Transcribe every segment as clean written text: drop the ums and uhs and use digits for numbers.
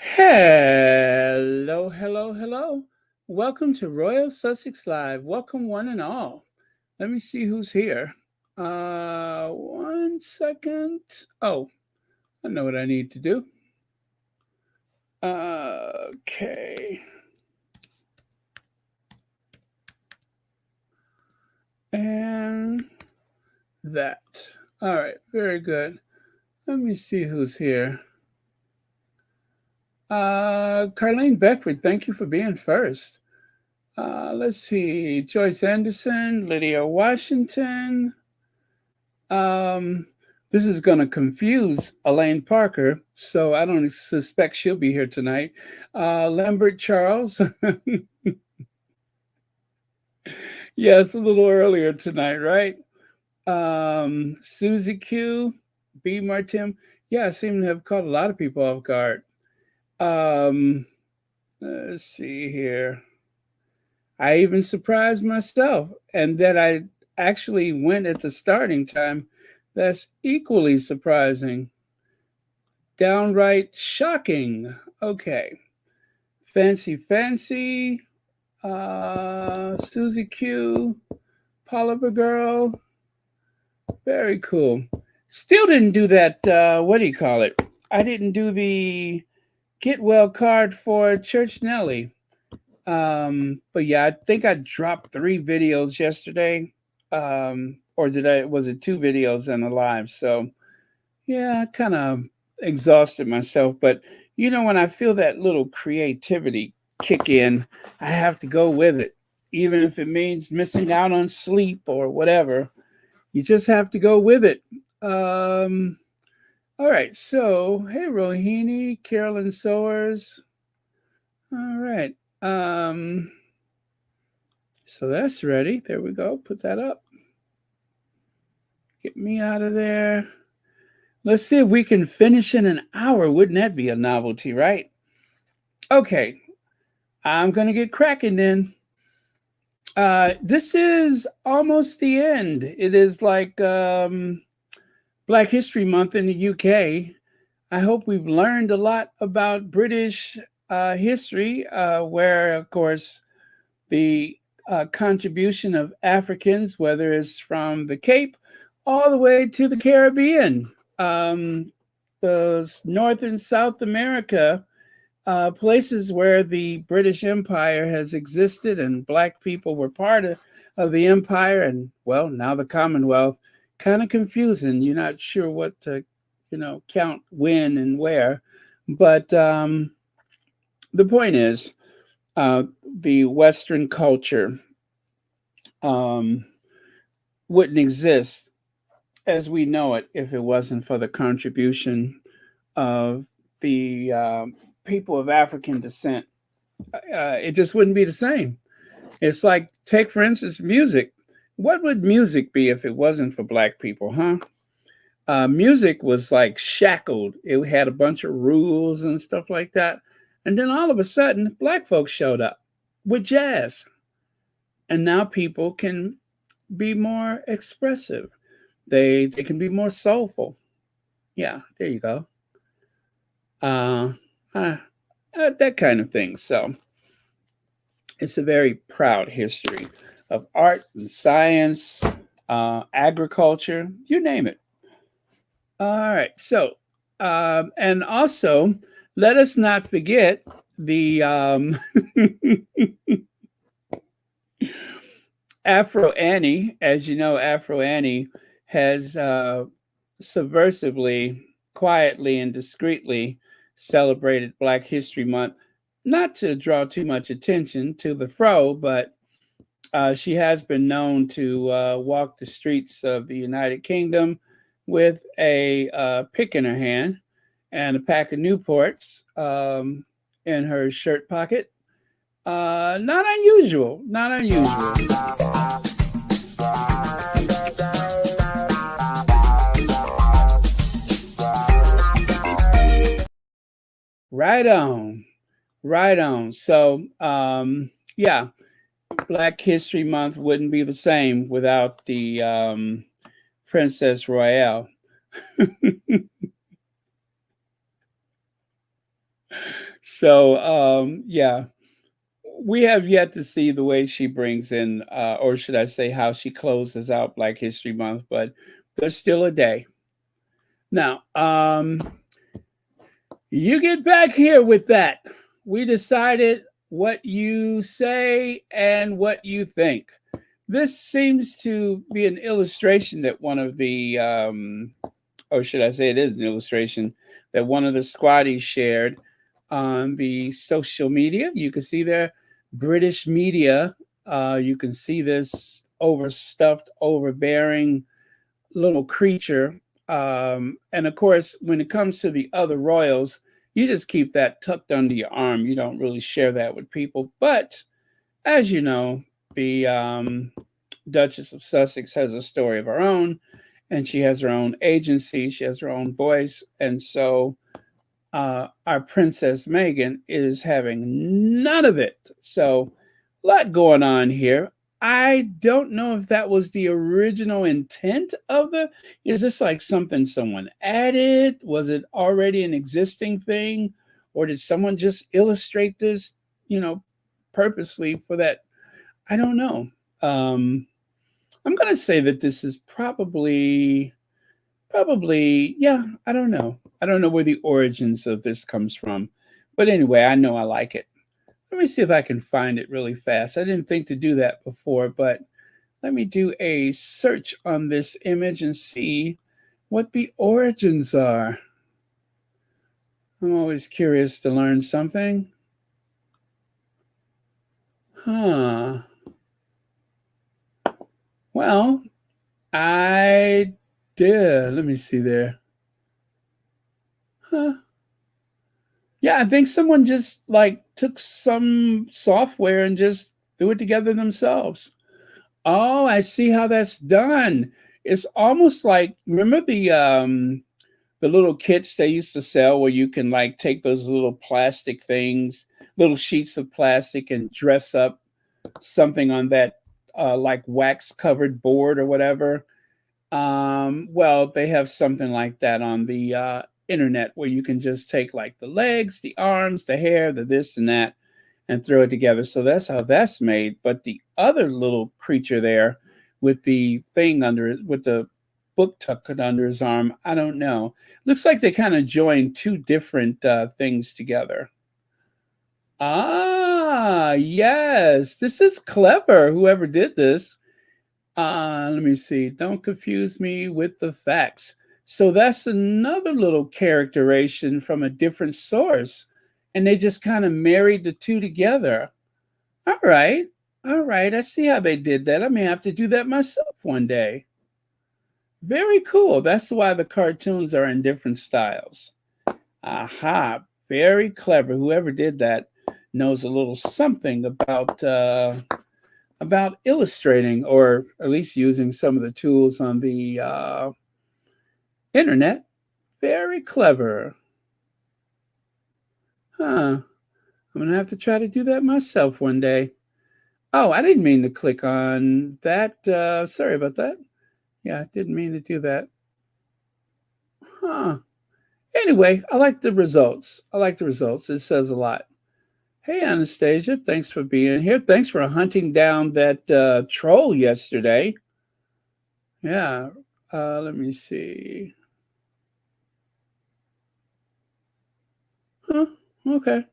Hello, hello, hello. Welcome to Royal Sussex Live. Welcome, one and all. Let me see who's here. 1 second. Oh, I know what I need to do. Okay. And that. All right, very good. Let me see who's here. Carlene Beckford, thank you for being first. Let's see. Joyce Anderson, Lydia Washington. Um, this is going to confuse Elaine Parker, so I don't suspect she'll be here tonight. Lambert Charles. Yeah, it's a little earlier tonight, right? Susie Q, B. Martin. Yeah, I seem to have caught a lot of people off guard. Um, let's see here. I even surprised myself, and that I actually went at the starting time. That's equally surprising. Downright shocking. Okay. Fancy, fancy. Susie Q. Polyper Girl. Very cool. Still didn't do that. What do you call it? I didn't do the get well card for Church Nelly. But yeah, I think I dropped 3 videos yesterday. Or was it 2 videos and a live? So yeah, I kind of exhausted myself. But when I feel that little creativity kick in, I have to go with it. Even if it means missing out on sleep or whatever, you just have to go with it. Um, all right. So, hey, Rohini, Carolyn Sowers. All right. So that's ready. There we go. Put that up. Get me out of there. Let's see if we can finish in an hour. Wouldn't that be a novelty, right? Okay. I'm going to get cracking then. This is almost the end. It is like Black History Month in the UK. I hope we've learned a lot about British history, where, of course, the contribution of Africans, whether it's from the Cape all the way to the Caribbean, the North and South America, places where the British Empire has existed and Black people were part of the empire, and well, now the Commonwealth. Kind of confusing. You're not sure what to, count when and where. But the point is, the Western culture um, wouldn't exist as we know it if it wasn't for the contribution of the people of African descent. It just wouldn't be the same. It's like, take for instance, music. What would music be if it wasn't for Black people, huh? Music was like shackled. It had a bunch of rules and stuff like that. And then all of a sudden, Black folks showed up with jazz. And now people can be more expressive. They can be more soulful. Yeah, there you go. Uh, uh, that kind of thing. So it's a very proud history of art and science, agriculture, you name it. All right. So, and also, let us not forget the Afro Annie. As you know, Afro Annie has subversively, quietly, and discreetly celebrated Black History Month, not to draw too much attention to the fro, but she has been known to walk the streets of the United Kingdom with a pick in her hand and a pack of Newports in her shirt pocket. Not unusual. Not unusual. Right on. Right on. So, yeah, Black History Month wouldn't be the same without the Princess Royale. So, yeah, we have yet to see the way she brings in, or should I say, how she closes out Black History Month, but there's still a day. Now, you get back here with that. We decided what you say and what you think. This seems to be an illustration that one of the, or should I say, it is an illustration that one of the squatties shared on the social media. You can see there, British media. You can see this overstuffed, overbearing little creature. And of course, when it comes to the other royals, you just keep that tucked under your arm. You don't really share that with people. But as you know, the Duchess of Sussex has a story of her own, and she has her own agency, she has her own voice. And so our Princess Meghan is having none of it. So, a lot going on here. I don't know if that was the original intent of the. Is this like something someone added? Was it already an existing thing? Or did someone just illustrate this, you know, purposely for that? I don't know. Um, I'm going to say that this is probably, yeah, I don't know. I don't know where the origins of this comes from. But anyway, I know I like it. Let me see if I can find it really fast. I didn't think to do that before, but let me do a search on this image and see what the origins are. I'm always curious to learn something. Huh. Well, I did. Let me see there. Huh. Yeah, I think someone just like took some software and just threw it together themselves. Oh, I see how that's done. It's almost like, remember the little kits they used to sell where you can like take those little plastic things, little sheets of plastic, and dress up something on that like wax covered board or whatever. Well, they have something like that on the internet where you can just take like the legs, the arms, the hair, the this and that, and throw it together. So that's how that's made. But the other little creature there with the thing under it, with the book tucked under his arm, I don't know. Looks like they kind of joined two different things together. Ah, yes, this is clever. Whoever did this. Let me see. Don't confuse me with the facts. So that's another little characterization from a different source. And they just kind of married the two together. All right. All right. I see how they did that. I may have to do that myself one day. Very cool. That's why the cartoons are in different styles. Aha. Very clever. Whoever did that knows a little something about illustrating, or at least using some of the tools on the internet. Very clever. Huh. I'm going to have to try to do that myself one day. Oh, I didn't mean to click on that. Sorry about that. Yeah, I didn't mean to do that. Huh. Anyway, I like the results. I like the results. It says a lot. Hey, Anastasia, thanks for being here. Thanks for hunting down that troll yesterday. Yeah. Let me see. Huh. Okay.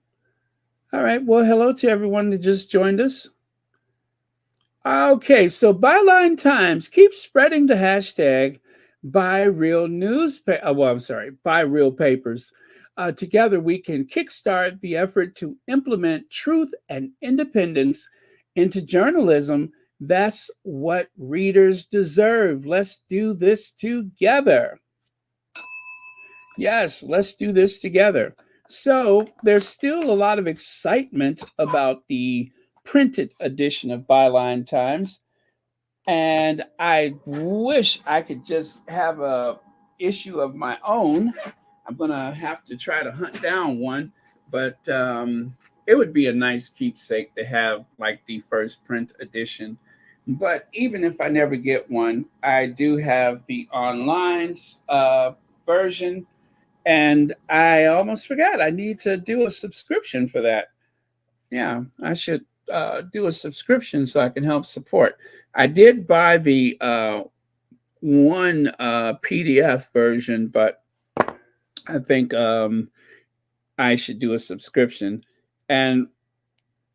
All right. Well, hello to everyone that just joined us. Okay, so Byline Times, keep spreading the hashtag buy real newspaper. Well, I'm sorry, buy real papers. Together, we can kickstart the effort to implement truth and independence into journalism. That's what readers deserve. Let's do this together. Yes, let's do this together. So there's still a lot of excitement about the printed edition of Byline Times, and I wish I could just have a issue of my own. I'm gonna have to try to hunt down one, but it would be a nice keepsake to have like the first print edition. But even if I never get one, I do have the online version, And I almost forgot. I need to do a subscription for that. Yeah, I should do a subscription so I can help support. I did buy the one PDF version, but I think I should do a subscription, and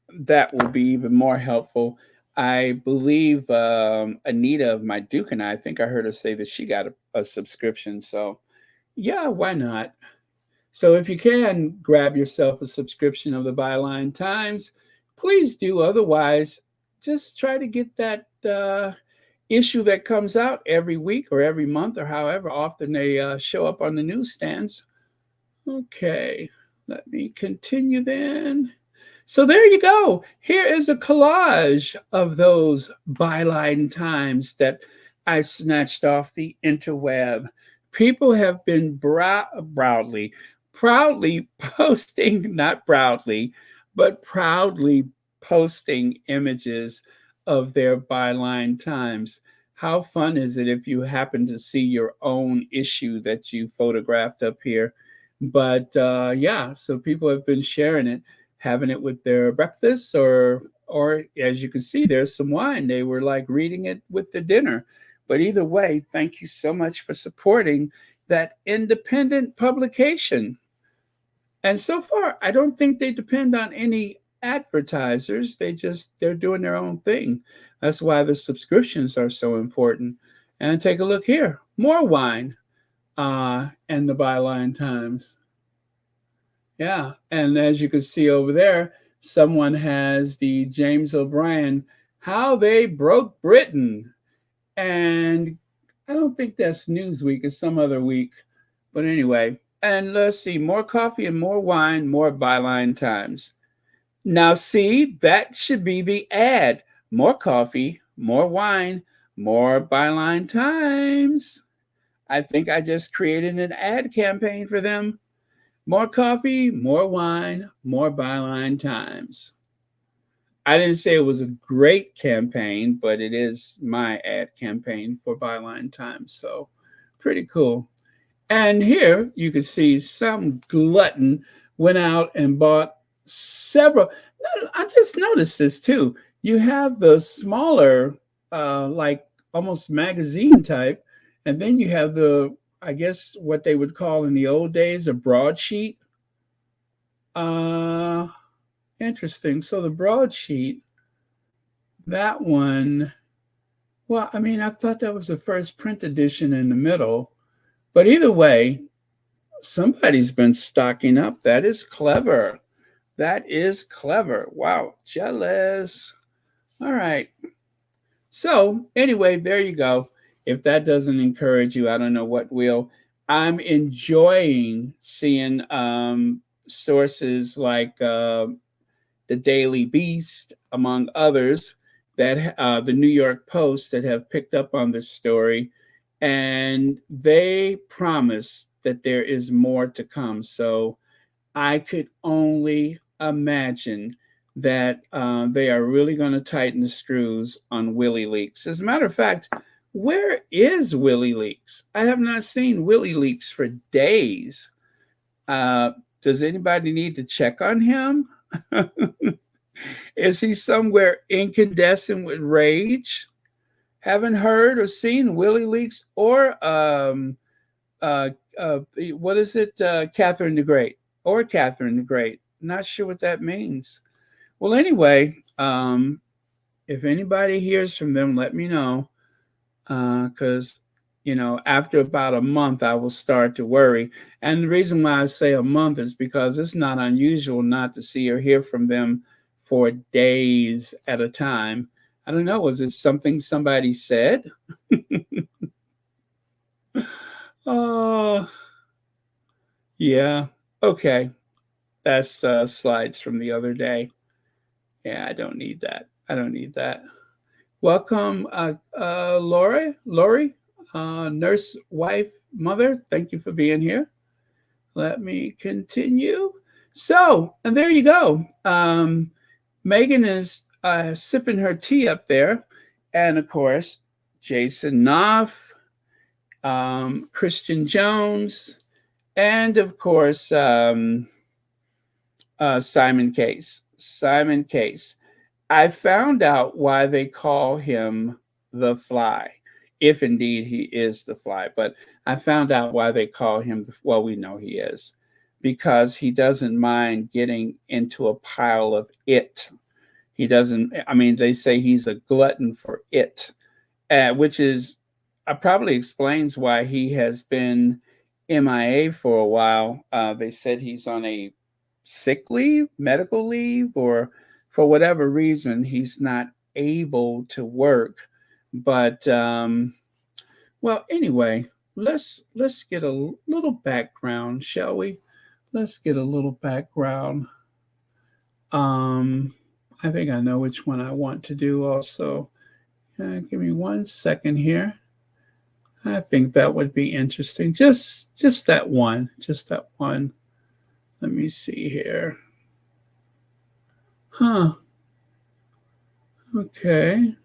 that will be even more helpful. I believe Anita of my Duke and I think I heard her say that she got a subscription. So, yeah, why not? So, if you can grab yourself a subscription of the Byline Times, please do. Otherwise, just try to get that issue that comes out every week or every month or however often they show up on the newsstands. Okay, let me continue then. So there you go. Here is a collage of those Byline Times that I snatched off the interweb. People have been proudly posting, not proudly, but proudly posting images of their Byline Times. How fun is it if you happen to see your own issue that you photographed up here? But yeah, so people have been sharing it, having it with their breakfast, or as you can see, there's some wine. They were like reading it with the dinner. But either way, thank you so much for supporting that independent publication. And so far, I don't think they depend on any advertisers. They're doing their own thing. That's why the subscriptions are so important. And take a look here, more wine and the Byline Times. Yeah, and as you can see over there, someone has the James O'Brien, How They Broke Britain. And I don't think that's Newsweek, it's some other week. But anyway, and let's see, more coffee and more wine, more Byline Times. Now, see, that should be the ad. More coffee, more wine, more Byline Times. I think I just created an ad campaign for them. More coffee, more wine, more Byline Times. I didn't say it was a great campaign, but it is my ad campaign for Byline Times. So pretty cool. And here you can see some glutton went out and bought several. I just noticed this too. You have the smaller, like almost magazine type, and then you have the, I guess, what they would call in the old days a broadsheet. Uh, Interesting. So the broadsheet, that one, well, I mean, I thought that was the first print edition in the middle, but either way, somebody's been stocking up. That is clever. That is clever. Wow, jealous. All right. So, anyway, there you go. If that doesn't encourage you, I don't know what will. I'm enjoying seeing sources like the Daily Beast, among others, that the New York Post that have picked up on this story, and they promise that there is more to come. So I could only imagine that they are really going to tighten the screws on Willie Leaks. As a matter of fact, where is Willie Leaks? I have not seen Willie Leaks for days. Does anybody need to check on him? Is he somewhere incandescent with rage? Haven't heard or seen Willie Leaks or what is it? Catherine the Great or Catherine the Great. Not sure what that means. Well, anyway, if anybody hears from them, let me know. Because, after about a month, I will start to worry. And the reason why I say a month is because it's not unusual not to see or hear from them for days at a time. I don't know. Was it something somebody said? Oh, yeah. Okay. That's slides from the other day. Yeah, I don't need that. I don't need that. Welcome, Lori, nurse, wife, mother. Thank you for being here. Let me continue. So, and there you go. Megan is sipping her tea up there. And of course, Jason Knopf, Christian Jones, And of course, Simon Case. Simon Case. I found out why they call him the Fly, if indeed he is the Fly. But I found out why they call him, well, we know he is, because he doesn't mind getting into a pile of it. He doesn't, I mean, they say he's a glutton for it, which is probably explains why he has been MIA for a while. They said he's on a sick leave, medical leave, or for whatever reason he's not able to work. But well, anyway, let's get a little background, shall we? Let's get a little background. I think I know which one I want to do also. Give me 1 second here. I think that would be interesting. Just that one. Just that one. Let me see here. Huh. Okay.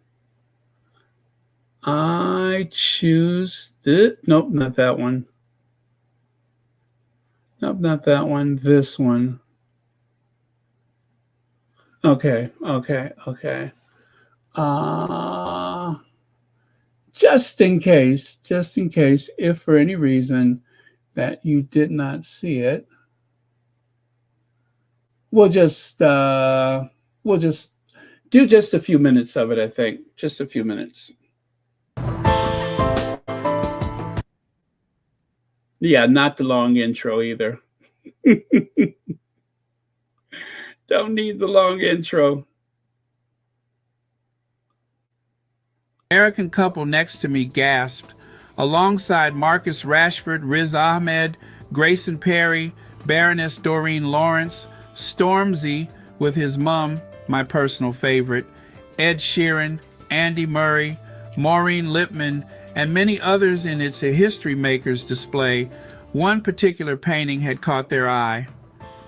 I choose the nope, not that one. Nope, not that one. This one. Okay, okay, okay. Just in case, if for any reason that you did not see it, we'll just do just a few minutes of it, I think. Just a few minutes. Yeah, not the long intro either. Don't need the long intro. American couple next to me gasped, alongside Marcus Rashford, Riz Ahmed, Grayson Perry, Baroness Doreen Lawrence, Stormzy with his mum, my personal favorite, Ed Sheeran, Andy Murray, Maureen Lipman, and many others in its A History Makers display. One particular painting had caught their eye.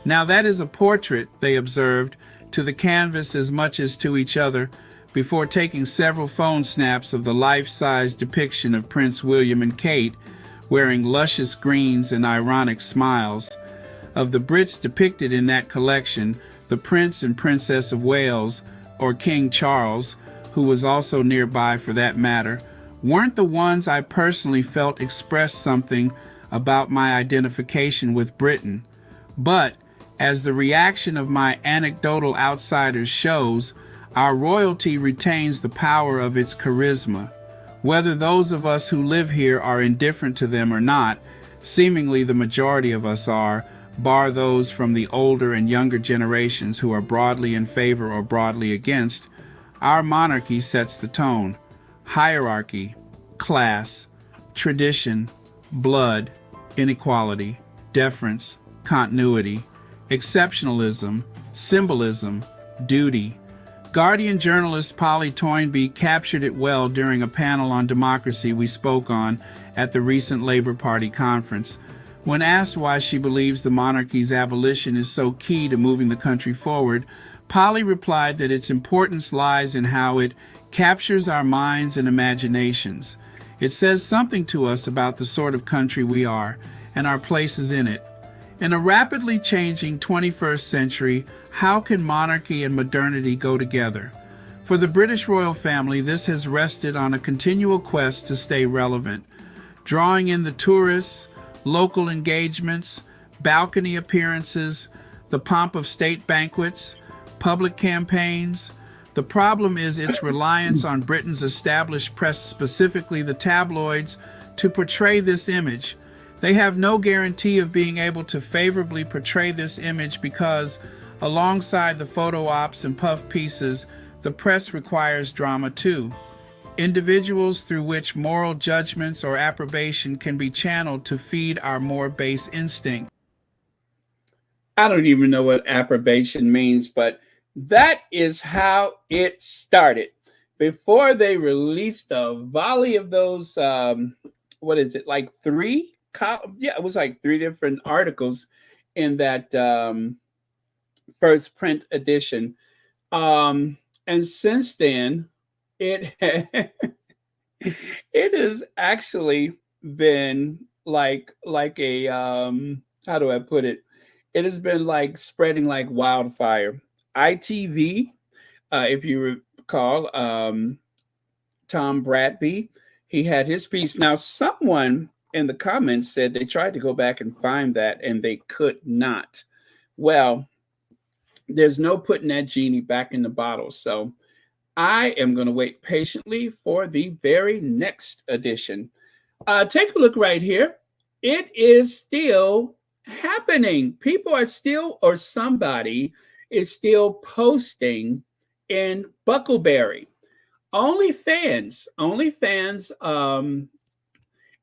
Now that is a portrait, they observed, to the canvas as much as to each other, before taking several phone snaps of the life-size depiction of Prince William and Kate, wearing luscious greens and ironic smiles. Of the Brits depicted in that collection, the Prince and Princess of Wales, or King Charles, who was also nearby for that matter, weren't the ones I personally felt expressed something about my identification with Britain. But, as the reaction of my anecdotal outsiders shows, our royalty retains the power of its charisma. Whether those of us who live here are indifferent to them or not, seemingly the majority of us are, bar those from the older and younger generations who are broadly in favor or broadly against, our monarchy sets the tone. Hierarchy, class, tradition, blood, inequality, deference, continuity, exceptionalism, symbolism, duty. Guardian journalist Polly Toynbee captured it well during a panel on democracy we spoke on at the recent Labour Party conference. When asked why she believes the monarchy's abolition is so key to moving the country forward, Polly replied that its importance lies in how it captures our minds and imaginations. It says something to us about the sort of country we are and our places in it. In a rapidly changing 21st century, how can monarchy and modernity go together? For the British royal family, this has rested on a continual quest to stay relevant, drawing in the tourists, local engagements, balcony appearances, the pomp of state banquets, public campaigns. The problem is its reliance on Britain's established press, specifically the tabloids, to portray this image. They have no guarantee of being able to favorably portray this image because, alongside the photo ops and puff pieces, the press requires drama too. Individuals through which moral judgments or approbation can be channeled to feed our more base instinct. I don't even know what approbation means, but that is how it started. Before they released a volley of those, what is it, like three? Yeah, it was like three different articles in that first print edition. And since then, it it has actually been like a how do I put it? It has been like spreading like wildfire. ITV, if you recall, Tom Bradby, he had his piece. Now, someone in the comments said they tried to go back and find that and they could not. Well, there's no putting that genie back in the bottle. So I am going to wait patiently for the very next edition. Take a look right here. It is still happening. People are still, or somebody is still posting in Buckleberry. OnlyFans,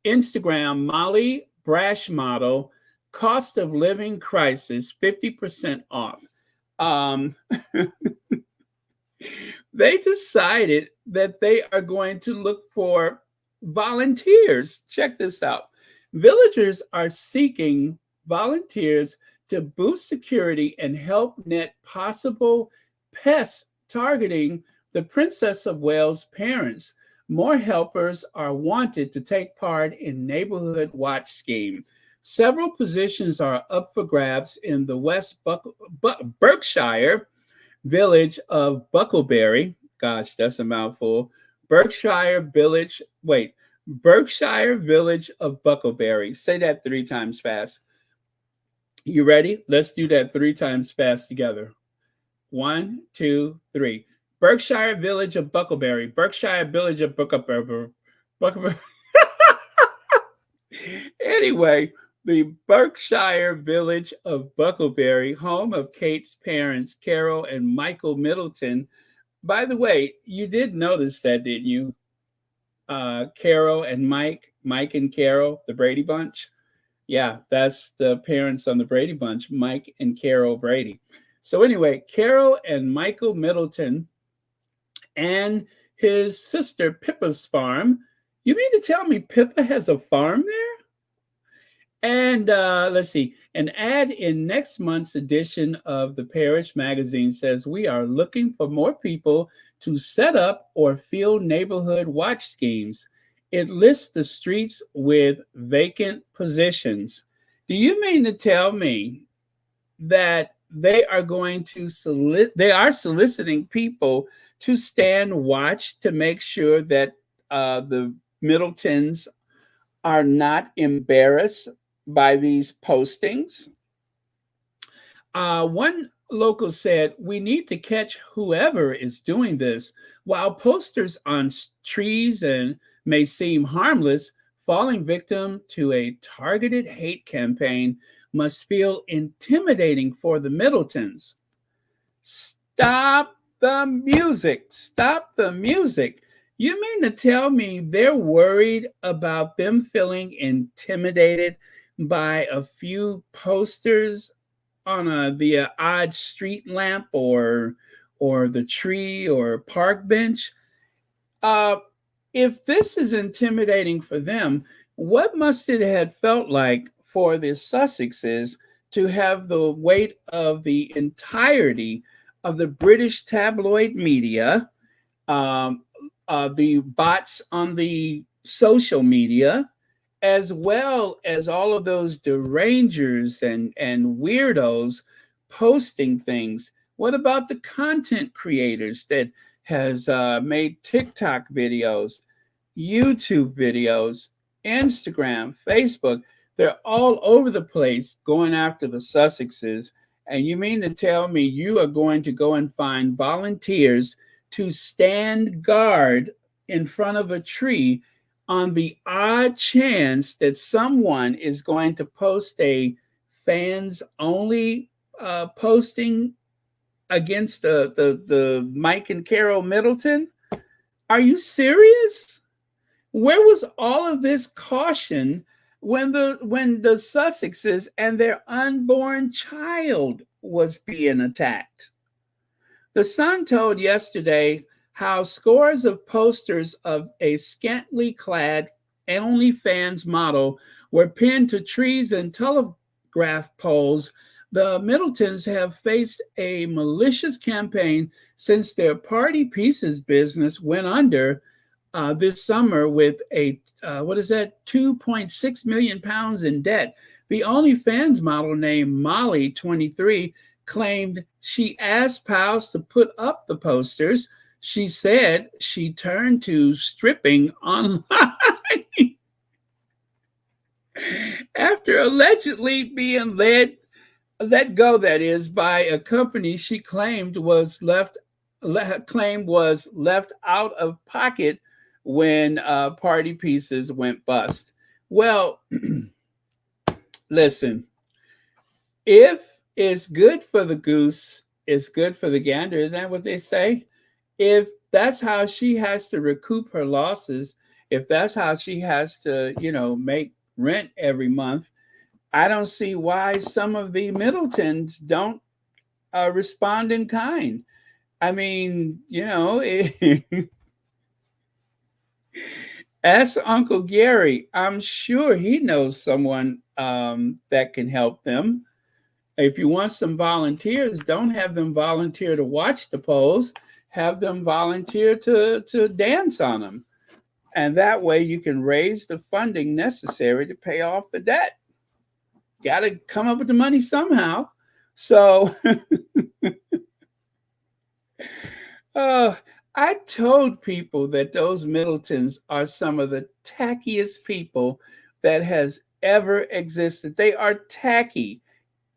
Instagram, Molly Brash model, cost of living crisis, 50% off. Um, they decided that they are going to look for volunteers. Check this out. Villagers are seeking volunteers to boost security and help net possible pests targeting the Princess of Wales' parents. More helpers are wanted to take part in neighborhood watch scheme. Several positions are up for grabs in the Berkshire village of Buckleberry. Gosh, that's a mouthful. Berkshire village of Buckleberry. Say that 3 times fast. You ready? Let's do that 3 times fast together. 1, 2, 3. Berkshire village of Buckleberry. Berkshire village of Buckleberry. Anyway, the Berkshire village of Buckleberry, home of Kate's parents, Carol and Michael Middleton. By the way, you did notice that, didn't you? Carol and Mike and Carol, the Brady Bunch. Yeah, that's the parents on the Brady Bunch, Mike and Carol Brady. So anyway, Carol and Michael Middleton and his sister Pippa's farm. You mean to tell me Pippa has a farm there? And let's see, an ad in next month's edition of the Parish magazine says we are looking for more people to set up or fill neighborhood watch schemes. It lists the streets with vacant positions. Do you mean to tell me that they are going to they are soliciting people to stand watch to make sure that the Middletons are not embarrassed by these postings? One local said, we need to catch whoever is doing this. While posters on trees and may seem harmless, falling victim to a targeted hate campaign must feel intimidating for the Middletons. Stop the music. Stop the music. You mean to tell me they're worried about them feeling intimidated by a few posters on the odd street lamp or the tree or park bench? If this is intimidating for them, what must it have felt like for the Sussexes to have the weight of the entirety of the British tabloid media, the bots on the social media, as well as all of those derangers and weirdos posting things? What about the content creators that has made TikTok videos, YouTube videos, Instagram, Facebook? They're all over the place going after the Sussexes. And you mean to tell me you are going to go and find volunteers to stand guard in front of a tree on the odd chance that someone is going to post a fans only posting against the Mike and Carol Middleton? Are you serious? Where was all of this caution when the Sussexes and their unborn child was being attacked? The Sun told yesterday how scores of posters of a scantily clad OnlyFans model were pinned to trees and telegraph poles. The Middletons have faced a malicious campaign since their party pieces business went under this summer with a what is that, 2.6 million pounds in debt. The OnlyFans model named Molly 23 claimed she asked pals to put up the posters. She said she turned to stripping online after allegedly being let go, that is, by a company she claimed was left out of pocket when party pieces went bust. Well, listen, if it's good for the goose, it's good for the gander. Isn't that what they say? If that's how she has to recoup her losses, if that's how she has to, make rent every month, I don't see why some of the Middletons don't respond in kind. I mean, ask Uncle Gary. I'm sure he knows someone that can help them. If you want some volunteers, don't have them volunteer to watch the polls. Have them volunteer to dance on them. And that way you can raise the funding necessary to pay off the debt. Got to come up with the money somehow. So I told people that those Middletons are some of the tackiest people that has ever existed. They are tacky,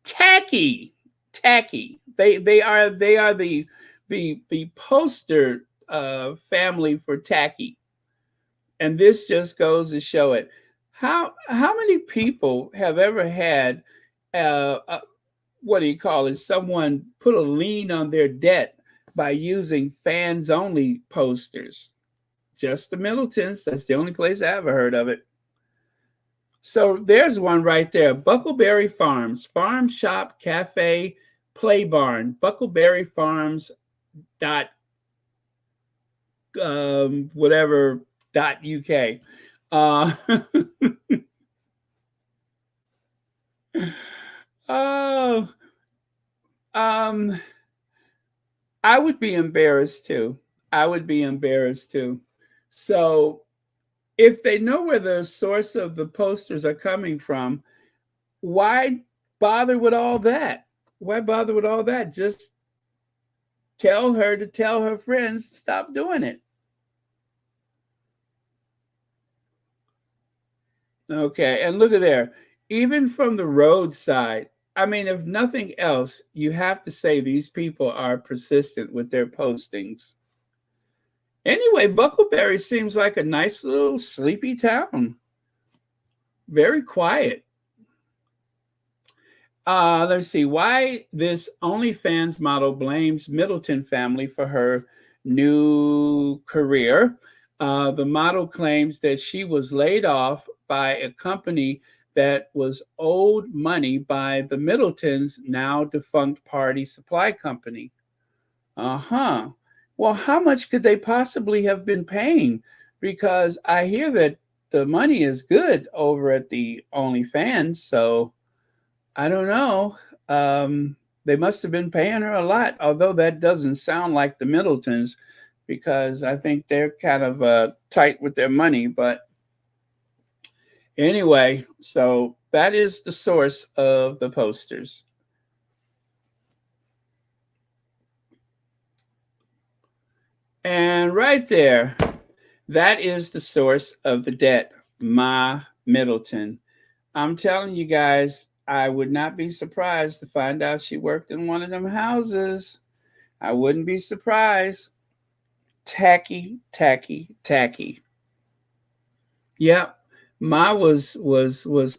tacky, tacky. They are the poster family for tacky, and this just goes to show it. How many people have ever had what do you call it? Someone put a lien on their debt by using fans only posters. Just the Middletons. That's the only place I ever heard of it. So there's one right there. Buckleberry Farms, Farm Shop Cafe Play Barn, Buckleberry Farms dot whatever dot uk. Oh, I would be embarrassed too. I would be embarrassed too. So if they know where the source of the posters are coming from, why bother with all that? Why bother with all that? Just tell her to tell her friends to stop doing it. Okay, and look at there. Even from the roadside, I mean, if nothing else, you have to say these people are persistent with their postings. Anyway, Buckleberry seems like a nice little sleepy town. Very quiet. Let's see why this OnlyFans model blames Middleton family for her new career. The model claims that she was laid off by a company that was owed money by the Middletons' now defunct party supply company. Uh-huh. Well, how much could they possibly have been paying? Because I hear that the money is good over at the OnlyFans, so I don't know. They must have been paying her a lot, although that doesn't sound like the Middletons, because I think they're kind of tight with their money. But anyway, so that is the source of the posters. And right there, that is the source of the debt, Ma Middleton. I'm telling you guys, I would not be surprised to find out she worked in one of them houses. I wouldn't be surprised. Tacky, tacky, tacky. Yeah, Ma was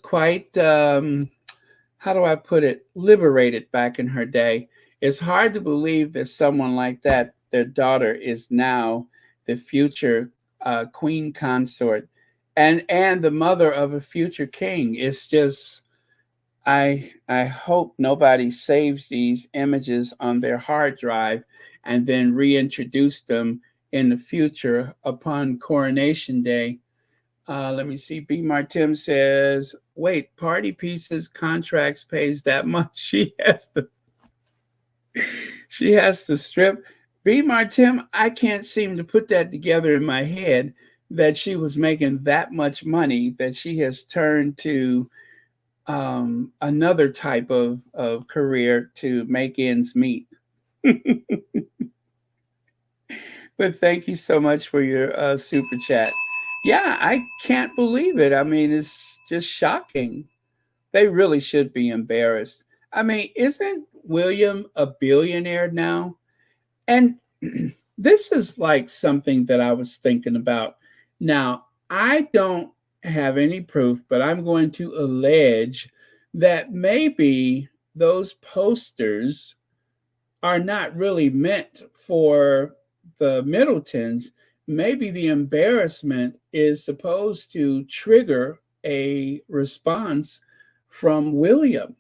quite how do I put it? Liberated back in her day. It's hard to believe that someone like that, their daughter, is now the future queen consort, and the mother of a future king. It's just I hope nobody saves these images on their hard drive and then reintroduce them in the future upon Coronation Day. Let me see. B. Martim says, "Wait, party pieces contracts pays that much. She has to strip." B. Martim, I can't seem to put that together in my head that she was making that much money that she has turned to another type of career to make ends meet. But thank you so much for your super chat. Yeah, I can't believe it. I mean, it's just shocking. They really should be embarrassed. I mean, isn't William a billionaire now? And this is like something that I was thinking about. Now, I don't have any proof, but I'm going to allege that maybe those posters are not really meant for the Middletons. Maybe the embarrassment is supposed to trigger a response from William.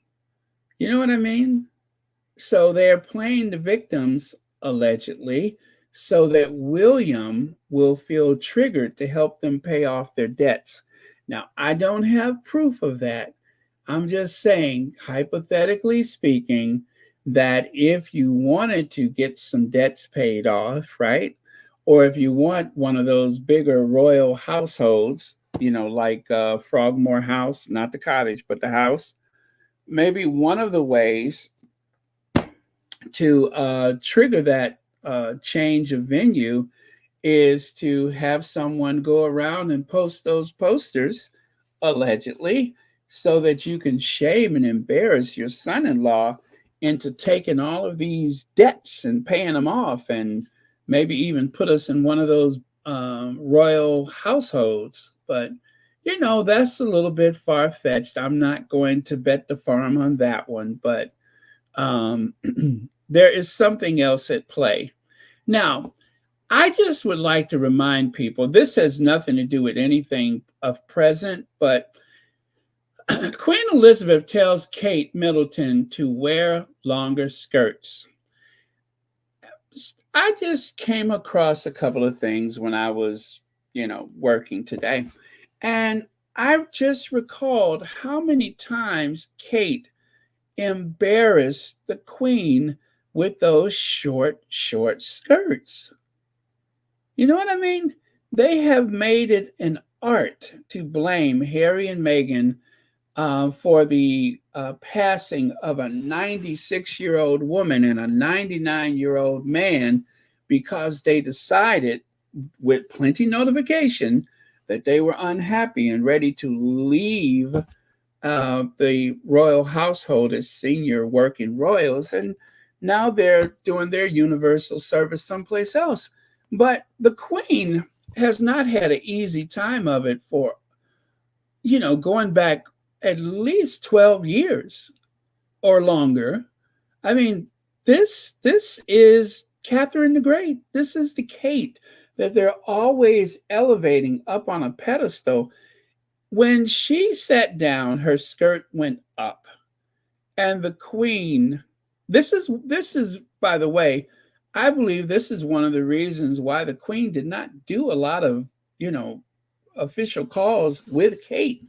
You know what I mean? So they're playing the victims, allegedly, so that William will feel triggered to help them pay off their debts. Now, I don't have proof of that. I'm just saying, hypothetically speaking, that if you wanted to get some debts paid off, right? Or if you want one of those bigger royal households, like Frogmore House, not the cottage, but the house, maybe one of the ways to trigger that change of venue is to have someone go around and post those posters, allegedly, so that you can shame and embarrass your son-in-law into taking all of these debts and paying them off, and maybe even put us in one of those royal households. But that's a little bit far-fetched. I'm not going to bet the farm on that one, but um, there is something else at play. Now, I just would like to remind people, this has nothing to do with anything of present, but Queen Elizabeth tells Kate Middleton to wear longer skirts. I just came across a couple of things when I was, working today. And I just recalled how many times Kate embarrassed the Queen with those short skirts. You know what I mean? They have made it an art to blame Harry and Meghan for the passing of a 96-year-old woman and a 99-year-old man because they decided, with plenty notification, that they were unhappy and ready to leave the royal household as senior working royals, and now they're doing their universal service someplace else. But the Queen has not had an easy time of it for, going back at least 12 years or longer. I mean, this is Catherine the Great. This is the Kate that they're always elevating up on a pedestal. When she sat down, her skirt went up. And the Queen, this is by the way, I believe this is one of the reasons why the Queen did not do a lot of, official calls with Kate.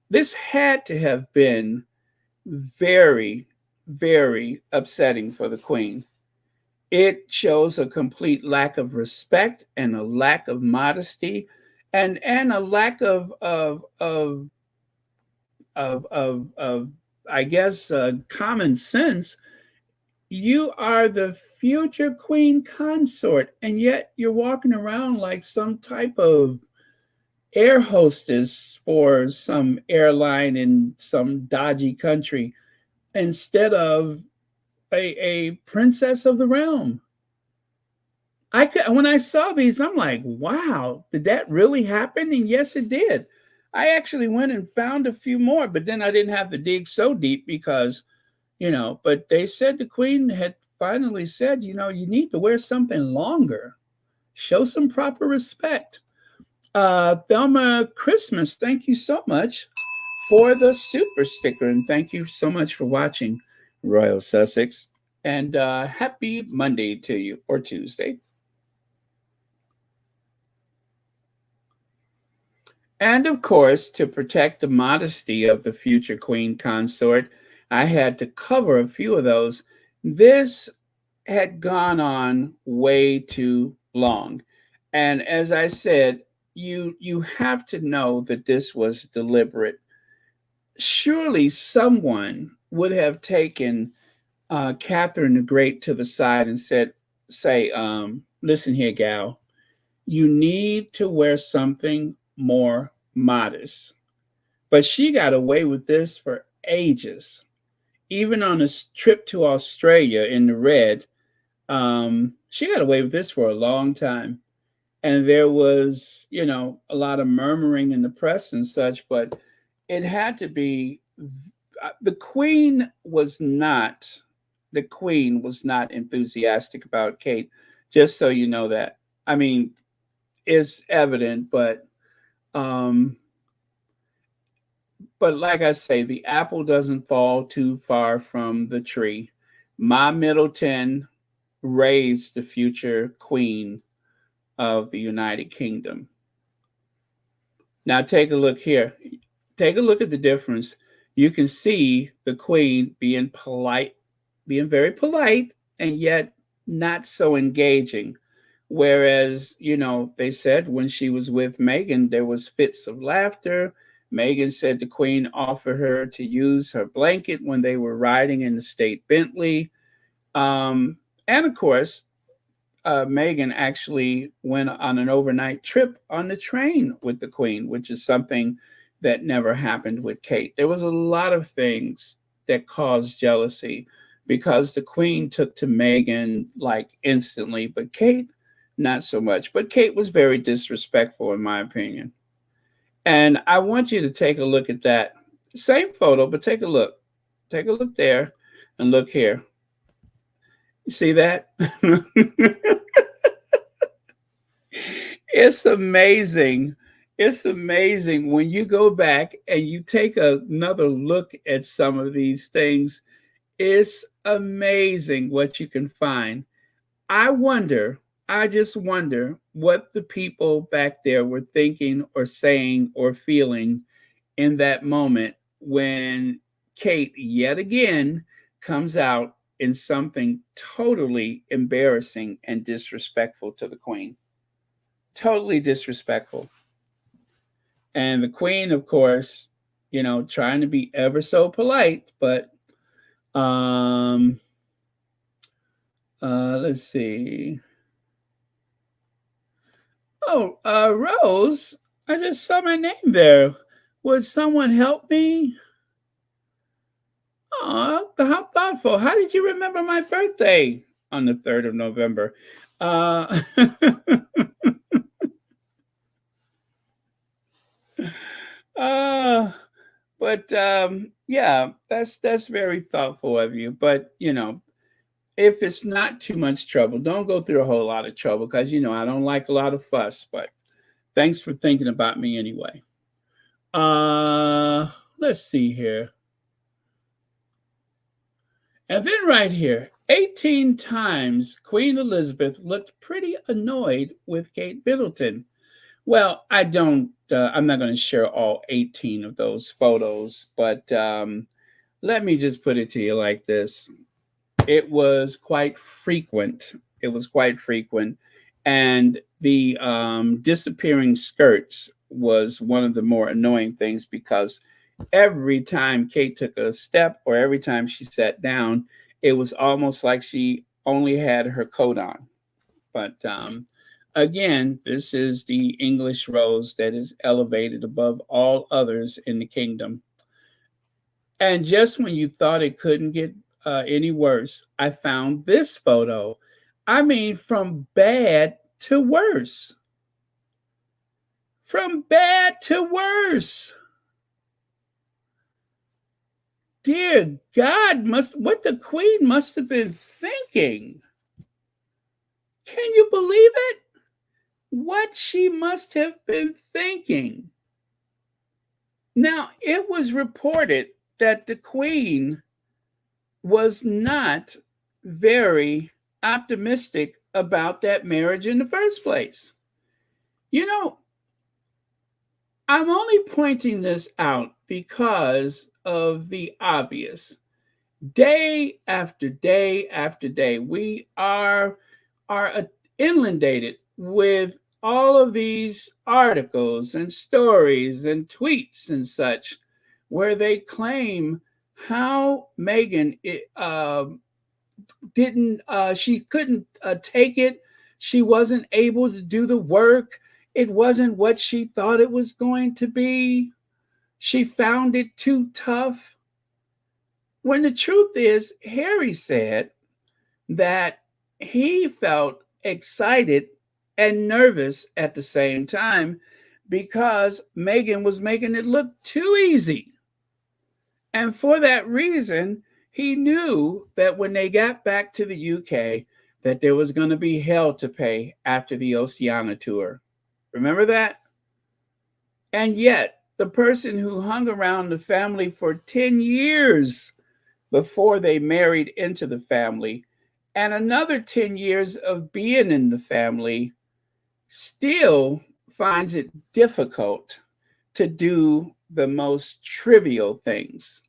This had to have been very, very upsetting for the Queen. It shows a complete lack of respect and a lack of modesty and a lack of I guess common sense. You are the future queen consort, and yet you're walking around like some type of air hostess for some airline in some dodgy country instead of a princess of the realm. When I saw these, I'm like, wow, did that really happen? And yes, it did. I actually went and found a few more, but then I didn't have to dig so deep because, but they said the Queen had finally said, you need to wear something longer. Show some proper respect. Thelma Christmas, thank you so much for the super sticker. And thank you so much for watching Royal Sussex. And happy Monday to you, or Tuesday. And of course, to protect the modesty of the future queen consort, I had to cover a few of those. This had gone on way too long. And as I said, you have to know that this was deliberate. Surely someone would have taken Catherine the Great to the side and listen here, gal, you need to wear something more modest. But she got away with this for ages. Even on a trip to Australia in the red, she got away with this for a long time. And there was, a lot of murmuring in the press and such, but it had to be the queen was not enthusiastic about Kate, just so you know that. I mean, it's evident, um but like I say, the apple doesn't fall too far from the tree. My Middleton raised the future queen of the United Kingdom. Now take a look here. Take a look at the difference. You can see the queen being polite, being very polite, and yet not so engaging. Whereas, they said when she was with Meghan, there was fits of laughter. Meghan said the queen offered her to use her blanket when they were riding in the state Bentley. And of course, Meghan actually went on an overnight trip on the train with the Queen, which is something that never happened with Kate. There was a lot of things that caused jealousy because the Queen took to Meghan like instantly, but Kate, not so much. But Kate was very disrespectful, in my opinion. And I want you to take a look at that same photo, but take a look. Take a look there and look here. You see that? It's amazing. It's amazing when you go back and you take another look at some of these things. It's amazing what you can find. I wonder, I just wonder what the people back there were thinking or saying or feeling in that moment when Kate yet again comes out in something totally embarrassing and disrespectful to the Queen. Totally disrespectful. And the Queen, of course, trying to be ever so polite, but um let's see. Oh, Rose, I just saw my name there. Would someone help me? Oh, how thoughtful. How did you remember my birthday on the 3rd of November? Uh, uh, but yeah, that's very thoughtful of you. But if it's not too much trouble, don't go through a whole lot of trouble because I don't like a lot of fuss. But thanks for thinking about me anyway. Let's see here. And then right here, 18 times Queen Elizabeth looked pretty annoyed with Kate Middleton. Well, I'm not going to share all 18 of those photos, but let me just put it to you like this. It was quite frequent. It was quite frequent. And the disappearing skirts was one of the more annoying things because every time Kate took a step or every time she sat down, it was almost like she only had her coat on. But again, this is the English rose that is elevated above all others in the kingdom. And just when you thought it couldn't get any worse, I found this photo. I mean, from bad to worse. From bad to worse. Dear God, what the Queen must have been thinking. Can you believe it? What she must have been thinking. Now, it was reported that the Queen was not very optimistic about that marriage in the first place. I'm only pointing this out because of the obvious. day after day after day, we are inundated with all of these articles and stories and tweets and such, where they claim how Meghan didn't she couldn't take it. She wasn't able to do the work. It wasn't what she thought it was going to be. She found it too tough. When the truth is, Harry said that he felt excited and nervous at the same time because Meghan was making it look too easy. And for that reason, he knew that when they got back to the UK, that there was going to be hell to pay after the Oceania tour. Remember that? And yet, the person who hung around the family for 10 years before they married into the family, and another 10 years of being in the family, still finds it difficult to do the most trivial things.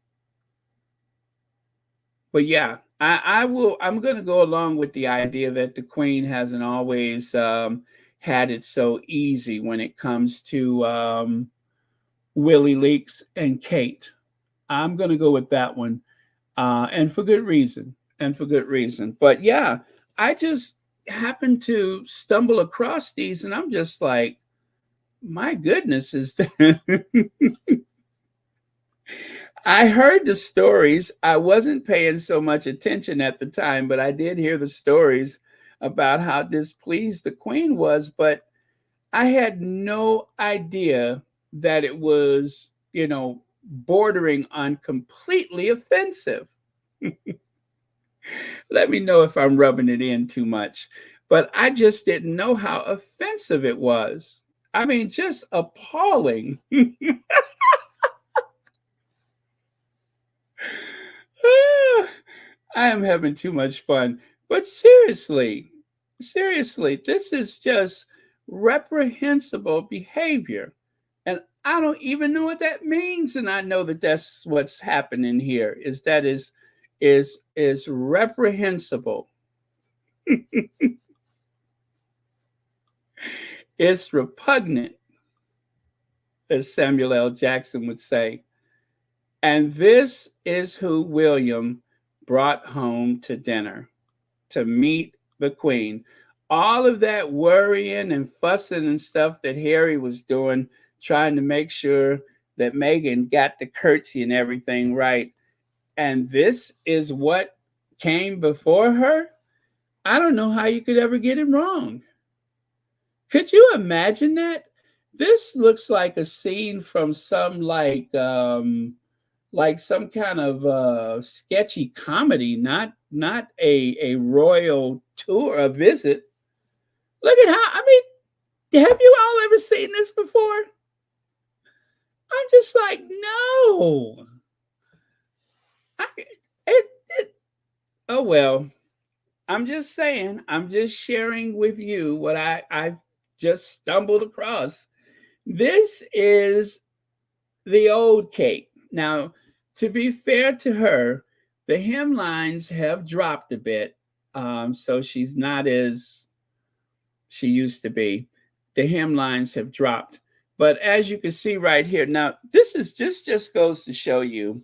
But yeah, I will. I'm going to go along with the idea that the Queen hasn't always had it so easy when it comes to Willie Leaks and Kate. I'm going to go with that one, and for good reason. And for good reason. But yeah, I just happened to stumble across these, and I'm just like, my goodness, is that I heard the stories. I wasn't paying so much attention at the time, but I did hear the stories about how displeased the Queen was. But I had no idea that it was, bordering on completely offensive. Let me know if I'm rubbing it in too much. But I just didn't know how offensive it was. I mean, just appalling. I am having too much fun. But seriously, this is just reprehensible behavior. And I don't even know what that means. And I know that that's what's happening here is that is reprehensible. It's repugnant, as Samuel L. Jackson would say. And this is who William brought home to dinner to meet the Queen. All of that worrying and fussing and stuff that Harry was doing, trying to make sure that Meghan got the curtsy and everything right. And this is what came before her. I don't know how you could ever get it wrong. Could you imagine that? This looks like a scene from some like some kind of sketchy comedy, not a royal tour, a visit. Look at how have you all ever seen this before? I'm just like, no. I, it, oh well. I'm just saying, I'm just sharing with you what I've just stumbled across. This is the old Kate. Now, to be fair to her, the hemlines have dropped a bit. So she's not as she used to be. The hemlines have dropped. But as you can see right here, now this is just goes to show you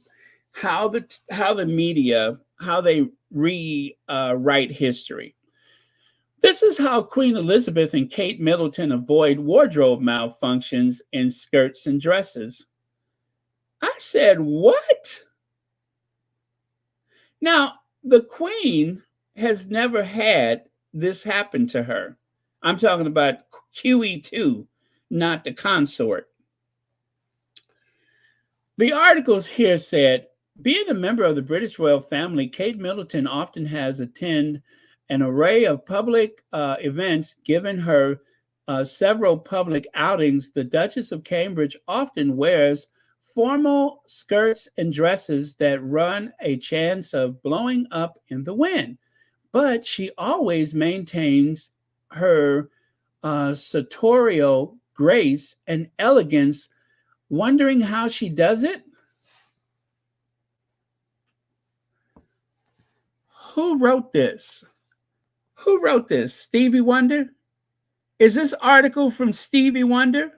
how the media, how they rewrite history. This is how Queen Elizabeth and Kate Middleton avoid wardrobe malfunctions in skirts and dresses. I said, what? Now, the Queen has never had this happen to her. I'm talking about QE2, not the Consort. The articles here said, being a member of the British royal family, Kate Middleton often has attended an array of public events. Given her several public outings, the Duchess of Cambridge often wears formal skirts and dresses that run a chance of blowing up in the wind. But she always maintains her sartorial grace and elegance. Wondering how she does it? Who wrote this? Who wrote this? Stevie Wonder? Is this article from Stevie Wonder?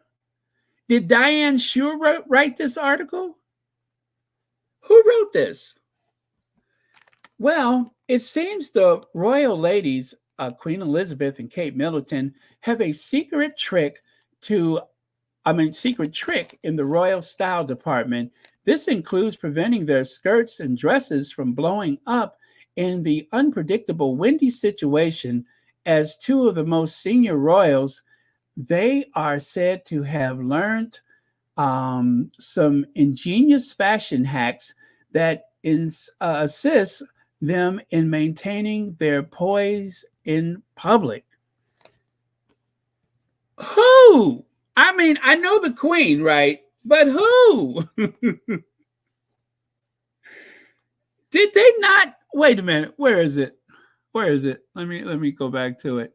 Did Diane Shure write this article? Who wrote this? Well, it seems the royal ladies, Queen Elizabeth and Kate Middleton, have a secret trick in the royal style department. This includes preventing their skirts and dresses from blowing up in the unpredictable windy situation. As two of the most senior royals, they are said to have learned some ingenious fashion hacks that assist them in maintaining their poise in public. Who? I mean, I know the Queen, right? But who? Did they not? Wait a minute. Where is it? Where is it? Let me go back to it.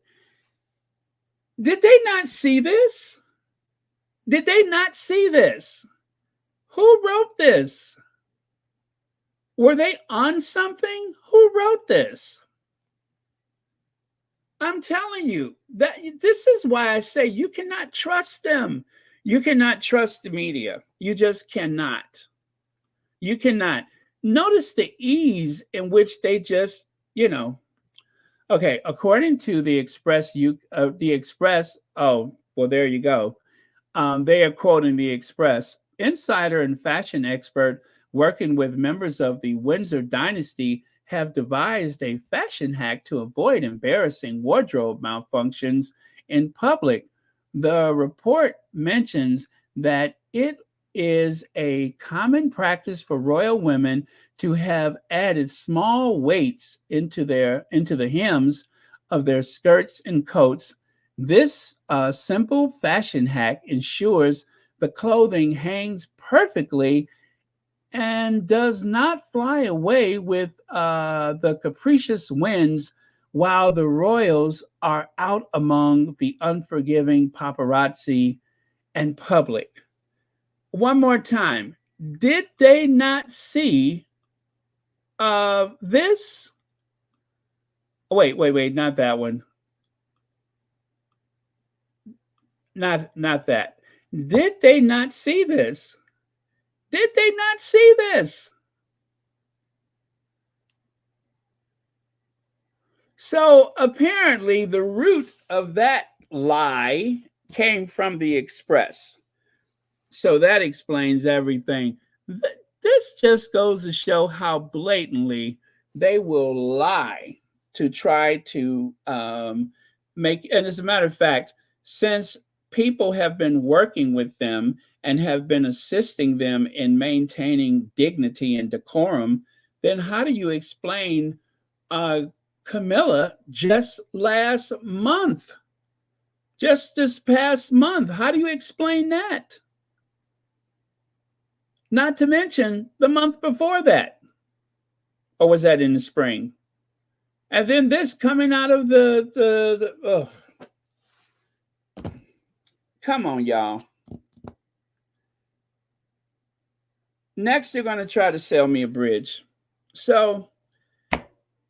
Did they not see this? Did they not see this? Who wrote this? Were they on something? Who wrote this? I'm telling you that this is why I say you cannot trust them. You cannot trust the media. You just cannot. You cannot. Notice the ease in which they just, Okay, according to the Express, oh, well, there you go. They are quoting the Express. Insider and fashion expert working with members of the Windsor dynasty have devised a fashion hack to avoid embarrassing wardrobe malfunctions in public. The report mentions that it is a common practice for royal women to have added small weights into the hems of their skirts and coats. This simple fashion hack ensures the clothing hangs perfectly and does not fly away with the capricious winds while the royals are out among the unforgiving paparazzi and public. One more time. Did they not see this? Wait, not that one. Not that. Did they not see this? Did they not see this? So apparently the root of that lie came from the Express. So that explains everything. This just goes to show how blatantly they will lie to try to make. And as a matter of fact, since people have been working with them and have been assisting them in maintaining dignity and decorum, then how do you explain Camilla just last month? Just this past month. How do you explain that? Not to mention the month before that. Or was that in the spring? And then this coming out of the come on, y'all. Next, they're going to try to sell me a bridge. So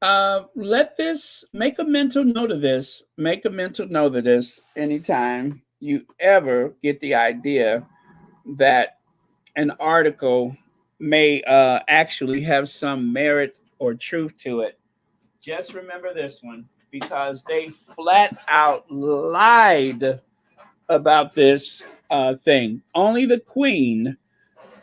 make a mental note of this. Make a mental note of this anytime you ever get the idea that an article may actually have some merit or truth to it. Just remember this one, because they flat out lied about this thing. Only the Queen,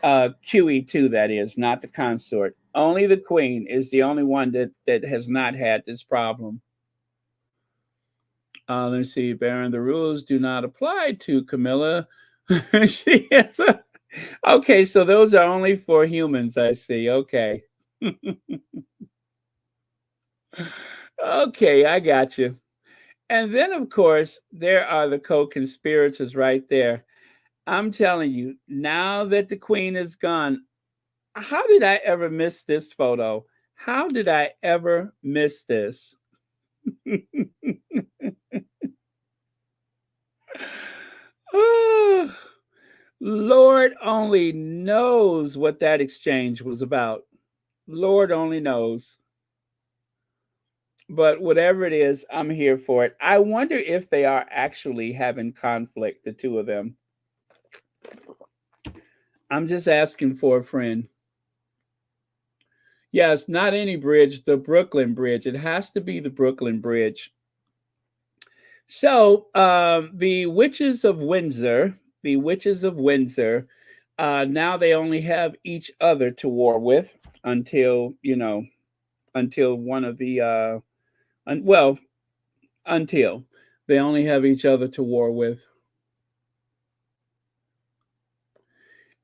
QE2 that is, not the Consort. Only the Queen is the only one that has not had this problem. Let's see, Baron, the rules do not apply to Camilla. Okay, so those are only for humans, I see. Okay. Okay, I got you. And then, of course, there are the co-conspirators right there. I'm telling you, now that the Queen is gone, how did I ever miss this photo? How did I ever miss this? Oh, Lord only knows what that exchange was about. Lord only knows. But whatever it is, I'm here for it. I wonder if they are actually having conflict, the two of them. I'm just asking for a friend. Yes, not any bridge, the Brooklyn Bridge. It has to be the Brooklyn Bridge. So, the witches of Windsor, now they only have each other to war with until, until one of the, well, until they only have each other to war with.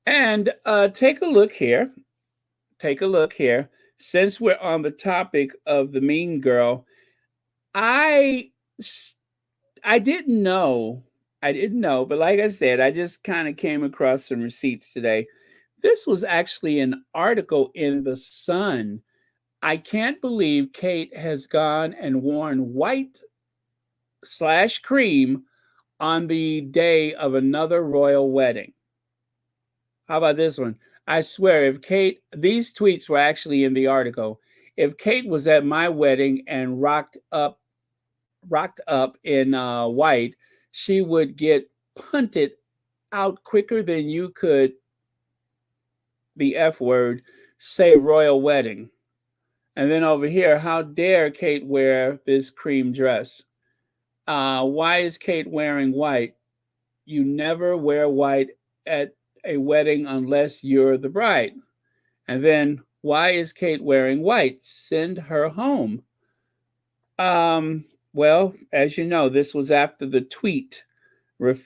And take a look here. Take a look here. Since we're on the topic of the mean girl, I I didn't know. I didn't know, but like I said, I just kind of came across some receipts today. This was actually an article in the Sun. I can't believe Kate has gone and worn white slash cream on the day of another royal wedding. How about this one? I swear, if Kate, these tweets were actually in the article. If Kate was at my wedding and rocked up in white, she would get punted out quicker than you could, the F word, say royal wedding. And then over here, how dare Kate wear this cream dress? Why is Kate wearing white? You never wear white at a wedding unless you're the bride. And then, why is Kate wearing white? Send her home. Well, as you know, this was after the tweet, thing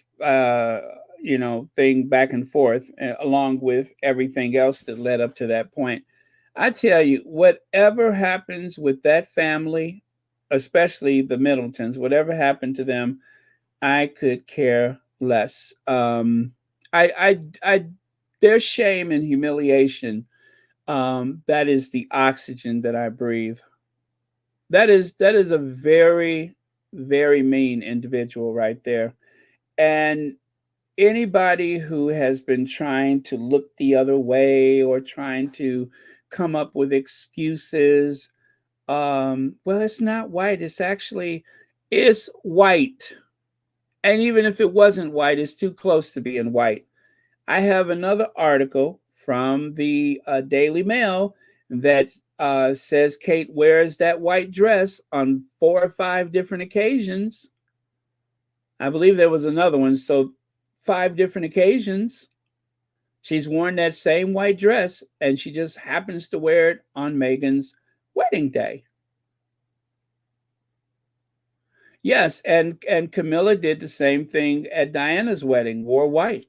back and forth, along with everything else that led up to that point. I tell you, whatever happens with that family, especially the Middletons, whatever happened to them, I could care less. Their shame and humiliation, that is the oxygen that I breathe. That is a very, very mean individual right there. And anybody who has been trying to look the other way or trying to come up with excuses, well, it's not white. It's white. And even if it wasn't white, it's too close to being white. I have another article from the Daily Mail that says Kate wears that white dress on 4 or 5 different occasions. I believe there was another one. So 5 different occasions. She's worn that same white dress, and she just happens to wear it on Meghan's wedding day. Yes, and Camilla did the same thing at Diana's wedding, wore white.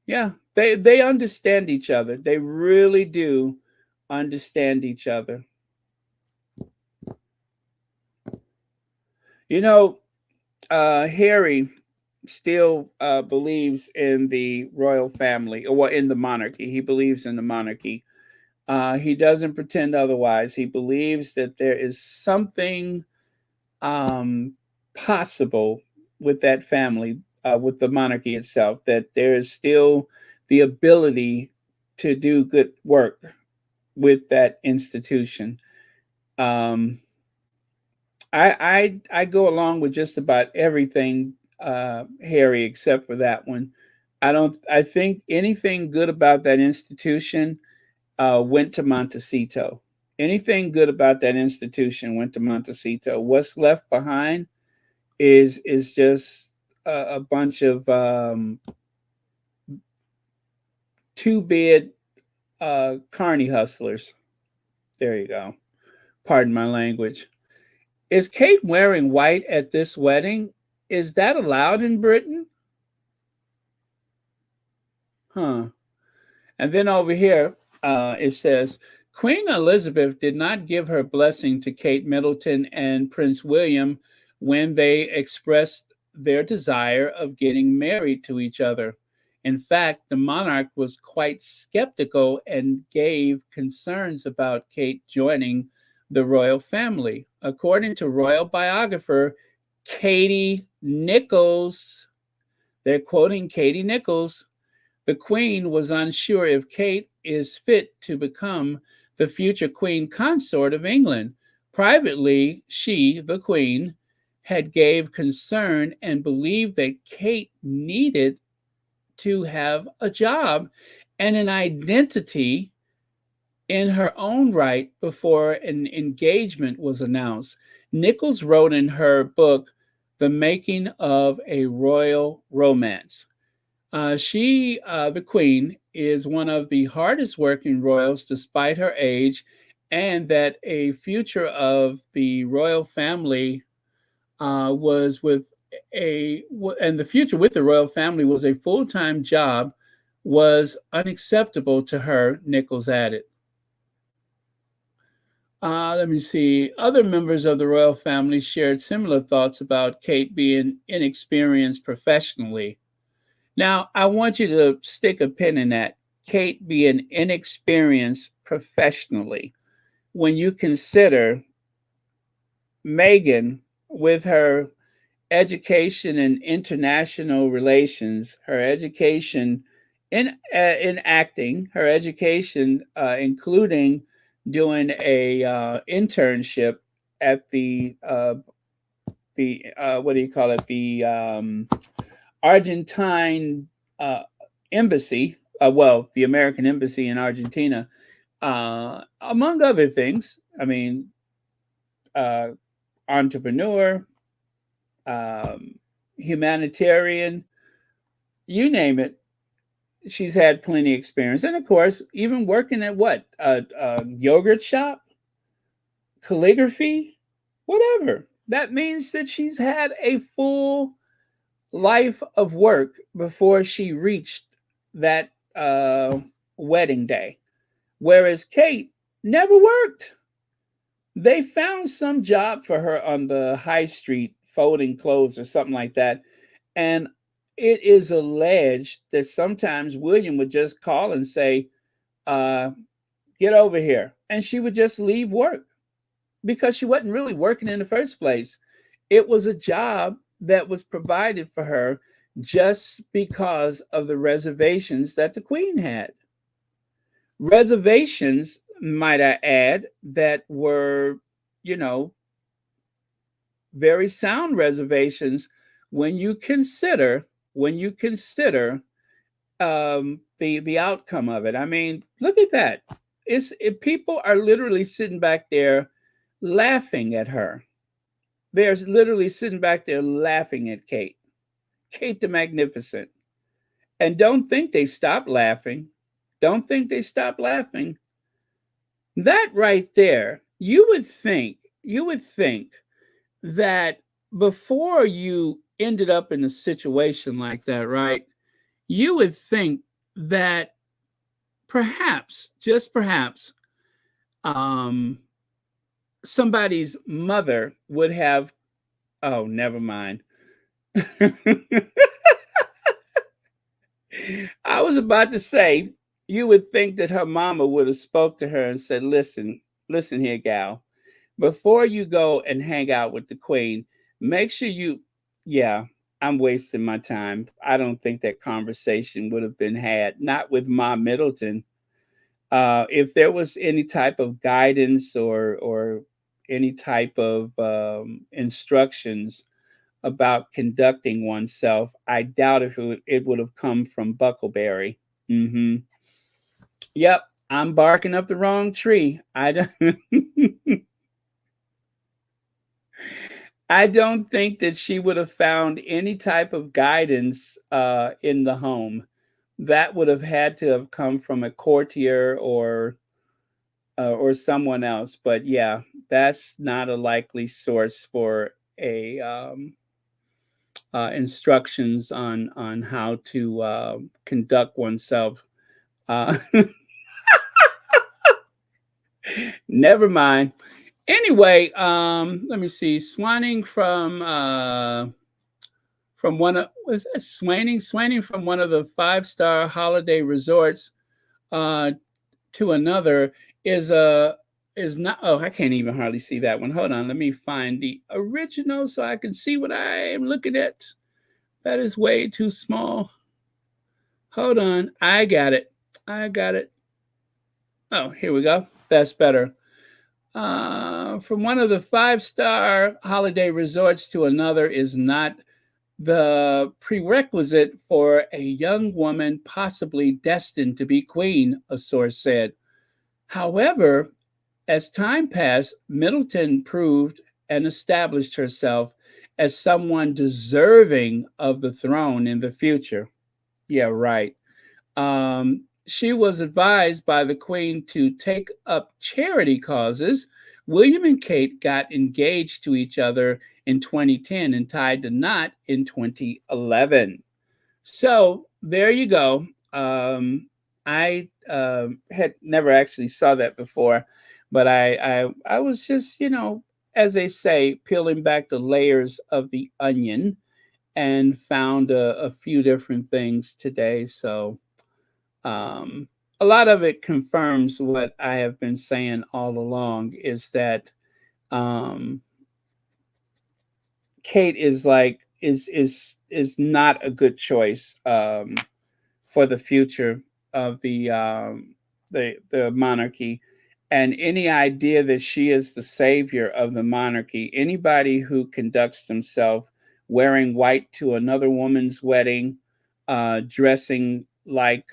Yeah, they understand each other. They really do understand each other. You know, Harry still believes in the royal family, or in the monarchy. He believes in the monarchy. He doesn't pretend otherwise. He believes that there is something possible with that family, with the monarchy itself, that there is still the ability to do good work with that institution. Um, I go along with just about everything, Harry, except for that one. I think anything good about that institution went to Montecito. Anything good about that institution went to Montecito. What's left behind is just a bunch of two bid carny hustlers. There you go. Pardon my language. Is Kate wearing white at this wedding? Is that allowed in Britain? Huh. And then over here, it says Queen Elizabeth did not give her blessing to Kate Middleton and Prince William when they expressed their desire of getting married to each other. In fact, the monarch was quite skeptical and gave concerns about Kate joining the royal family. According to royal biographer Katie Nichols, they're quoting Katie Nichols, the Queen was unsure if Kate is fit to become the future Queen Consort of England, Privately, she, the Queen, had gave concern and believed that Kate needed to have a job and an identity in her own right before an engagement was announced. Nichols wrote in her book, The Making of a Royal Romance. The Queen, is one of the hardest working royals despite her age, and that a future of the royal family was with and the future with the royal family was a full-time job was unacceptable to her, Nichols added. Let me see. Other members of the royal family shared similar thoughts about Kate being inexperienced professionally. Now, I want you to stick a pin in that. Kate being inexperienced professionally. When you consider Meghan with her education in international relations, her education in acting, her education including doing a internship at the what do you call it, the Argentine embassy, the American embassy in Argentina, among other things. I mean, entrepreneur, humanitarian, you name it. She's had plenty of experience. And of course, even working at what? A yogurt shop, calligraphy, whatever. That means that she's had a full life of work before she reached that wedding day. Whereas Kate never worked. They found some job for her on the high street folding clothes or something like that. And it is alleged that sometimes William would just call and say, get over here. And she would just leave work because she wasn't really working in the first place. It was a job that was provided for her just because of the reservations that the Queen had. Reservations, might I add, that were, very sound reservations when you consider the outcome of it. I mean, look at that. People are literally sitting back there laughing at her. They're literally sitting back there laughing at Kate the Magnificent. And don't think they stop laughing. Don't think they stop laughing. That right there, you would think that before you ended up in a situation like that, right? You would think that perhaps, just perhaps, somebody's mother would have, oh, never mind. I was about to say, you would think that her mama would have spoke to her and said, listen here, gal, before you go and hang out with the Queen, make sure yeah, I'm wasting my time. I don't think that conversation would have been had, not with Ma Middleton. If there was any type of guidance or any type of instructions about conducting oneself, I doubt if it would have come from Buckleberry. Mm-hmm. Yep, I'm barking up the wrong tree. I don't think that she would have found any type of guidance in the home. That would have had to have come from a courtier or someone else. But yeah, that's not a likely source for a instructions on how to conduct oneself. Never mind. Anyway, let me see. Swanning from one of was that Swanning from one of the 5-star holiday resorts to another is not. Oh, I can't even hardly see that one. Hold on, let me find the original so I can see what I am looking at. That is way too small. Hold on, I got it. Oh, here we go. That's better. From one of the five-star holiday resorts to another is not the prerequisite for a young woman possibly destined to be queen, a source said. However, as time passed, Middleton proved and established herself as someone deserving of the throne in the future. Yeah, right. She was advised by the Queen to take up charity causes. William and Kate got engaged to each other in 2010 and tied the knot in 2011. So there you go. I had never actually saw that before, but I was just, as they say, peeling back the layers of the onion and found a few different things today. So um, a lot of it confirms what I have been saying all along is that um, Kate is like is not a good choice for the future of the monarchy, and any idea that she is the savior of the monarchy. Anybody who conducts themselves wearing white to another woman's wedding, dressing like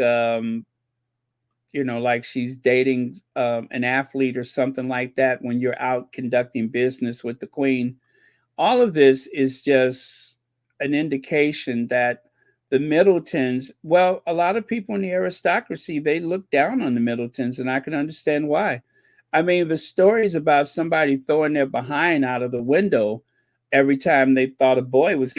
like she's dating an athlete or something like that when you're out conducting business with the queen. All of this is just an indication that the Middletons, well, a lot of people in the aristocracy, they look down on the Middletons, and I can understand why. I mean, the stories about somebody throwing their behind out of the window every time they thought a boy was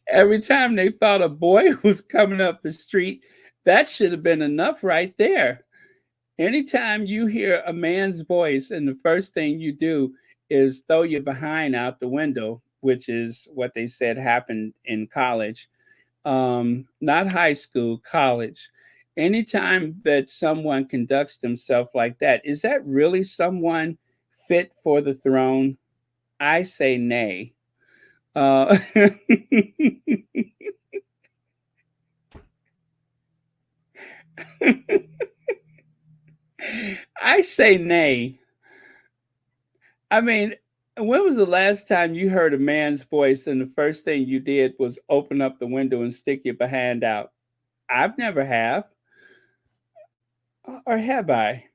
every time they thought a boy was coming up the street, that should have been enough right there. Anytime you hear a man's voice and the first thing you do is throw your behind out the window, which is what they said happened in college, not high school, college. Anytime that someone conducts themselves like that, is that really someone fit for the throne? I say nay. Uh, I say nay. I mean, when was the last time you heard a man's voice and the first thing you did was open up the window and stick your behind out? I've never have, or have I?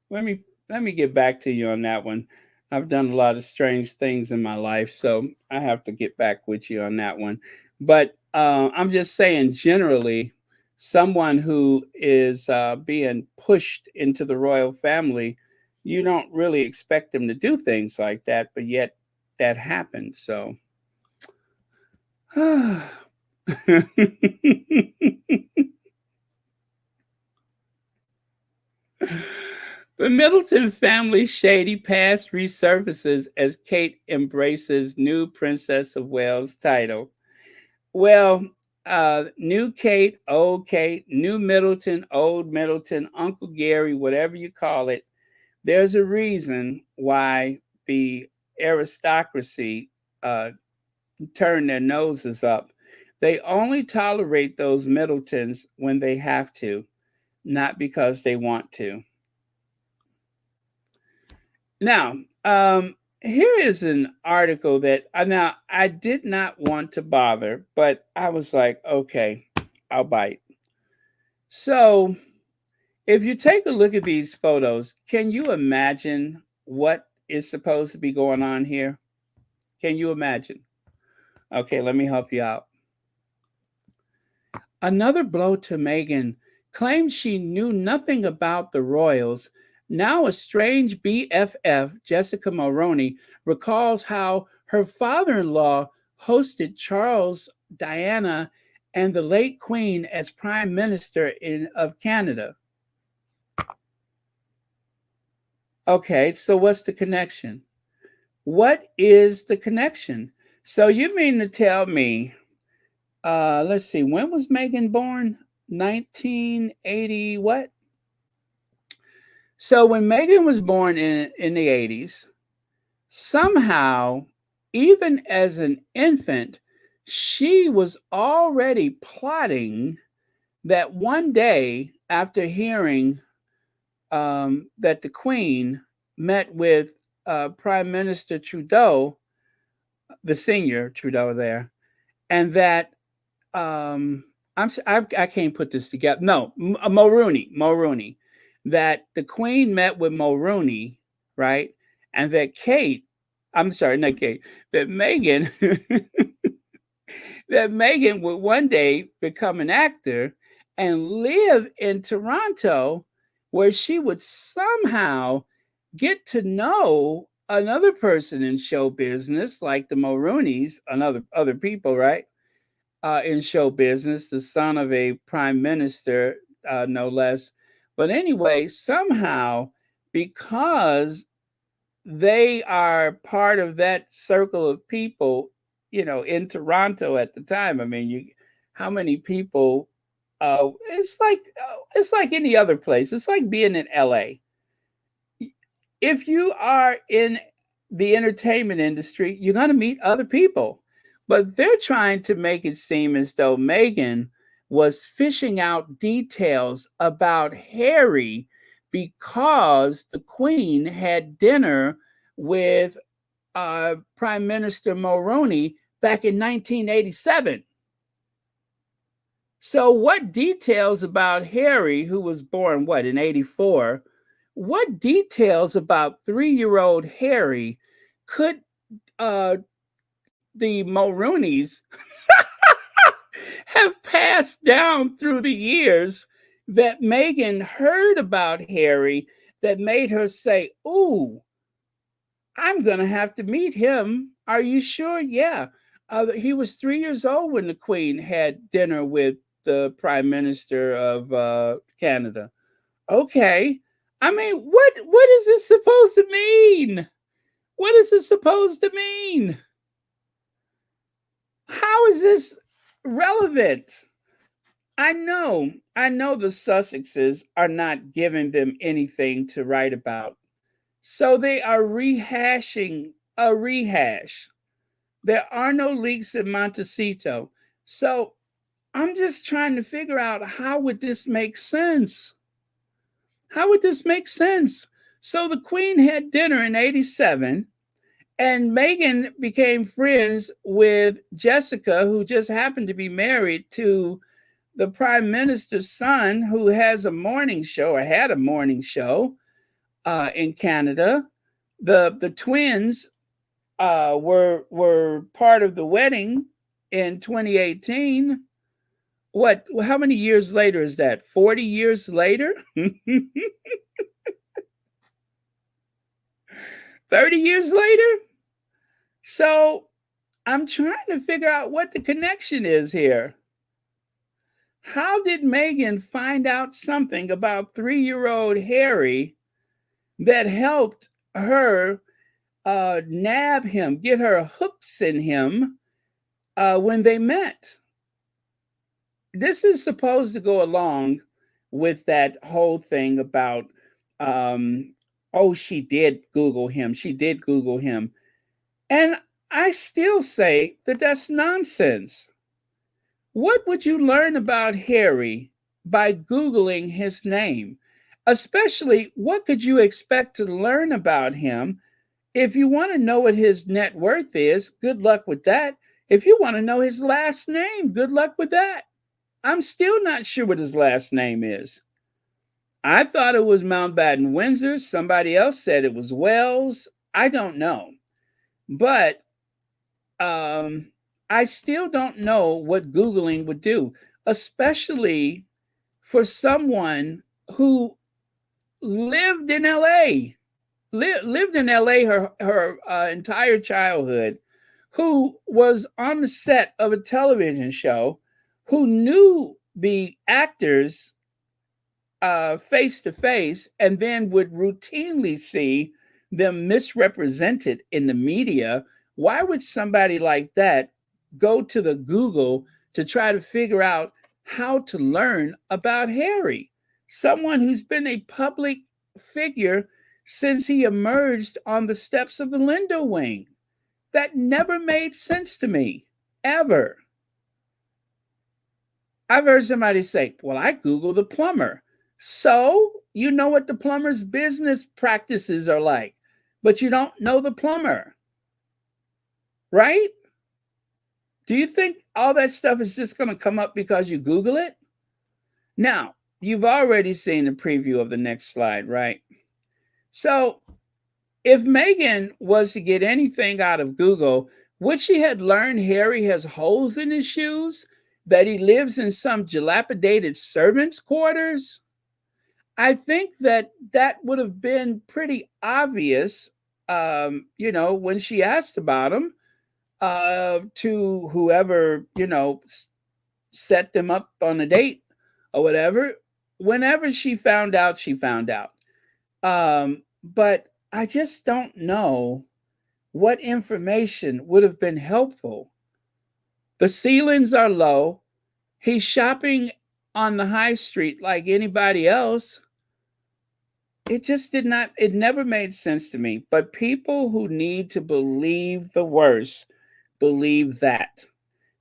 Let me get back to you on that one. I've done a lot of strange things in my life, so I have to get back with you on that one. But I'm just saying, generally, someone who is being pushed into the royal family, you don't really expect them to do things like that, but yet that happened. So. The Middleton family shady past resurfaces as Kate embraces new Princess of Wales title. Well, new Kate, new Middleton, old Middleton, Uncle Gary, whatever you call it, there's a reason why the aristocracy turn their noses up. They only tolerate those Middletons when they have to, not because they want to. Now, here is an article that now I did not want to bother, but I was like, okay, I'll bite. So, if you take a look at these photos, can you imagine what is supposed to be going on here? Can you imagine? Okay, let me help you out. Another blow to Meghan claims she knew nothing about the royals. Now, a strange BFF, Jessica Mulroney, recalls how her father in law hosted Charles, Diana, and the late Queen as Prime Minister of Canada. Okay, so what's the connection? What is the connection? So you mean to tell me, let's see, when was Meghan born? 1980 what? So when Meghan was born in the 80s, somehow, even as an infant, she was already plotting that one day after hearing that the Queen met with Prime Minister Trudeau, the senior Trudeau there, and that I can't put this together. No, Mulroney, that the Queen met with Mulroney, right, and that I'm sorry, not Kate, that Meghan, that Meghan would one day become an actor and live in Toronto, where she would somehow get to know another person in show business, like the Mulroneys, another other people, right? In show business, the son of a prime minister, no less. But anyway, somehow, because they are part of that circle of people, in Toronto at the time. I mean, how many people? It's like any other place. It's like being in LA. If you are in the entertainment industry, you're going to meet other people. But they're trying to make it seem as though Meghan was fishing out details about Harry because the Queen had dinner with Prime Minister Mulroney back in 1987. So, what details about Harry, who was born, in 84, what details about 3-year-old Harry could uh, the Mulroneys have passed down through the years that Meghan heard about Harry that made her say, "Ooh, I'm going to have to meet him. Are you sure?" Yeah. He was 3 years old when the Queen had dinner with the Prime Minister of Canada. Okay. I mean, what is this supposed to mean? What is this supposed to mean? How is this relevant? I know the Sussexes are not giving them anything to write about. So they are rehashing a rehash. There are no leaks in Montecito. So I'm just trying to figure out, how would this make sense? How would this make sense? So the Queen had dinner in 87, and Meghan became friends with Jessica, who just happened to be married to the Prime Minister's son, who has a morning show, or had a morning show in Canada. The twins were part of the wedding in 2018. How many years later is that? 40 years later? 30 years later? So I'm trying to figure out what the connection is here. How did Meghan find out something about 3-year-old Harry that helped her nab him, get her hooks in him when they met? This is supposed to go along with that whole thing about, oh, she did Google him. She did Google him. And I still say that that's nonsense. What would you learn about Harry by Googling his name? Especially, what could you expect to learn about him? If you want to know what his net worth is, good luck with that. If you want to know his last name, good luck with that. I'm still not sure what his last name is. I thought it was Mountbatten-Windsor. Somebody else said it was Wells. I don't know. But I still don't know what Googling would do, especially for someone who lived in LA, lived in LA her entire childhood, who was on the set of a television show, who knew the actors face to face, and then would routinely see them misrepresented in the media. Why would somebody like that go to the Google to try to figure out how to learn about Harry? Someone who's been a public figure since he emerged on the steps of the Lindo Wing. That never made sense to me, ever. I've heard somebody say, well, I Googled the plumber. So you know what the plumber's business practices are like, but you don't know the plumber, right? Do you think all that stuff is just going to come up because you Google it? Now, you've already seen a preview of the next slide, right? So if Meghan was to get anything out of Google, would she have learned Harry has holes in his shoes, that he lives in some dilapidated servants' quarters? I think that that would have been pretty obvious, when she asked about him to whoever, set them up on a date or whatever. Whenever she found out, she found out. But I just don't know what information would have been helpful. The ceilings are low. He's shopping on the high street like anybody else. It just did not, it never made sense to me. But people who need to believe the worst believe that.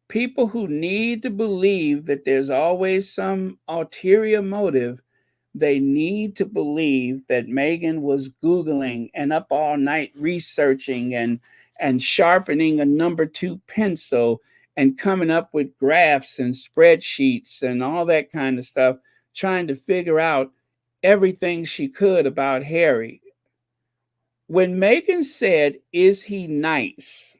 People who need to believe that there's always some ulterior motive, they need to believe that Meghan was Googling and up all night researching and sharpening a number two pencil and coming up with graphs and spreadsheets and all that kind of stuff, trying to figure out everything she could about Harry. When Meghan said, "Is he nice?"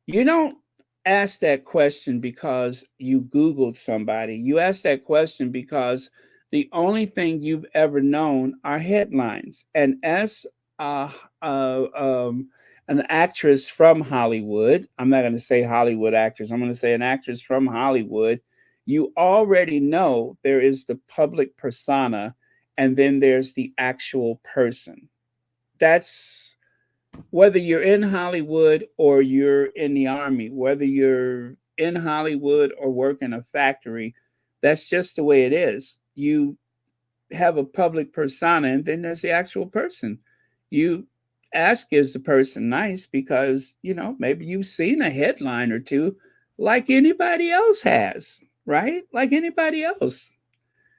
You don't ask that question because you Googled somebody. You ask that question because the only thing you've ever known are headlines. And as uh, uh, um, an actress from Hollywood, I'm not going to say Hollywood actress, I'm going to say an actress from Hollywood, you already know there is the public persona and then there's the actual person. That's whether you're in Hollywood or you're in the army, whether you're in Hollywood or work in a factory, that's just the way it is. You have a public persona and then there's the actual person. You ask, is the person nice? Because, maybe you've seen a headline or two like anybody else has, right? Like anybody else.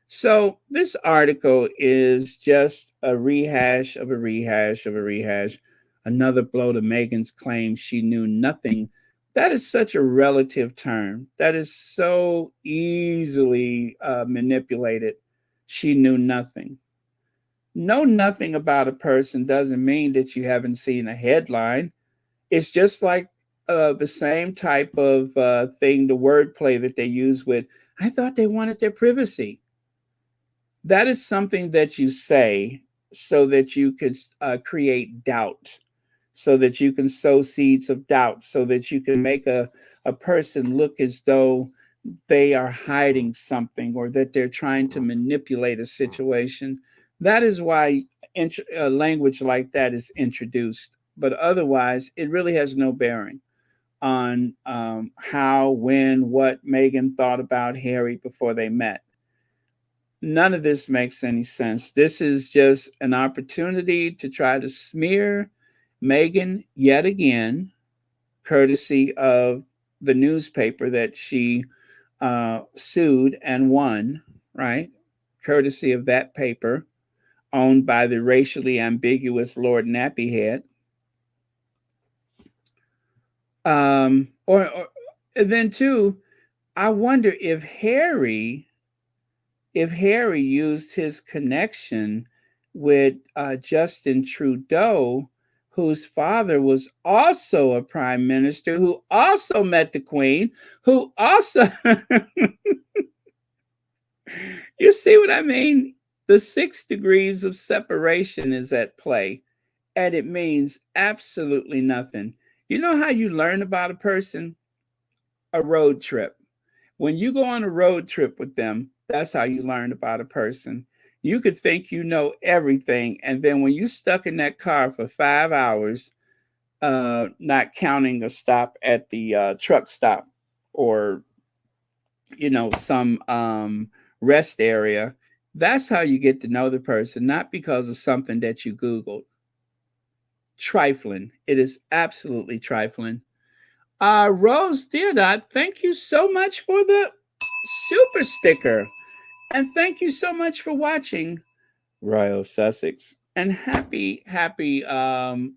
So this article is just a rehash of a rehash of a rehash. Another blow to Meghan's claim she knew nothing. That is such a relative term. That is so easily manipulated. She knew nothing. Know nothing about a person doesn't mean that you haven't seen a headline. It's just like the same type of thing, the wordplay that they use with, I thought they wanted their privacy. That is something that you say so that you could create doubt, so that you can sow seeds of doubt, so that you can make a person look as though they are hiding something or that they're trying to manipulate a situation. That is why language like that is introduced. But otherwise, it really has no bearing on how, when, what Meghan thought about Harry before they met. None of this makes any sense. This is just an opportunity to try to smear Meghan yet again, courtesy of the newspaper that she sued and won, right? Courtesy of that paper owned by the racially ambiguous Lord Nappyhead. Or and then too, I wonder if Harry used his connection with Justin Trudeau, whose father was also a prime minister, who also met the Queen, who also, you see what I mean? The 6 degrees of separation is at play, and it means absolutely nothing. You know how you learn about a person? A road trip. When you go on a road trip with them, that's how you learn about a person. You could think you know everything, and then when you're stuck in that car for 5 hours, not counting a stop at the truck stop or some rest area, that's how you get to know the person, not because of something that you Googled. Trifling. It is absolutely trifling. Rose Theodot, thank you so much for the super sticker. And thank you so much for watching Royal Sussex. And happy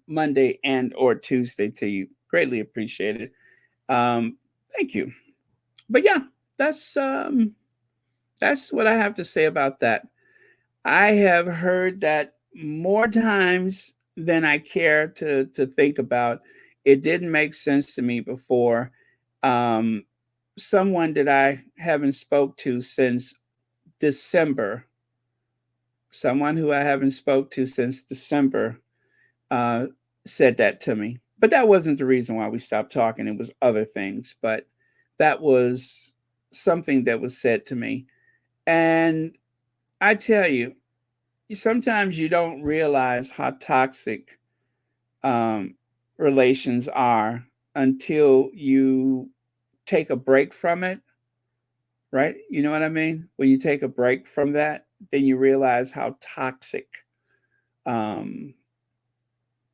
Monday and or Tuesday to you. Greatly appreciated. Thank you. But yeah, that's um, that's what I have to say about that. I have heard that more times than I care to think about. It didn't make sense to me before. Um, Someone that I haven't spoke to since December, someone who I haven't spoke to since December, uh, said that to me. But that wasn't the reason why we stopped talking. It was other things. But that was something that was said to me. And I tell you, sometimes you don't realize how toxic um, relations are until you take a break from it, right? You know what I mean? When you take a break from that, then you realize how toxic um,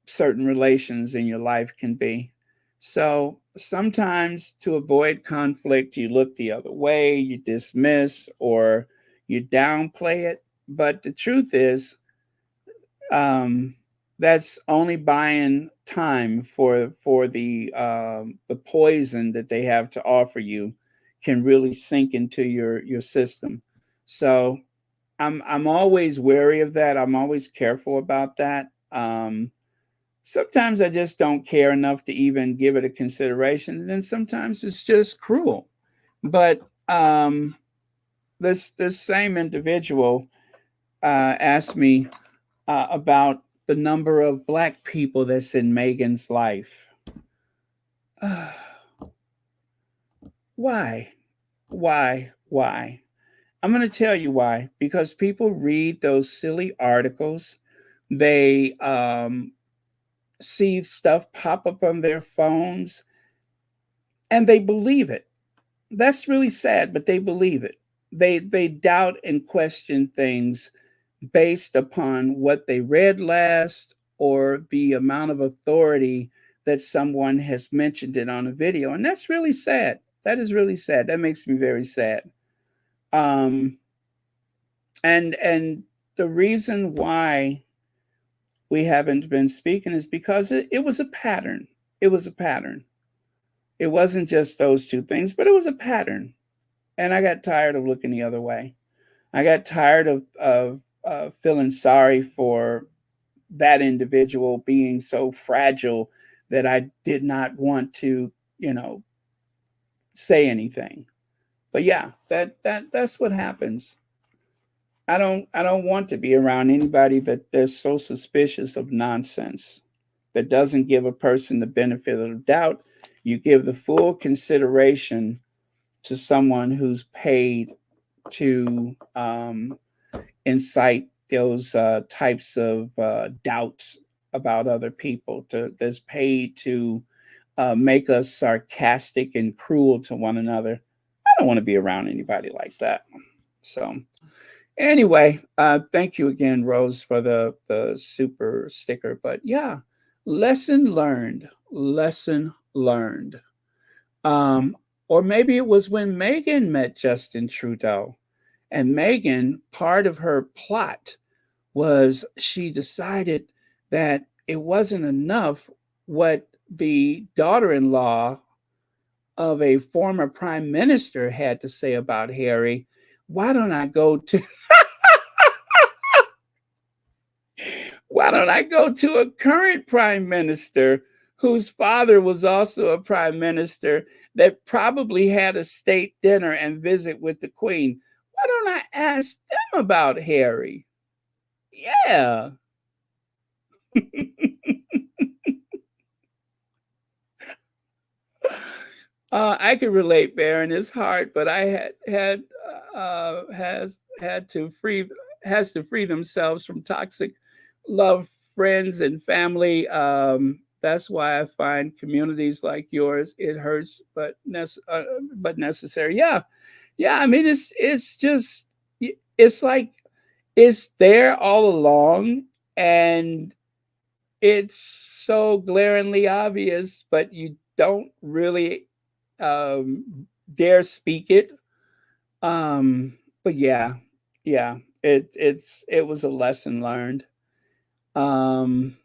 certain relations in your life can be. So sometimes to avoid conflict, you look the other way, you dismiss or you downplay it. But the truth is, um, that's only buying time for the poison that they have to offer you can really sink into your system. So I'm always wary of that. I'm always careful about that. Sometimes I just don't care enough to even give it a consideration, and then sometimes it's just cruel. But this same individual asked me about the number of black people that's in Megan's life. Why? Why? Why? I'm going to tell you why. Because people read those silly articles. They see stuff pop up on their phones and they believe it. That's really sad, but they believe it. They doubt and question things based upon what they read last or the amount of authority that someone has mentioned it on a video. And that's really sad. That is really sad. That makes me very sad. Um, and the reason why we haven't been speaking is because it was a pattern. It was a pattern. It wasn't just those two things, but it was a pattern. And I got tired of looking the other way. I got tired of feeling sorry for that individual being so fragile that I did not want to, you know, say anything. But yeah, that's what happens. I don't want to be around anybody that they're so suspicious of nonsense, that doesn't give a person the benefit of the doubt. You give the full consideration to someone who's paid to incite those types of doubts about other people, that's paid to make us sarcastic and cruel to one another. I don't want to be around anybody like that. So anyway, thank you again, Rose, for the super sticker. But yeah, lesson learned. Lesson learned. Um, or maybe it was when Meghan met Justin Trudeau. And Meghan, part of her plot was she decided that it wasn't enough what the daughter in law of a former prime minister had to say about Harry. Why don't I go to why don't I go to a current prime minister whose father was also a prime minister that probably had a state dinner and visit with the queen? Why don't I ask them about Harry? Yeah. I could relate, Baron. It's hard, but I had has had to free has to free themselves from toxic love, friends, and family. That's why I find communities like yours, it hurts, but necessary. Yeah, yeah. I mean, it's just it's like it's there all along, and it's so glaringly obvious, but you don't really dare speak it. But yeah, Yeah, it was a lesson learned. Um,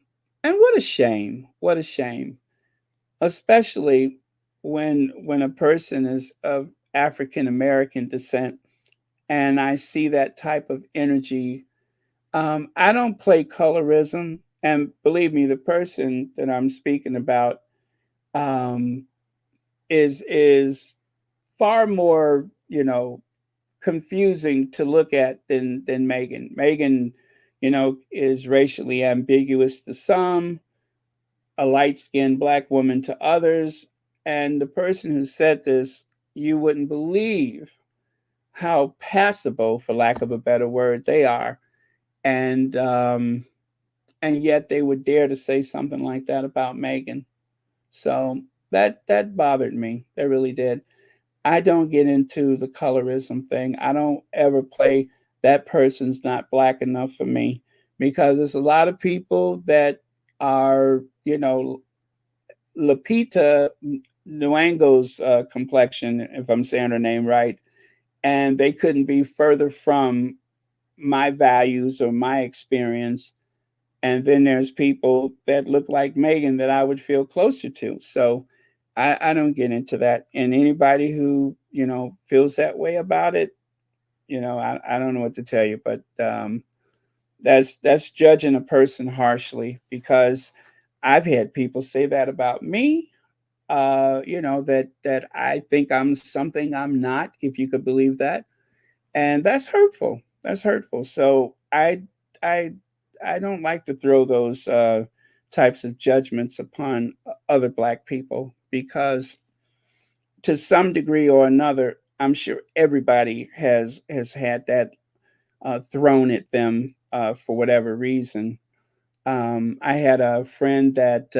and what a shame! What a shame, especially when a person is of African American descent, and I see that type of energy. I don't play colorism, and believe me, the person that I'm speaking about um, is far more, confusing to look at than Meghan. Meghan, is racially ambiguous to some, a light skinned black woman to others. And the person who said this, you wouldn't believe how passable, for lack of a better word, they are. And and yet they would dare to say something like that about Meghan. So that bothered me. That really did. I don't get into the colorism thing. I don't ever play that person's not black enough for me, because there's a lot of people that are, Lupita Nyong'o's complexion, if I'm saying her name right, and they couldn't be further from my values or my experience. And then there's people that look like Meghan that I would feel closer to. So I don't get into that. And anybody who, feels that way about it, I don't know what to tell you, but that's judging a person harshly, because I've had people say that about me. That I think I'm something I'm not, if you could believe that, and that's hurtful. That's hurtful. So I I don't like to throw those types of judgments upon other black people, because to some degree or another, I'm sure everybody has had that thrown at them for whatever reason. I had a friend that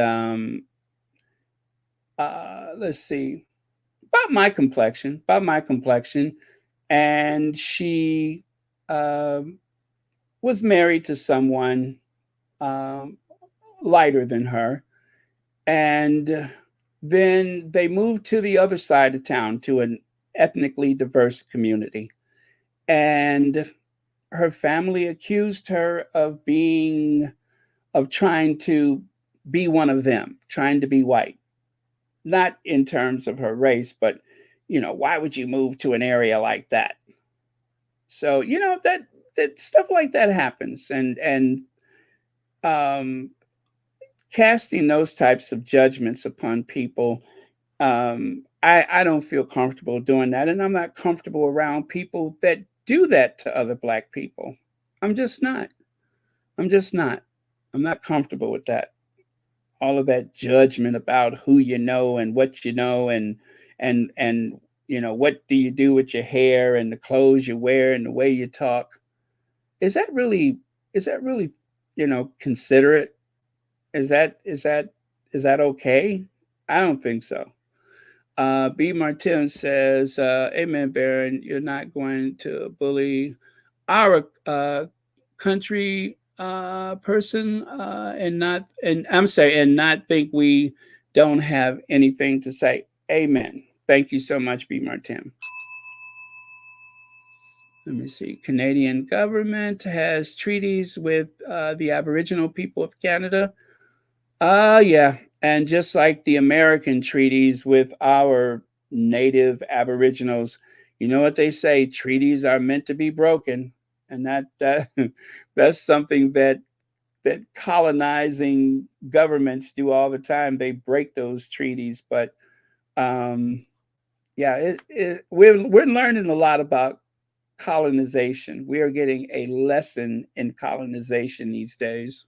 let's see, about my complexion, and she um, was married to someone um, lighter than her, and then they moved to the other side of town to an ethnically diverse community, and her family accused her of trying to be one of them, trying to be white, not in terms of her race, but why would you move to an area like that? So that stuff like that happens, and um, casting those types of judgments upon people, I don't feel comfortable doing that, and I'm not comfortable around people that do that to other black people. I'm just not. I'm just not. I'm not comfortable with that. All of that judgment about who you know and what you know, and what do you do with your hair and the clothes you wear and the way you talk. Is that really is that really considerate? Is that okay? I don't think so. B. Martin says, "Amen, Baron. You're not going to bully our country person, and I'm saying, and not think we don't have anything to say." Amen. Thank you so much, B. Martin. Let me see. Canadian government has treaties with the Aboriginal people of Canada. Yeah. And just like the American treaties with our native Aboriginals, you know what they say, treaties are meant to be broken. And that that's something that colonizing governments do all the time. They break those treaties. But um, yeah, we're learning a lot about colonization. We are getting a lesson in colonization these days.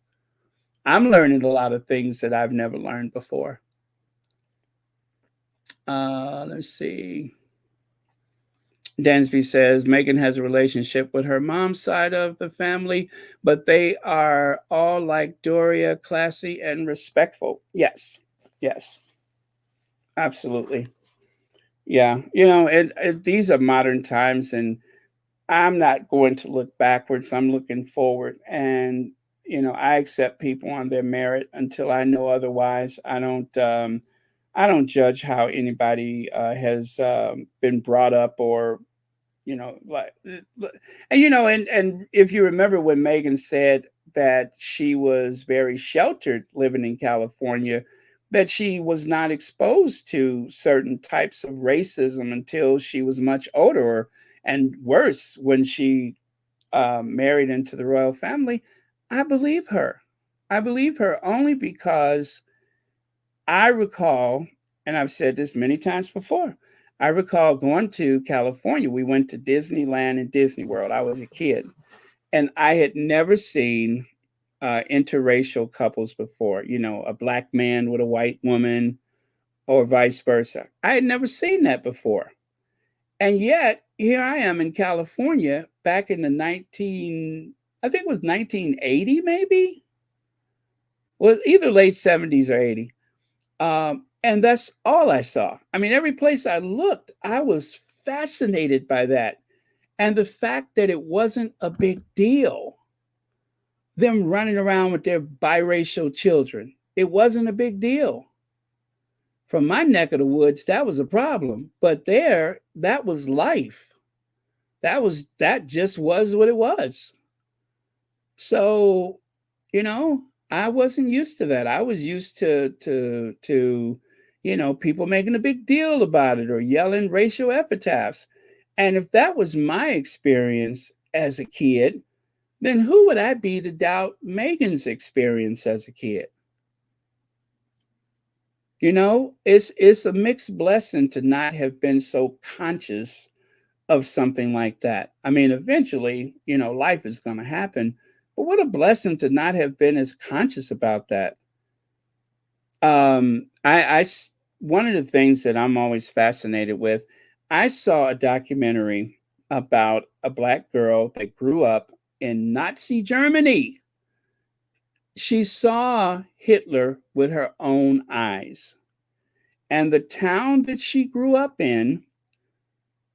I'm learning a lot of things that I've never learned before. Let's see. Dansby says Megan has a relationship with her mom's side of the family, but they are all like Doria, classy and respectful. Yes, yes, absolutely. Yeah, these are modern times, and I'm not going to look backwards. I'm looking forward, and I accept people on their merit until I know otherwise. I don't judge how anybody has been brought up, or You know, like, and you know, and if you remember when Megan said that she was very sheltered living in California, that she was not exposed to certain types of racism until she was much older, and worse when she married into the royal family. I believe her. I believe her only because I recall, and I've said this many times before, I recall going to California. We went to Disneyland and Disney World. I was a kid, and I had never seen interracial couples before. You know, a black man with a white woman, or vice versa. I had never seen that before. And yet, here I am in California back in the I think it was 1980, maybe? Well, either late 70s or 80. And that's all I saw. I mean, every place I looked, I was fascinated by that. And the fact that it wasn't a big deal, them running around with their biracial children, it wasn't a big deal. From my neck of the woods, that was a problem. But there, that was life. That just was what it was. So, you know, I wasn't used to that. I was used to you know, people making a big deal about it or yelling racial epitaphs. And if that was my experience as a kid, then who would I be to doubt Megan's experience as a kid? You know, it's a mixed blessing to not have been so conscious of something like that. I mean, eventually, you know, life is going to happen, but what a blessing to not have been as conscious about that. One of the things that I'm always fascinated with, I saw a documentary about a black girl that grew up in Nazi Germany. She saw Hitler with her own eyes. And the town that she grew up in,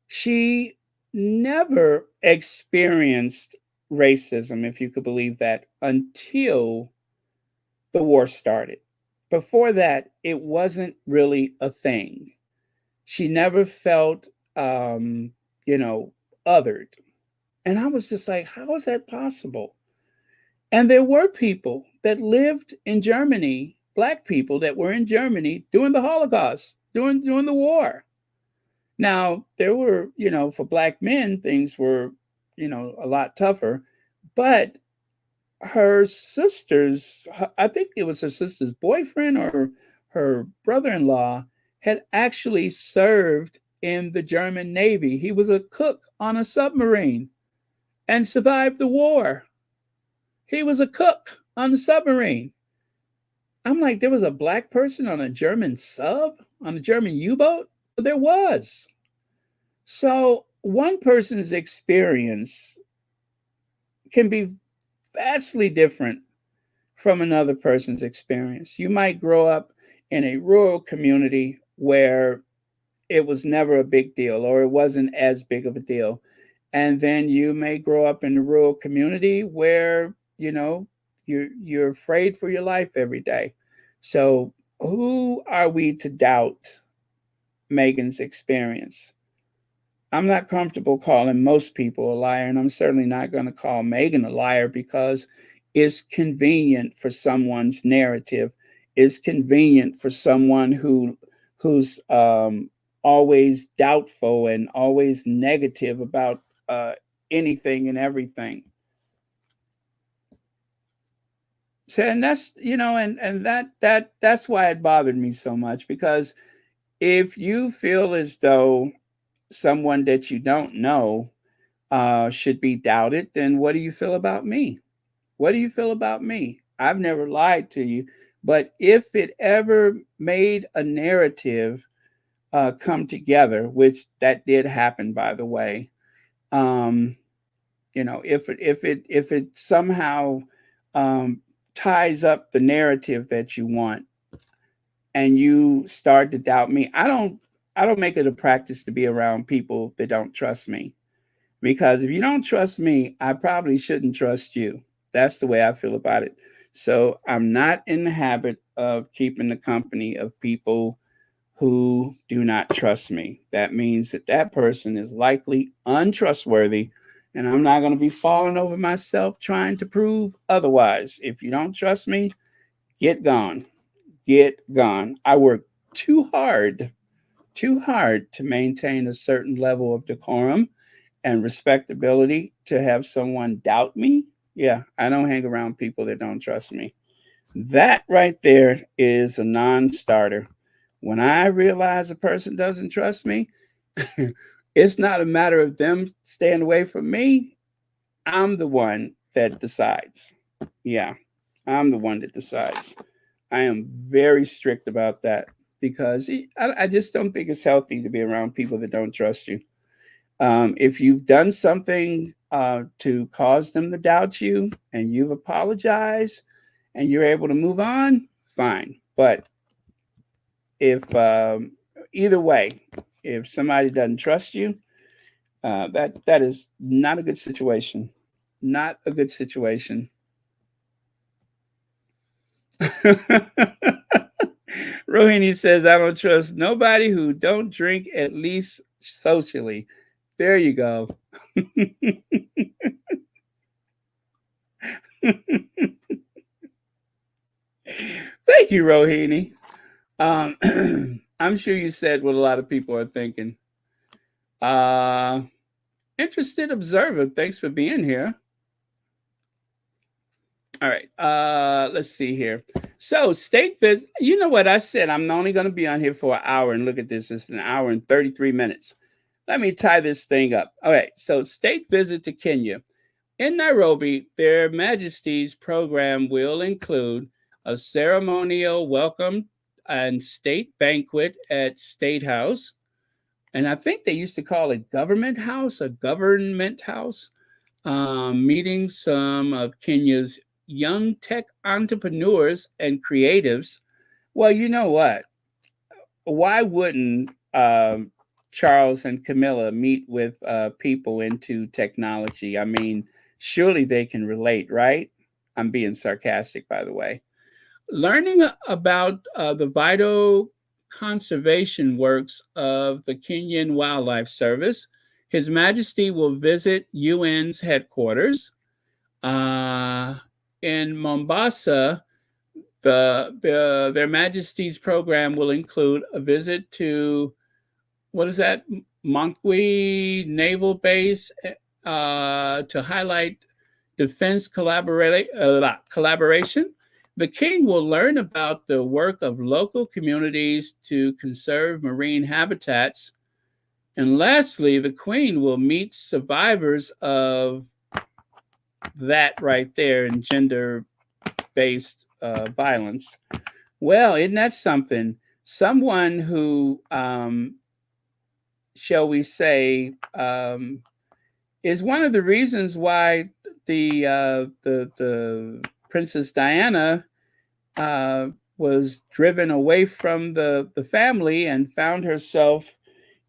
she never experienced racism, if you could believe that, until the war started. Before that, it wasn't really a thing. She never felt, you know, othered. And I was just like, how is that possible? And there were people that lived in Germany, black people that were in Germany during the Holocaust, during the war. Now, there were, you know, for black men, things were, you know, a lot tougher. But her sister's, I think it was her sister's boyfriend or her brother in law, had actually served in the German Navy. He was a cook on a submarine and survived the war. He was a cook on the submarine. I'm like, there was a black person on a German sub, on a German U boat? There was. So one person's experience can be vastly different from another person's experience. You might grow up in a rural community where it was never a big deal or it wasn't as big of a deal. And then you may grow up in a rural community where, you know, you're afraid for your life every day. So who are we to doubt Megan's experience? I'm not comfortable calling most people a liar, and I'm certainly not going to call Megan a liar because it's convenient for someone's narrative. It's convenient for someone who's always doubtful and always negative about anything and everything. So, and that's, you know, and that's why it bothered me so much, because if you feel as though someone that you don't know should be doubted, then what do you feel about me? What do you feel about me? I've never lied to you. But if it ever made a narrative come together, which that did happen, by the way, um, you know, if it somehow um, ties up the narrative that you want, and you start to doubt me, I don't make it a practice to be around people that don't trust me. Because if you don't trust me, I probably shouldn't trust you. That's the way I feel about it. So I'm not in the habit of keeping the company of people who do not trust me. That means that that person is likely untrustworthy, and I'm not going to be falling over myself trying to prove otherwise. If you don't trust me, get gone. Get gone. I work too hard to maintain a certain level of decorum and respectability to have someone doubt me. Yeah, I don't hang around people that don't trust me. That right there is a non starter. When I realize a person doesn't trust me, it's not a matter of them staying away from me. I'm the one that decides. Yeah, I'm the one that decides. I am very strict about that because I just don't think it's healthy to be around people that don't trust you. If you've done something to cause them to doubt you and you've apologized and you're able to move on, fine. But if either way, if somebody doesn't trust you, that is not a good situation. Not a good situation. Rohini says, I don't trust nobody who don't drink at least socially. There you go. Thank you, Rohini. I'm sure you said what a lot of people are thinking. Uh, Interested observer, thanks for being here. All right, let's see here. So, state visit. You know what I said? I'm only going to be on here for an hour, and look at this. It's an hour and 33 minutes. Let me tie this thing up. All right, so state visit to Kenya. In Nairobi, Their Majesty's program will include a ceremonial welcome and state banquet at State House. And I think they used to call it Government House, a government house, meeting some of Kenya's young tech entrepreneurs and creatives. Well, you know what? Why wouldn't Charles and Camilla meet with people into technology? I mean, surely they can relate, right? I'm being sarcastic, by the way. Learning about the vital conservation works of the Kenyan Wildlife Service, His Majesty will visit UN's headquarters. Uh, in Mombasa, Their Majesty's program will include a visit to what is that? Monkwe Naval Base to highlight defense collaboration. The king will learn about the work of local communities to conserve marine habitats. And lastly, the queen will meet survivors of that right there in gender based violence. Well, isn't that something? Someone who, shall we say, is one of the reasons why the Princess Diana was driven away from the family and found herself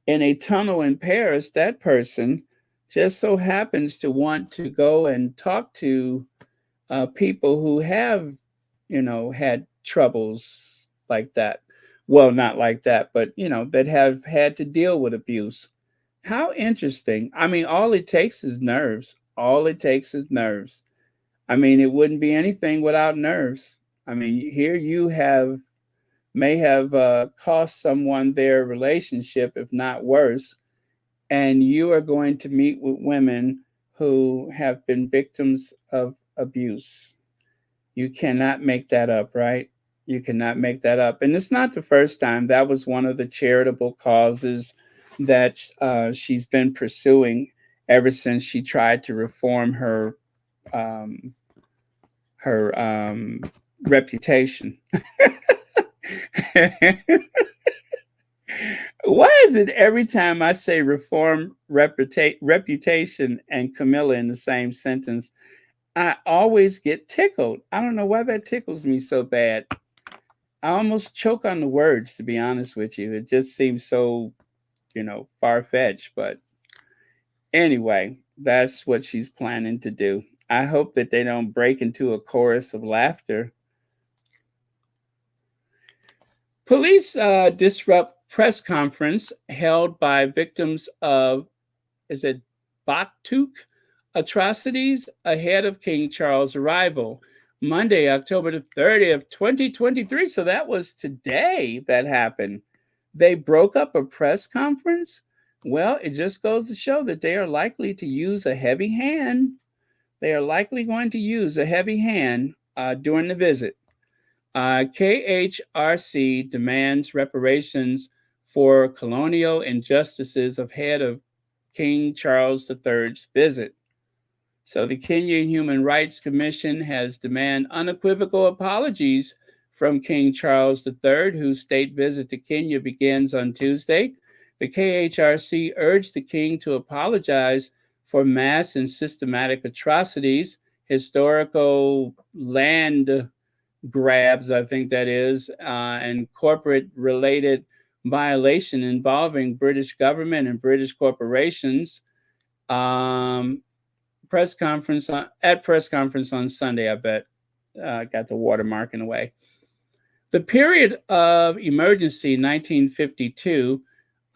in a tunnel in Paris. That person just so happens to want to go and talk to people who have, had troubles like that. Well, not like that, but, that have had to deal with abuse. How interesting. I mean, all it takes is nerves. All it takes is nerves. I mean, it wouldn't be anything without nerves. I mean, here you may have cost someone their relationship, if not worse, and you are going to meet with women who have been victims of abuse. You cannot make that up, right? You cannot make that up. And it's not the first time. That was one of the charitable causes that she's been pursuing ever since she tried to reform um, her reputation. Why is it every time I say reform reputation and Camilla in the same sentence, I always get tickled? I don't know why that tickles me so bad. I almost choke on the words, to be honest with you. It just seems so, far fetched. But anyway, that's what she's planning to do. I hope that they don't break into a chorus of laughter. Police disrupt press conference held by victims of, is it Baktuk atrocities ahead of King Charles' arrival. Monday, October the 30th, 2023. So that was today that happened. They broke up a press conference. Well, it just goes to show that they are likely to use a heavy hand. They are likely going to use a heavy hand during the visit. KHRC demands reparations for colonial injustices ahead of King Charles III's visit. So the Kenya Human Rights Commission has demanded unequivocal apologies from King Charles III, whose state visit to Kenya begins on Tuesday. The KHRC urged the king to apologize for mass and systematic atrocities, historical land grabs, I think that is, and corporate related violation involving British government and British corporations. Press conference on Sunday, I bet. Got the watermark in the way. The period of emergency, 1952,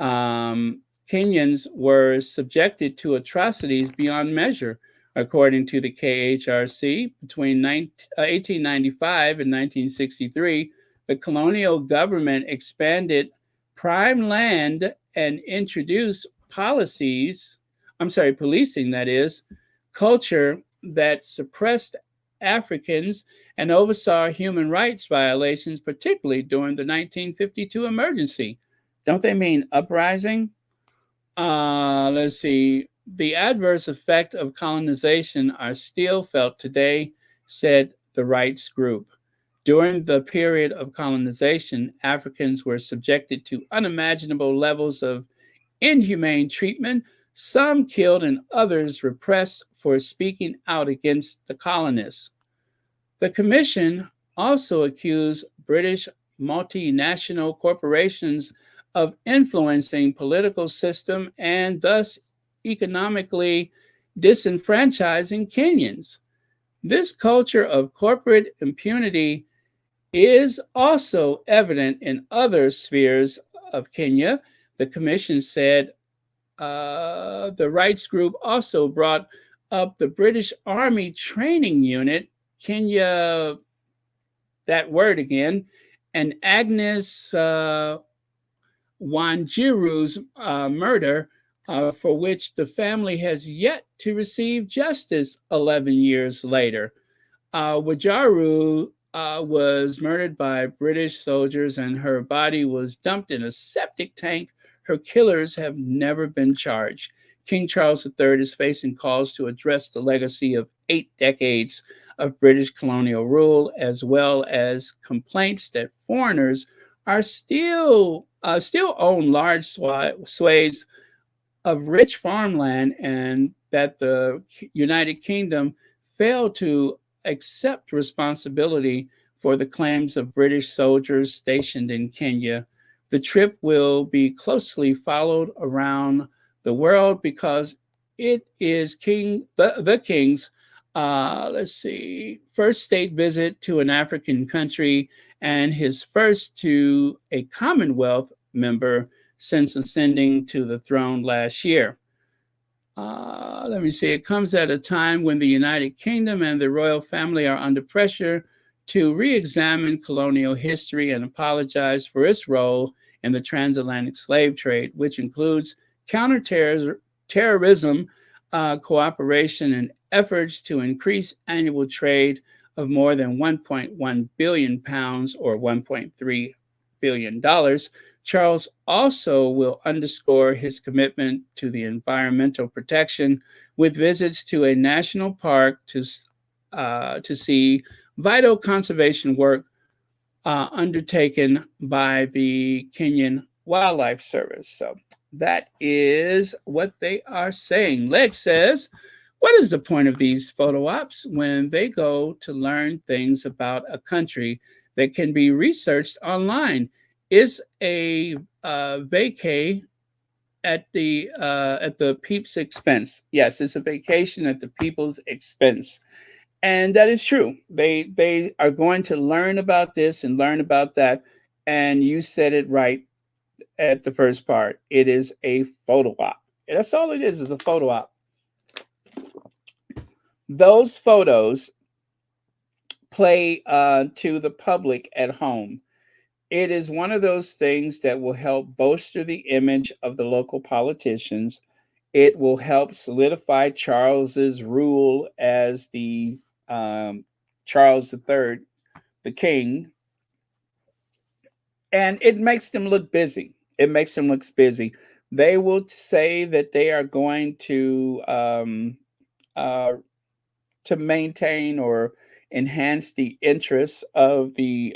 Kenyans were subjected to atrocities beyond measure, according to the KHRC. Between 1895 and 1963, the colonial government expanded prime land and introduced policing, that is, culture that suppressed Africans and oversaw human rights violations, particularly during the 1952 emergency. Don't they mean uprising? Let's see. The adverse effect of colonization are still felt today, said the rights group. During the period of colonization, Africans were subjected to unimaginable levels of inhumane treatment, some killed and others repressed for speaking out against the colonists. The commission also accused British multinational corporations of influencing political system and thus economically disenfranchising Kenyans. This culture of corporate impunity is also evident in other spheres of Kenya. The commission said the rights group also brought up the British Army Training Unit, Kenya, that word again, and Agnes Wanjiru's murder, for which the family has yet to receive justice 11 years later. Wajaru was murdered by British soldiers and her body was dumped in a septic tank. Her killers have never been charged. King Charles III is facing calls to address the legacy of 8 decades of British colonial rule, as well as complaints that foreigners are still own large swathes of rich farmland, and that the United Kingdom failed to accept responsibility for the claims of British soldiers stationed in Kenya. The trip will be closely followed around the world because it is the king's first state visit to an African country and his first to a Commonwealth member since ascending to the throne last year. It comes at a time when the United Kingdom and the royal family are under pressure to re-examine colonial history and apologize for its role in the transatlantic slave trade, which includes counterterrorism cooperation and efforts to increase annual trade of more than 1.1 billion pounds or $1.3 billion. Charles also will underscore his commitment to the environmental protection with visits to a national park to see vital conservation work undertaken by the Kenyan Wildlife Service. So that is what they are saying. Leg says, what is the point of these photo ops when they go to learn things about a country that can be researched online? Is a vacay at the peeps' expense? Yes, it's a vacation at the people's expense. And that is true. They are going to learn about this and learn about that. And you said it right. at the first part. It is a photo op. That's all it is a photo op. Those photos play to the public at home. It is one of those things that will help bolster the image of the local politicians. It will help solidify Charles's rule as the Charles III, the king, and it makes them look busy. It makes them look busy. They will say that they are going uh, to maintain or enhance the interests of the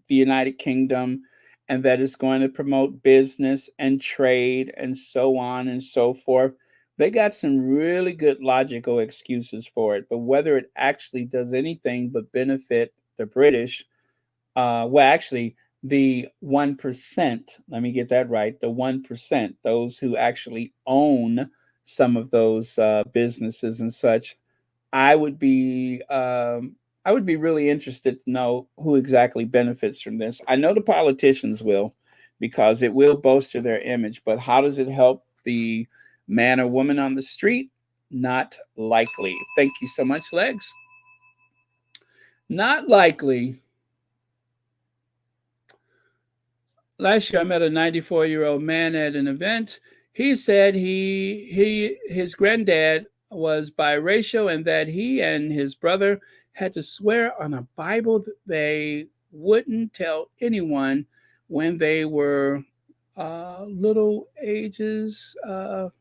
United Kingdom, and that is going to promote business and trade and so on and so forth. They got some really good logical excuses for it, but whether it actually does anything but benefit the British, well, actually, the 1%, let me get that right, the 1%, those who actually own some of those businesses and such, I would be I would be really interested to know who exactly benefits from this. I know the politicians will, because it will bolster their image, but how does it help the man or woman on the street? Not likely. Thank you so much, Legs. Not likely. Last year I met a 94-year-old man at an event. He said his granddad was biracial and that he and his brother had to swear on a Bible that they wouldn't tell anyone when they were little ages. Wait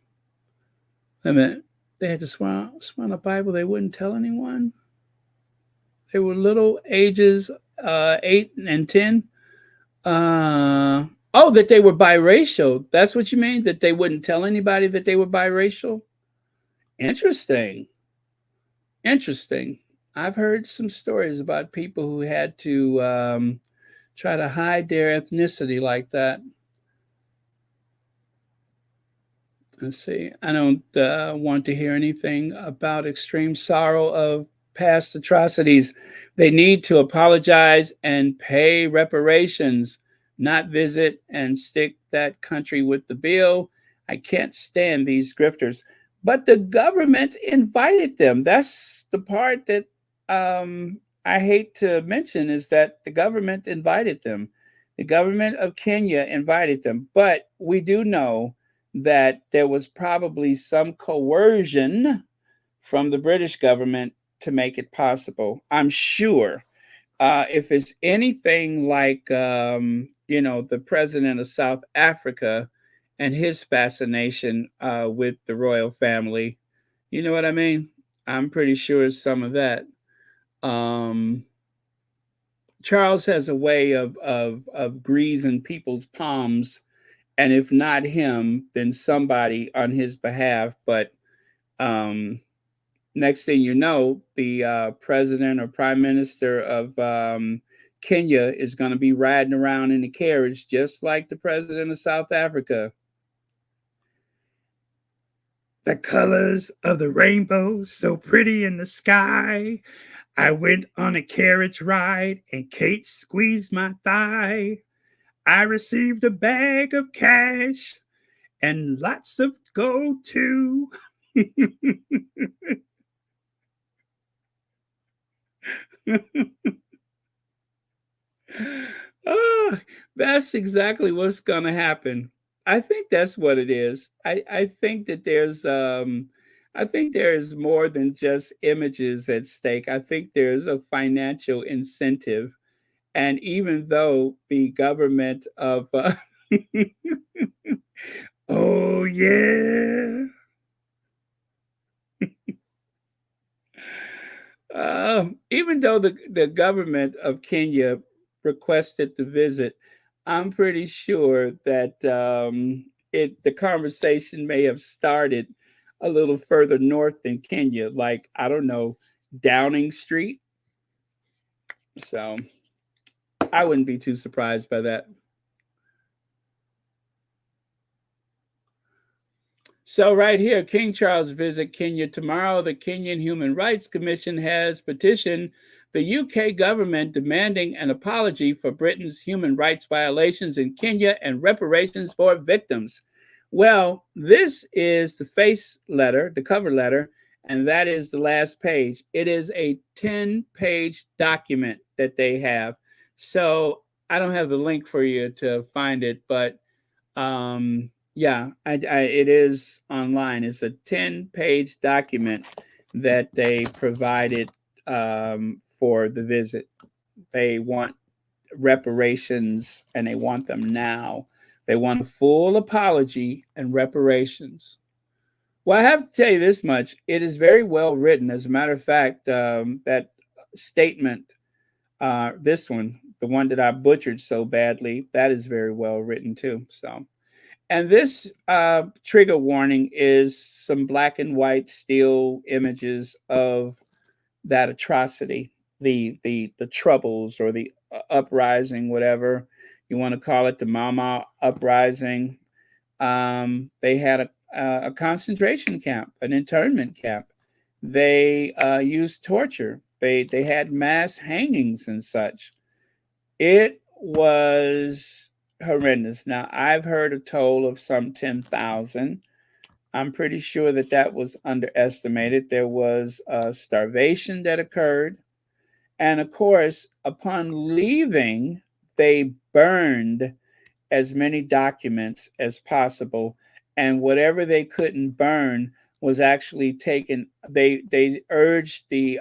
a minute. They had to swear on a Bible they wouldn't tell anyone. They were little ages 8 and 10. Uh, oh, that they were biracial. That's what you mean? That they wouldn't tell anybody that they were biracial? Interesting. Interesting. I've heard some stories about people who had to try to hide their ethnicity like that. Let's see. I don't want to hear anything about extreme sorrow of past atrocities. They need to apologize and pay reparations, not visit and stick that country with the bill. I can't stand these grifters. But the government invited them. That's the part that I hate to mention, is that the government invited them. The government of Kenya invited them. But we do know that there was probably some coercion from the British government to make it possible. I'm sure if it's anything like, the president of South Africa and his fascination with the royal family, you know what I mean? I'm pretty sure it's some of that. Um, Charles has a way of greasing people's palms, and if not him, then somebody on his behalf. But um, next thing you know, the president or prime minister of Kenya is going to be riding around in a carriage, just like the president of South Africa. The colors of the rainbow, so pretty in the sky. I went on a carriage ride, and Kate squeezed my thigh. I received a bag of cash and lots of gold too. Oh, that's exactly what's gonna happen. I think that's what it is. I think that I think there is more than just images at stake. I think there's a financial incentive. And even though the government of oh yeah. Even though the government of Kenya requested the visit, I'm pretty sure that the conversation may have started a little further north than Kenya, like, I don't know, Downing Street. So I wouldn't be too surprised by that. So right here, King Charles visit Kenya tomorrow. The Kenyan Human Rights Commission has petitioned the UK government demanding an apology for Britain's human rights violations in Kenya and reparations for victims. Well, this is the face letter, the cover letter, and that is the last page. It is a 10-page document that they have. So I don't have the link for you to find it, but yeah, it is online. It's a 10-page document that they provided for the visit. They want reparations and they want them now. They want a full apology and reparations. Well, I have to tell you this much. It is very well written. As a matter of fact, that statement, this one, the one that I butchered so badly, that is very well written too. So, and this trigger warning is some black and white still images of that atrocity, the troubles or the uprising, whatever you want to call it, the Mama uprising. They had a concentration camp, an internment camp. They used torture. They had mass hangings and such. It was horrendous. Now I've heard a toll of some 10,000. I'm pretty sure that that was underestimated. There was starvation that occurred. And of course, upon leaving, they burned as many documents as possible. And whatever they couldn't burn was actually taken. They urged the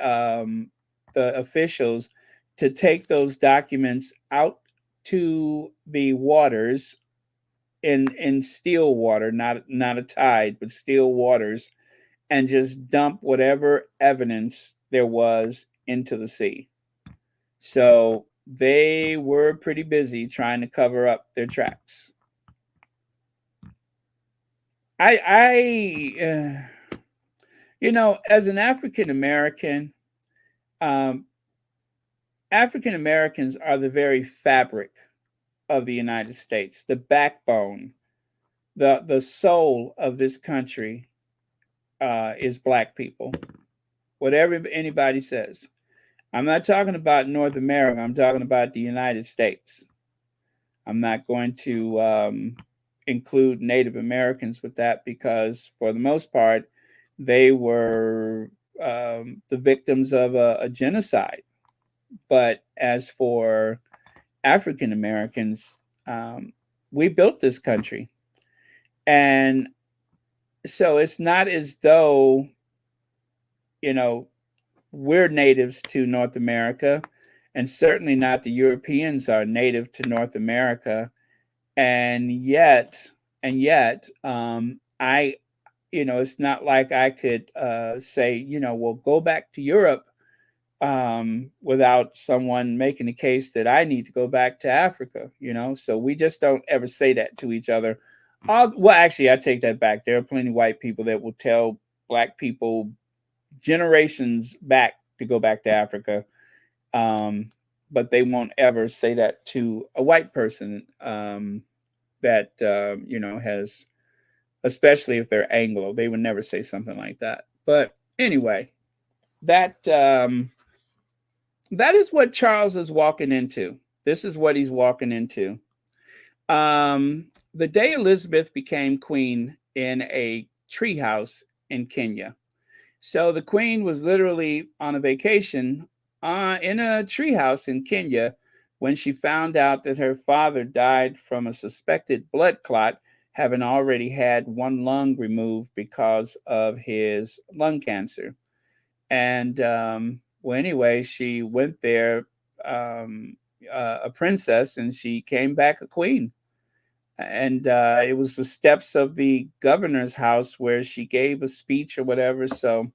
officials to take those documents out to the waters in still water, not a tide, but still waters, and just dump whatever evidence there was into the sea. So they were pretty busy trying to cover up their tracks. You know, as an African American, um, African Americans are the very fabric of the United States, the backbone, the soul of this country is black people. Whatever anybody says, I'm not talking about North America. I'm talking about the United States. I'm not going to include Native Americans with that because, for the most part, they were the victims of a genocide. But as for African Americans, we built this country. And so it's not as though, you know, we're natives to North America, and certainly not the Europeans are native to North America. And yet, I, you know, it's not like I could say, you know, well, go back to Europe without someone making the case that I need to go back to Africa, you know. So we just don't ever say that to each other. Well, actually, I take that back. There are plenty of white people that will tell black people generations back to go back to Africa, but they won't ever say that to a white person that you know, has, especially if they're Anglo, they would never say something like that. But anyway, that that is what Charles is walking into. This is what he's walking into. The day Elizabeth became queen in a treehouse in Kenya. So the queen was literally on a vacation in a treehouse in Kenya when she found out that her father died from a suspected blood clot, having already had one lung removed because of his lung cancer. And well, anyway, she went there, a princess, and she came back a queen. And it was the steps of the governor's house where she gave a speech or whatever. So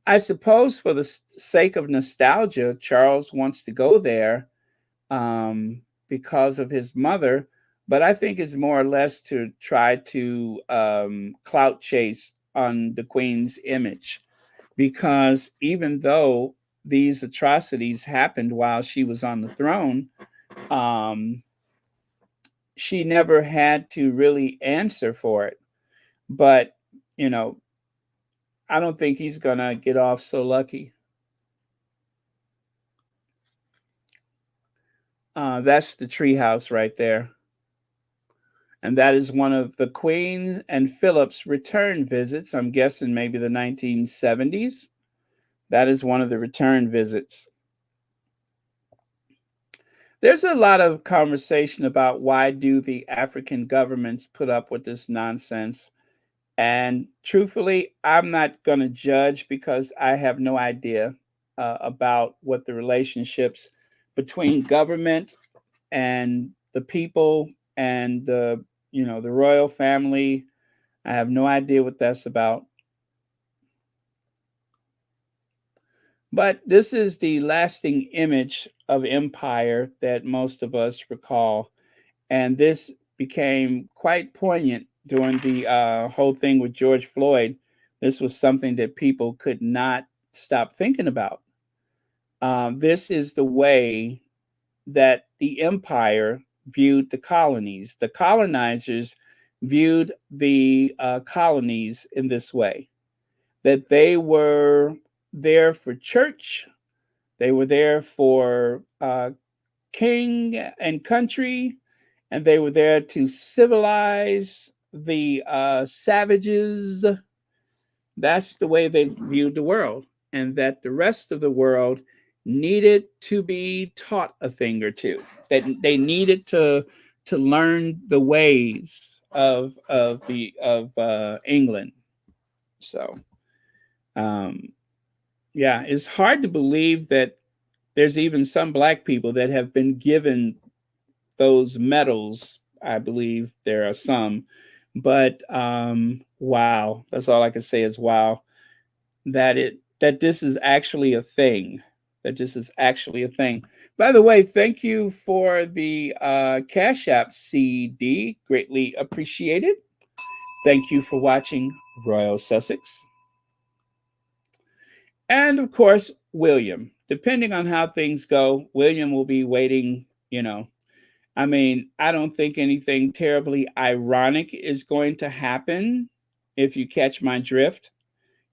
I suppose for the sake of nostalgia, Charles wants to go there because of his mother. But I think it's more or less to try to clout chase on the Queen's image. Because even though these atrocities happened while she was on the throne, um, she never had to really answer for it. But, you know, I don't think he's going to get off so lucky. That's the treehouse right there. And that is one of the Queen and Philip's return visits. I'm guessing maybe the 1970s. That is one of the return visits. There's a lot of conversation about why do the African governments put up with this nonsense. And truthfully, I'm not going to judge because I have no idea about what the relationships between government and the people and the royal family. I have no idea what that's about. But this is the lasting image of empire that most of us recall. And this became quite poignant during the whole thing with George Floyd. This was something that people could not stop thinking about. This is the way that the empire viewed the colonies. The colonizers viewed the colonies in this way, that they were there for church, they were there for king and country, and they were there to civilize the savages. That's the way they viewed the world, and that the rest of the world needed to be taught a thing or two. That they needed to learn the ways of England. So, um, yeah, it's hard to believe that there's even some black people that have been given those medals. I believe there are some, but wow, that's all I can say is wow, that this is actually a thing. That this is actually a thing. By the way, thank you for the Cash App CD. Greatly appreciated. Thank you for watching Royal Sussex. And of course, William. Depending on how things go, William will be waiting, I mean, I don't think anything terribly ironic is going to happen if you catch my drift.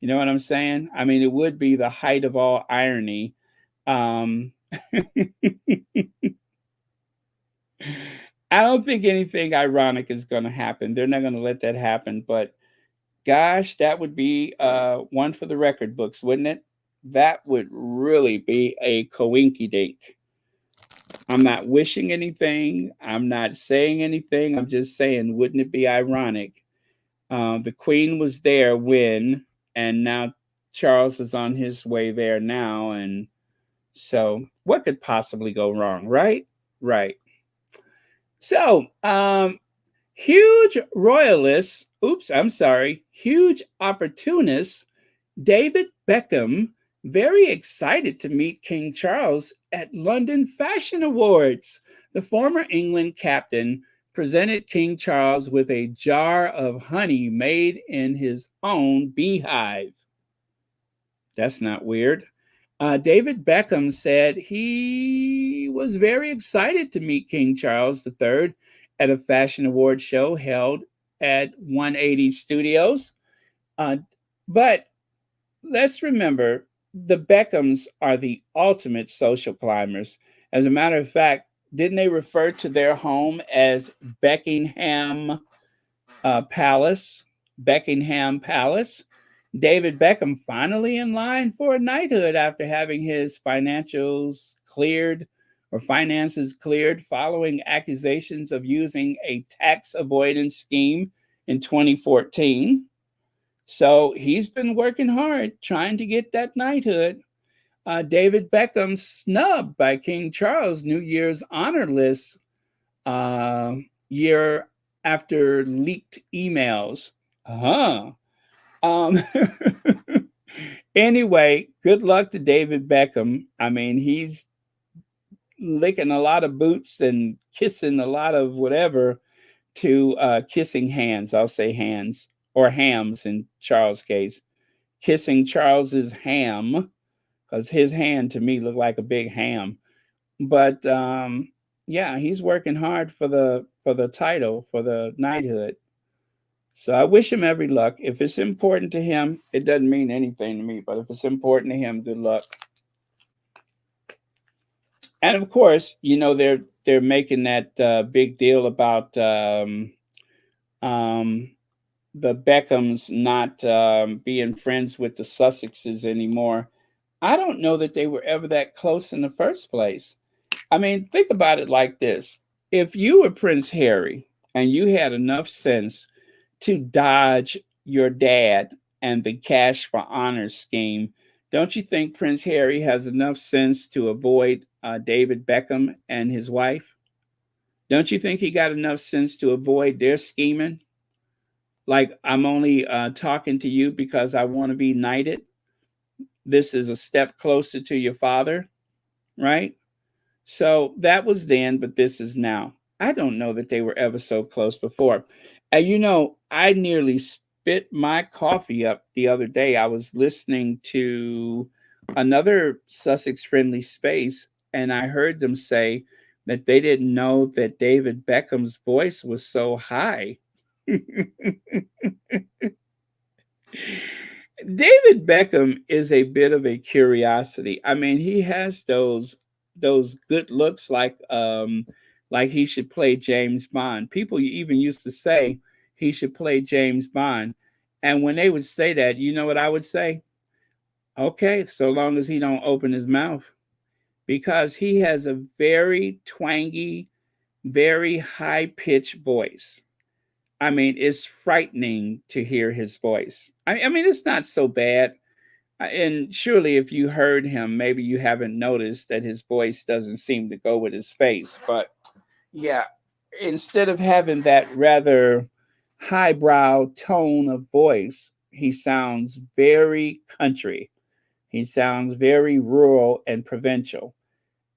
You know what I'm saying? I mean, it would be the height of all irony. Um, I don't think anything ironic is going to happen. They're not going to let that happen. But gosh, that would be one for the record books, wouldn't it? That would really be a coinky dink. I'm not wishing anything. I'm not saying anything. I'm just saying, wouldn't it be ironic? The Queen was there when, and now Charles is on his way there now. And so, what could possibly go wrong, right? Right. So, huge royalists, huge opportunists, David Beckham, very excited to meet King Charles at London Fashion Awards. The former England captain presented King Charles with a jar of honey made in his own beehive. That's not weird. David Beckham said he was very excited to meet King Charles III at a fashion award show held at 180 Studios. But let's remember, the Beckhams are the ultimate social climbers. As a matter of fact, didn't they refer to their home as Beckingham Palace? Beckingham Palace. David Beckham finally in line for a knighthood after having his finances cleared following accusations of using a tax avoidance scheme in 2014. So he's been working hard trying to get that knighthood. David Beckham snubbed by King Charles' New Year's honor list year after leaked emails. Um, anyway, good luck to David Beckham. I mean, he's licking a lot of boots and kissing a lot of whatever to kissing hands. I'll say hands or hams in Charles' case. Kissing Charles's ham because his hand to me looked like a big ham. But yeah, he's working hard for the title, for the knighthood. So I wish him every luck. If it's important to him, it doesn't mean anything to me. But if it's important to him, good luck. And of course, they're making that big deal about um, the Beckhams not being friends with the Sussexes anymore. I don't know that they were ever that close in the first place. I mean, think about it like this. If you were Prince Harry and you had enough sense to dodge your dad and the cash for honors scheme, don't you think Prince Harry has enough sense to avoid David Beckham and his wife? Don't you think he got enough sense to avoid their scheming? Like, I'm only talking to you because I want to be knighted. This is a step closer to your father, right? So that was then, but this is now. I don't know that they were ever so close before. And I nearly spit my coffee up the other day. I was listening to another Sussex friendly space, and I heard them say that they didn't know that David Beckham's voice was so high. David Beckham is a bit of a curiosity. I mean, he has those good looks like he should play James Bond. People even used to say he should play James Bond. And when they would say that, you know what I would say? Okay, so long as he don't open his mouth because he has a very twangy, very high-pitched voice. I mean, it's frightening to hear his voice. I mean, it's not so bad. And surely, if you heard him, maybe you haven't noticed that his voice doesn't seem to go with his face. But yeah, instead of having that rather highbrow tone of voice, he sounds very country. He sounds very rural and provincial.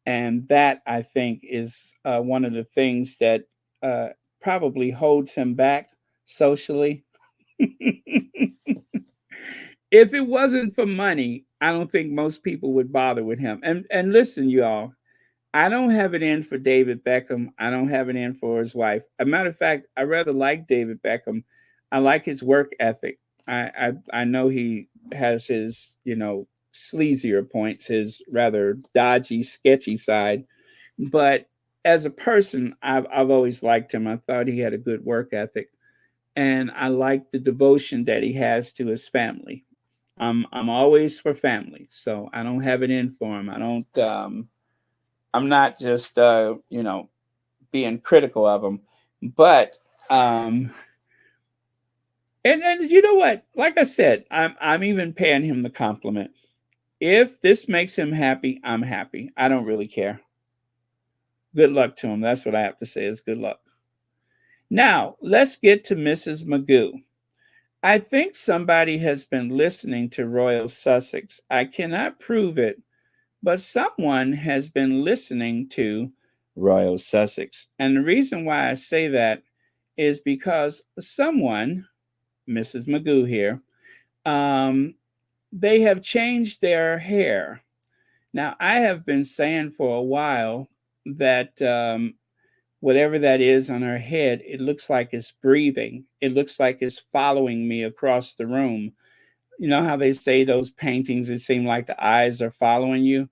And that, I think, is one of the things that uh, probably holds him back socially. If it wasn't for money, I don't think most people would bother with him. And listen, y'all, I don't have it in for David Beckham. I don't have it in for his wife. A matter of fact, I rather like David Beckham. I like his work ethic. I know he has his sleazier points, his rather dodgy, sketchy side. But as a person, I've always liked him. I thought he had a good work ethic, and I like the devotion that he has to his family. I'm always for family, so I don't have it in for him. I don't. I'm not just being critical of him, but um, and you know what? Like I said, I'm even paying him the compliment. If this makes him happy, I'm happy. I don't really care. Good luck to him. That's what I have to say. Is good luck. Now let's get to Mrs. Magoo. I think somebody has been listening to Royal Sussex. I cannot prove it, but someone has been listening to Royal Sussex. And the reason why I say that is because someone, Mrs. Magoo here, um, they have changed their hair. Now, I have been saying for a while that whatever that is on her head, it looks like it's breathing. It looks like it's following me across the room. You know how they say those paintings, it seems like the eyes are following you?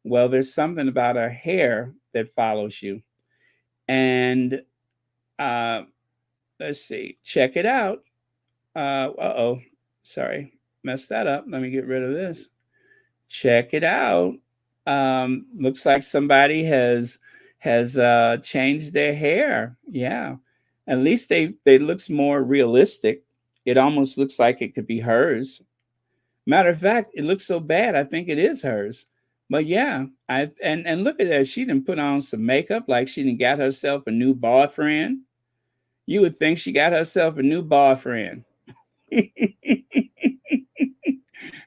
Well, there's something about her hair that follows you. And uh, let's see, check it out. Oh, sorry, messed that up. Let me get rid of this. Check it out. Looks like somebody has changed their hair. Yeah, at least they looks more realistic. It almost looks like it could be hers. Matter of fact, it looks so bad. I think it is hers. But yeah, and look at that. She didn't put on some makeup like she didn't got herself a new boyfriend. You would think she got herself a new boyfriend.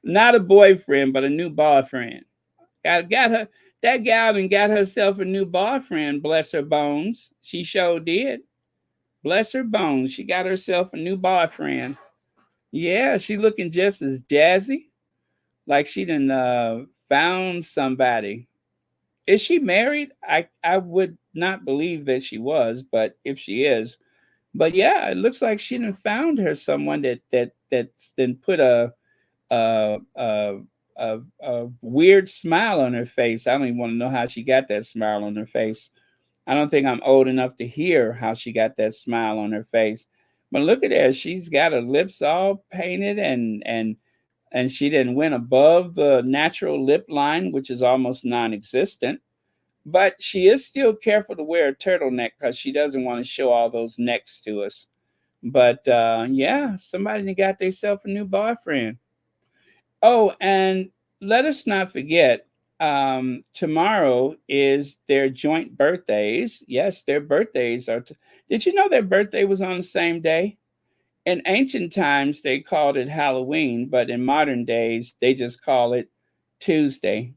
Not a boyfriend, but a new boyfriend. Got her that gal and got herself a new boyfriend, bless her bones. She sure did. Bless her bones. She got herself a new boyfriend. Yeah, she looking just as jazzy. Like she done found somebody. Is she married? I would not believe that she was, but if she is, but yeah, it looks like she done found her someone that's then put a a a weird smile on her face. I don't even want to know how she got that smile on her face. I don't think I'm old enough to hear how she got that smile on her face. But look at her. She's got her lips all painted and she didn't went above the natural lip line, which is almost non-existent. But she is still careful to wear a turtleneck because she doesn't want to show all those necks to us. But yeah, somebody that got themselves a new boyfriend. Oh, and let us not forget, tomorrow is their joint birthdays. Yes, their birthdays are. Did you know their birthday was on the same day? In ancient times, they called it Halloween, but in modern days, they just call it Tuesday.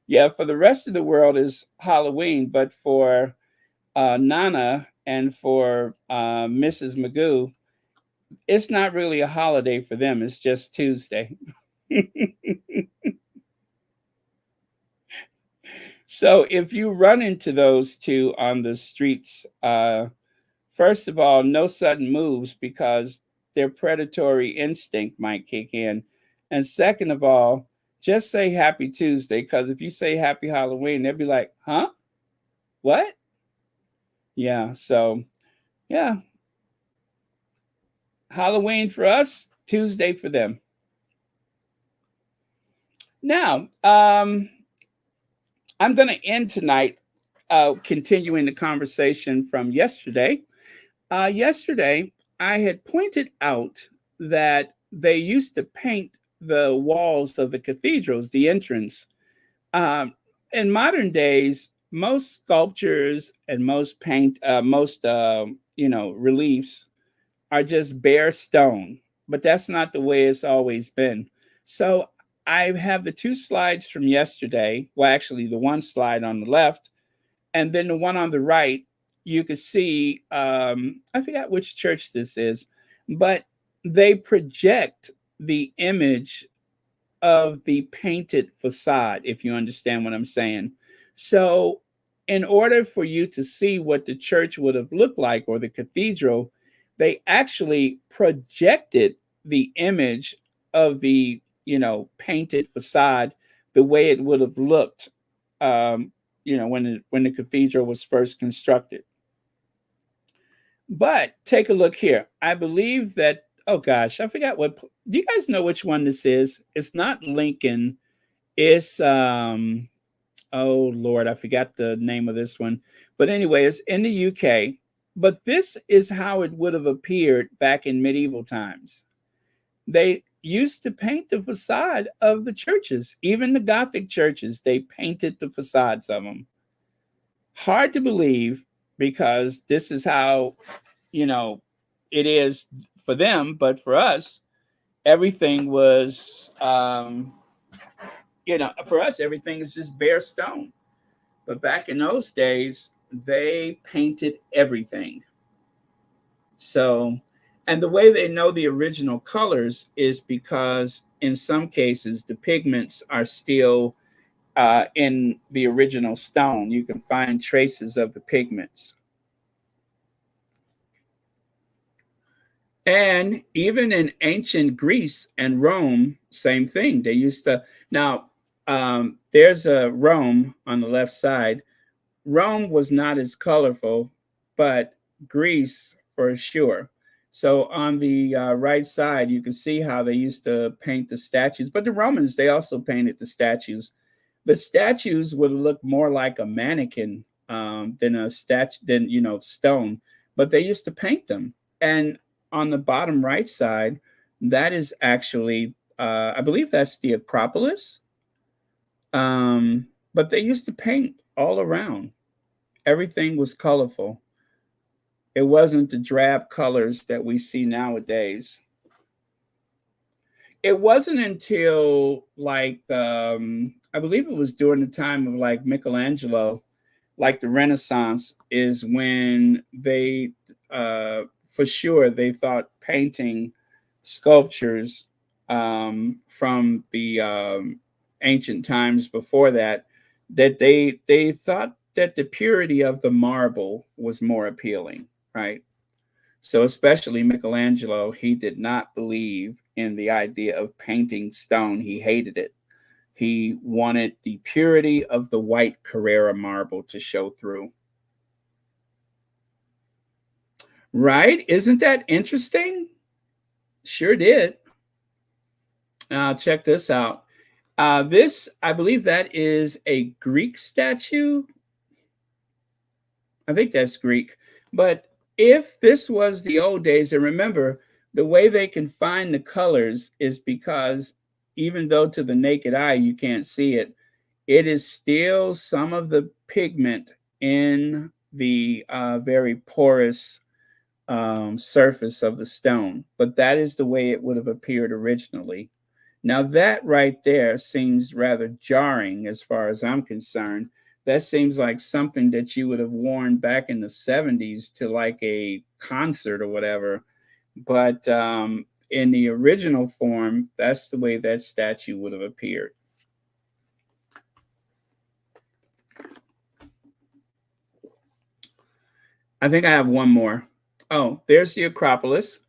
Yeah, for the rest of the world is Halloween, but for Nana and for Mrs. Magoo, it's not really a holiday for them. It's just Tuesday. So if you run into those two on the streets, first of all, no sudden moves because their predatory instinct might kick in. And second of all, just say happy Tuesday because if you say happy Halloween, they'll be like, huh? What? Yeah. So, yeah. Halloween for us, Tuesday for them. Now, I'm going to end tonight continuing the conversation from yesterday. Yesterday, I had pointed out that they used to paint the walls of the cathedrals, the entrance. Um, in modern days, most sculptures and most reliefs are just bare stone, but that's not the way it's always been. So I have the two slides from yesterday. Well, actually, the one slide on the left and then the one on the right, you can see, I forgot which church this is, but they project the image of the painted facade, if you understand what I'm saying. So, in order for you to see what the church would have looked like or the cathedral, they actually projected the image of the, painted facade the way it would have looked, when the cathedral was first constructed. But take a look here. I believe that, oh gosh, I forgot do you guys know which one this is? It's not Lincoln. It's oh Lord, I forgot the name of this one. But anyway, it's in the UK. But this is how it would have appeared back in medieval times. They used to paint the facade of the churches, even the Gothic churches. They painted the facades of them. Hard to believe because this is how, you know, it is for them, but for us, everything was, for us, everything is just bare stone. But back in those days, they painted everything. So, and the way they know the original colors is because in some cases, the pigments are still in the original stone. You can find traces of the pigments. And even in ancient Greece and Rome, same thing. They used to, now, there's a Rome on the left side. Rome was not as colorful, but Greece for sure. So on the right side, you can see how they used to paint the statues. But the Romans, they also painted the statues. The statues would look more like a mannequin than a statue, than stone. But they used to paint them. And on the bottom right side, that is actually, I believe that's the Acropolis. But they used to paint all around. Everything was colorful. It wasn't the drab colors that we see nowadays. It wasn't until like I believe it was during the time of like Michelangelo, like the Renaissance, is when they for sure they thought painting sculptures from the ancient times before that, that they thought that the purity of the marble was more appealing, right? So especially Michelangelo, he did not believe in the idea of painting stone. He hated it. He wanted the purity of the white Carrara marble to show through. Right? Isn't that interesting? Sure did. Check this out. This, I believe that is a Greek statue. I think that's Greek. But if this was the old days, and remember, the way they can find the colors is because even though to the naked eye you can't see it, it is still some of the pigment in the very porous surface of the stone. But that is the way it would have appeared originally. Now, that right there seems rather jarring as far as I'm concerned. That seems like something that you would have worn back in the 70s to like a concert or whatever. But in the original form, that's the way that statue would have appeared. I think I have one more. Oh, there's the Acropolis.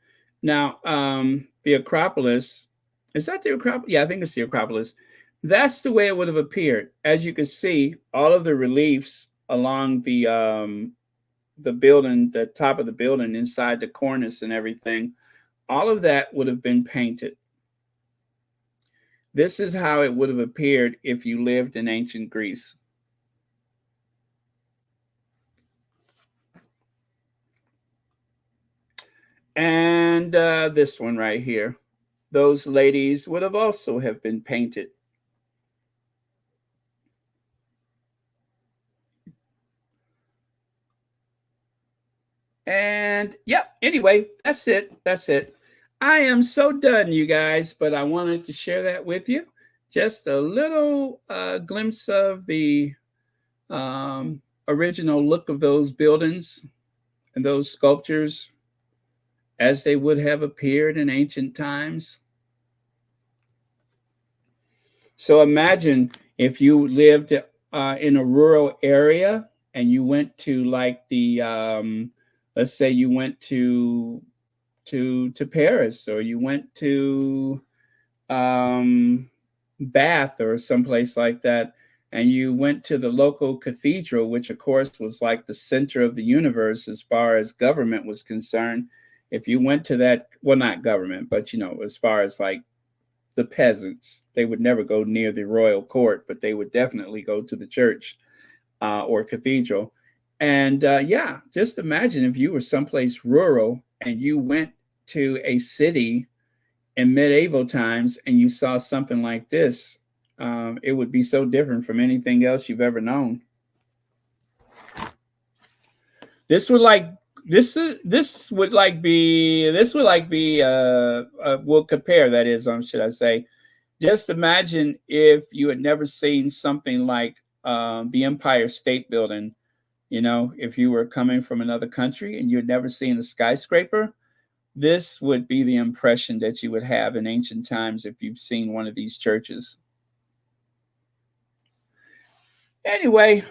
Now, the Acropolis, is that the Acropolis? Yeah, I think it's the Acropolis. That's the way it would have appeared. As you can see, all of the reliefs along the building, the top of the building, inside the cornice and everything, all of that would have been painted. This is how it would have appeared if you lived in ancient Greece. And this one right here, those ladies would have also have been painted. And yeah, anyway, that's it. That's it. I am so done, you guys, but I wanted to share that with you. Just a little glimpse of the original look of those buildings and those sculptures as they would have appeared in ancient times. So imagine if you lived in a rural area and you went to like the let's say you went to Paris, or you went to Bath or someplace like that, and you went to the local cathedral, which of course was like the center of the universe as far as government was concerned. If you went to that, well, not government, but as far as like the peasants, they would never go near the royal court, but they would definitely go to the church or cathedral. And yeah, just imagine if you were someplace rural and you went to a city in medieval times and you saw something like this. It would be so different from anything else you've ever known. This would like this would like be we'll compare, that is, should I say. Just imagine if you had never seen something like the Empire State Building. If you were coming from another country and you had never seen a skyscraper, this would be the impression that you would have in ancient times if you've seen one of these churches. Anyway,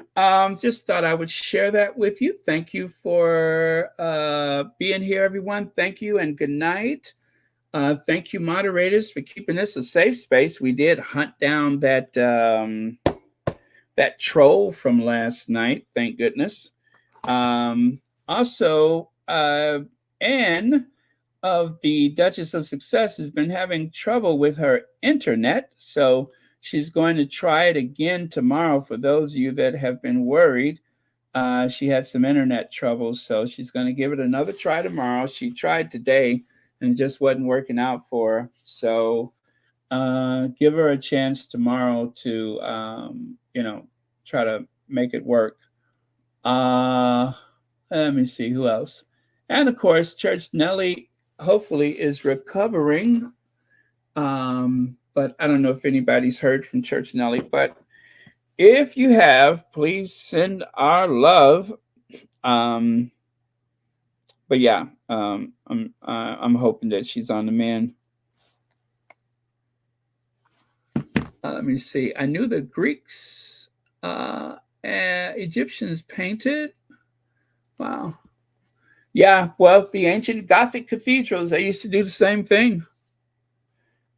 just thought I would share that with you. Thank you for being here, everyone. Thank you and good night. Thank you, moderators, for keeping this a safe space. We did hunt down that that troll from last night. Thank goodness. Also, Anne of the Duchess of Success has been having trouble with her internet, so she's going to try it again tomorrow. For those of you that have been worried, she had some internet trouble, so she's going to give it another try tomorrow. She tried today and it just wasn't working out for her. So give her a chance tomorrow to, try to make it work. Let me see who else. And of course, Church Nellie hopefully is recovering. But I don't know if anybody's heard from Church Nellie. But if you have, please send our love. But yeah, I'm hoping that she's on the mend. Let me see. I knew the Greeks, Egyptians painted. Wow. Yeah, well, the ancient Gothic cathedrals, they used to do the same thing.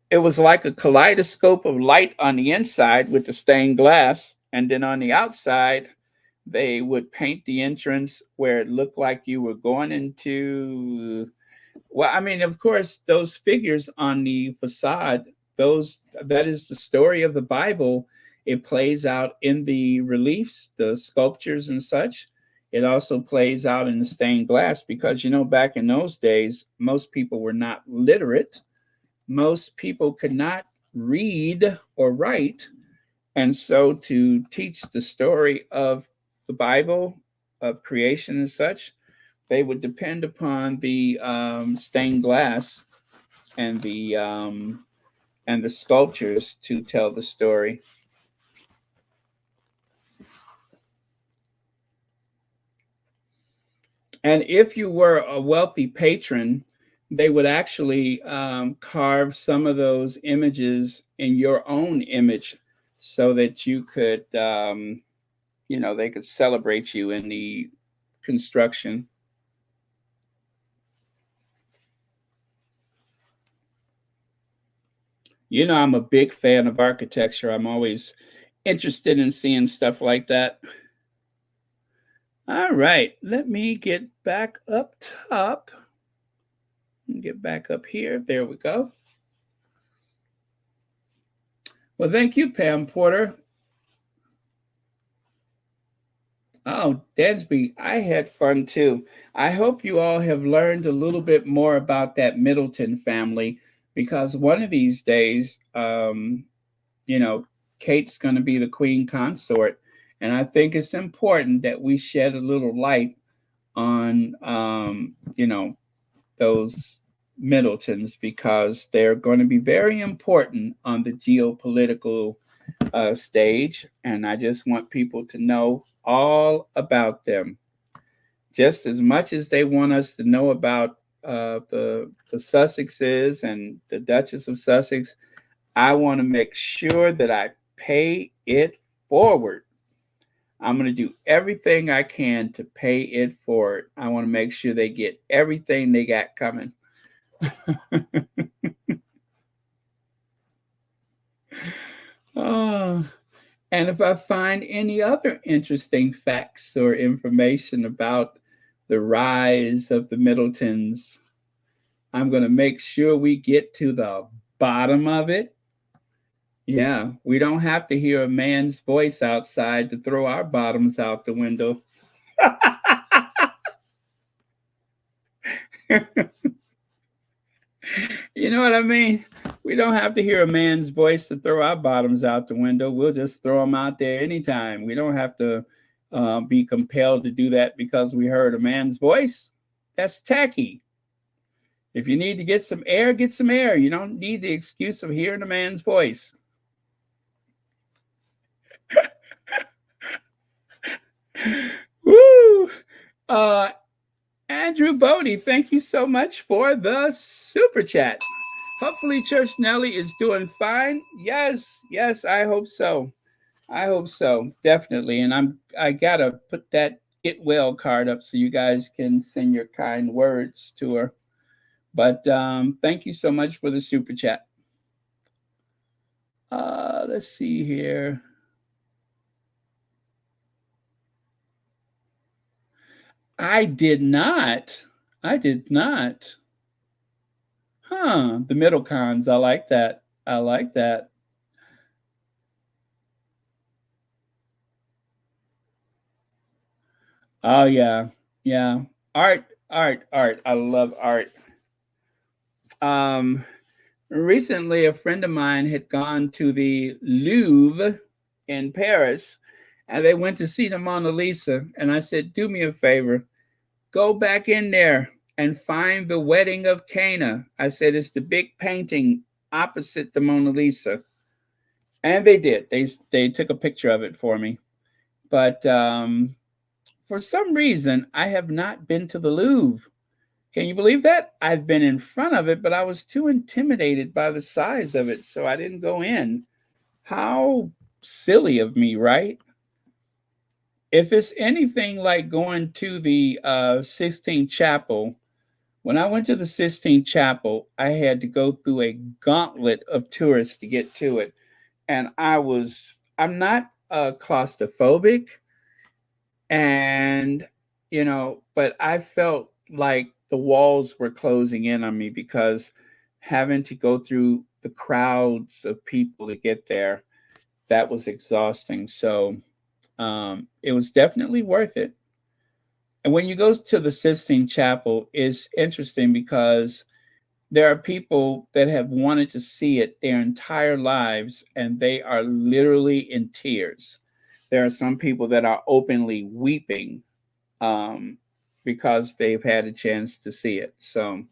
It was like a kaleidoscope of light on the inside with the stained glass, and then on the outside, They would paint the entrance where it looked like you were going into, well, I mean, of course, those figures on the facade, those that is the story of the Bible. It plays out in the reliefs, the sculptures and such. It also plays out in the stained glass because back in those days, most people were not literate. Most people could not read or write, and so to teach the story of the Bible, of creation and such, they would depend upon the stained glass and the sculptures to tell the story. And if you were a wealthy patron, they would actually carve some of those images in your own image so that you could, they could celebrate you in the construction. I'm a big fan of architecture. I'm always interested in seeing stuff like that. All right, let me get back up top. Get back up here. There we go. Well, thank you, Pam Porter. Oh, Dansby, I had fun too. I hope you all have learned a little bit more about that Middleton family because one of these days, Kate's going to be the queen consort. And I think it's important that we shed a little light on, those Middletons because they're going to be very important on the geopolitical stage. And I just want people to know all about them just as much as they want us to know about the Sussexes and the Duchess of Sussex. I want to make sure that I pay it forward. I'm going to do everything I can to pay it forward. I want to make sure they get everything they got coming. Oh, and if I find any other interesting facts or information about the rise of the Middletons, I'm going to make sure we get to the bottom of it. Yeah, we don't have to hear a man's voice outside to throw our bottoms out the window. You know what I mean? We don't have to hear a man's voice to throw our bottoms out the window. We'll just throw them out there anytime. We don't have to be compelled to do that because we heard a man's voice. That's tacky. If you need to get some air, get some air. You don't need the excuse of hearing a man's voice. Woo! Andrew Bodie, thank you so much for the super chat. Hopefully, Church Nelly is doing fine. Yes, I hope so. I hope so, definitely. And I gotta put that get well card up so you guys can send your kind words to her. But thank you so much for the super chat. Let's see here. I did not. Huh. The middle cons. I like that. Oh yeah. Yeah. Art. I love art. Um Recently a friend of mine had gone to the Louvre in Paris and they went to see the Mona Lisa and I said, "Do me a favor. Go back in there and find the Wedding of Cana." I said, "It's the big painting opposite the Mona Lisa." And they did. They took a picture of it for me. But for some reason, I have not been to the Louvre. Can you believe that? I've been in front of it, but I was too intimidated by the size of it, so I didn't go in. How silly of me, right? If it's anything like going to the Sistine Chapel, when I went to the Sistine Chapel, I had to go through a gauntlet of tourists to get to it. And I'm not claustrophobic, And, but I felt like the walls were closing in on me because having to go through the crowds of people to get there, that was exhausting. So it was definitely worth it. And when you go to the Sistine Chapel, it's interesting because there are people that have wanted to see it their entire lives, and they are literally in tears. There are some people that are openly weeping because they've had a chance to see it. So,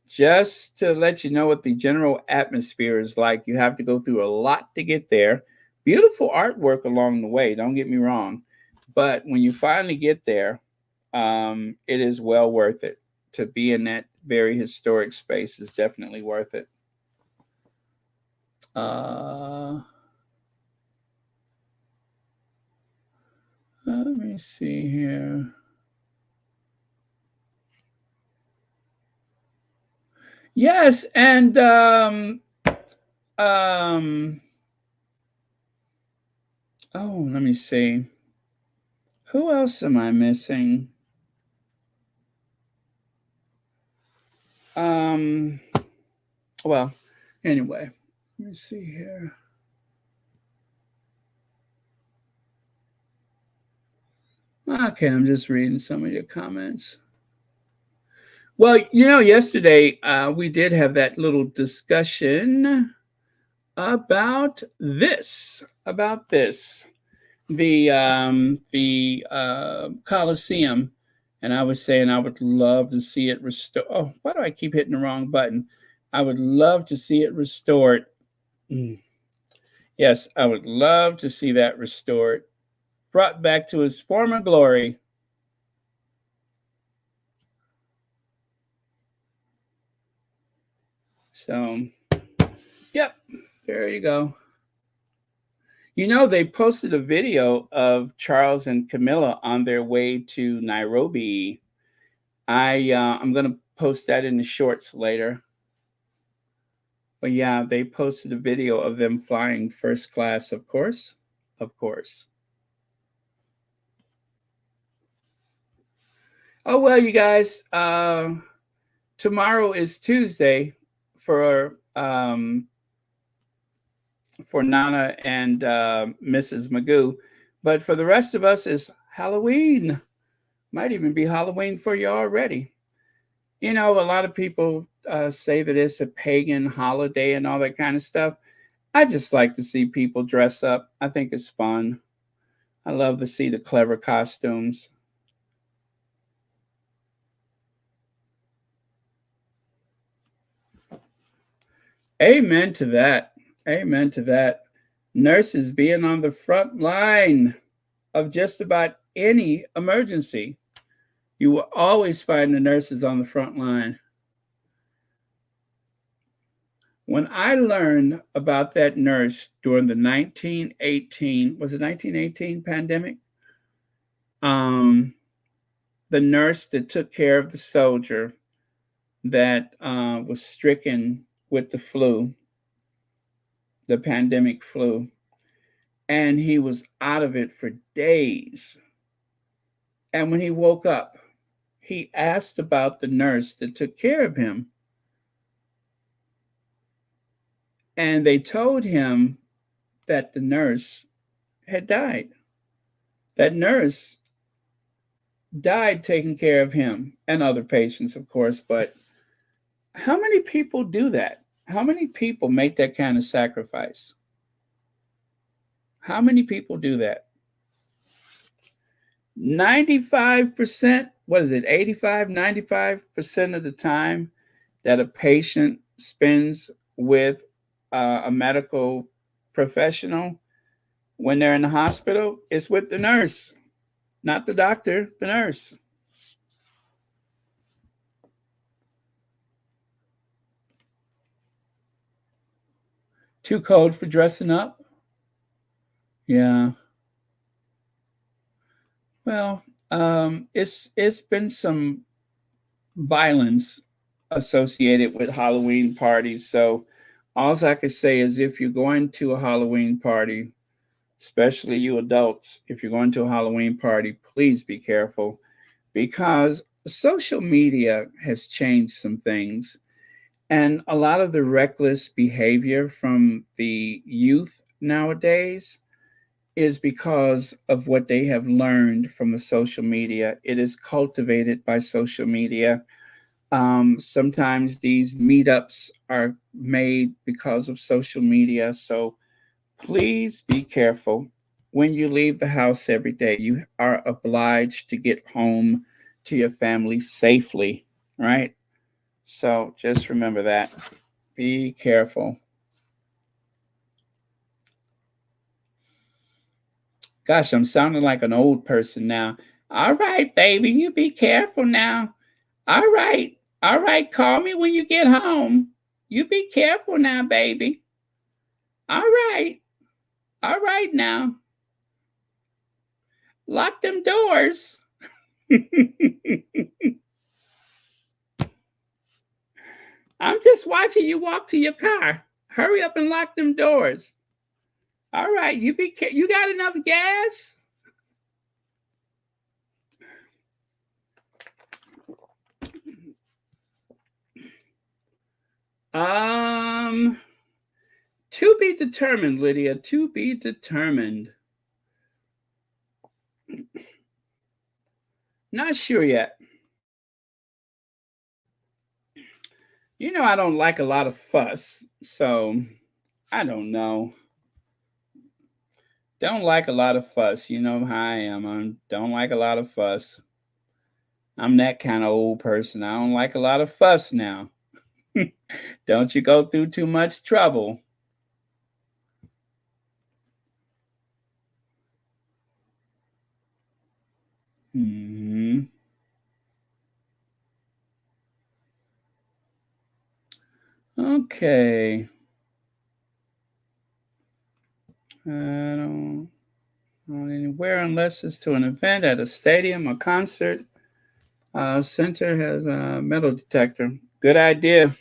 just to let you know what the general atmosphere is like, you have to go through a lot to get there. Beautiful artwork along the way, don't get me wrong. But when you finally get there, it is well worth it. To be in that very historic space is definitely worth it. Let me see here. Yes, and oh, let me see. Who else am I missing? Well, anyway, let me see here. Okay, I'm just reading some of your comments. Well, yesterday we did have that little discussion about this, the Colosseum, and I was saying I would love to see it restored. Oh, why do I keep hitting the wrong button? I would love to see it restored. Yes, I would love to see that restored, brought back to its former glory. So, yep, there you go. They posted a video of Charles and Camilla on their way to Nairobi. I'm gonna post that in the shorts later. But yeah, they posted a video of them flying first class, of course. Of course. Oh well, you guys. Tomorrow is Tuesday for Nana and Mrs. Magoo, but for the rest of us, it's Halloween. Might even be Halloween for you already. A lot of people say that it's a pagan holiday and all that kind of stuff. I just like to see people dress up. I think it's fun. I love to see the clever costumes. Amen to that. Amen to that. Nurses being on the front line of just about any emergency. You will always find the nurses on the front line. When I learned about that nurse during the 1918, was it 1918 pandemic? The nurse that took care of the soldier that was stricken with the flu, the pandemic flu, and he was out of it for days. And when he woke up, he asked about the nurse that took care of him. And they told him that the nurse had died. That nurse died taking care of him and other patients, of course. But how many people do that? How many people make that kind of sacrifice? How many people do that? 95%, what is it, 85, 95% of the time that a patient spends with a medical professional when they're in the hospital is with the nurse, not the doctor, the nurse. Too cold for dressing up? Yeah. Well, it's been some violence associated with Halloween parties. So all I can say is if you're going to a Halloween party, especially you adults. If you're going to a Halloween party, please be careful because social media has changed some things. And a lot of the reckless behavior from the youth nowadays is because of what they have learned from the social media. It is cultivated by social media. Sometimes these meetups are made because of social media. So please be careful when you leave the house every day. You are obliged to get home to your family safely, right? So just remember that. Be careful. Gosh, I'm sounding like an old person now. All right, baby, you be careful now. All right. All right, call me when you get home. You be careful now, baby. All right. All right now. Lock them doors. I'm just watching you walk to your car. Hurry up and lock them doors. All right, you got enough gas? Um, to be determined, Lydia. To be determined. Not sure yet. You know, I don't like a lot of fuss, so I don't know. Don't like a lot of fuss. You know how I am. I don't like a lot of fuss. I'm that kind of old person. I don't like a lot of fuss now. Don't you go through too much trouble. Hmm. Okay. I don't go anywhere unless it's to an event at a stadium or concert. Center has a metal detector. Good idea.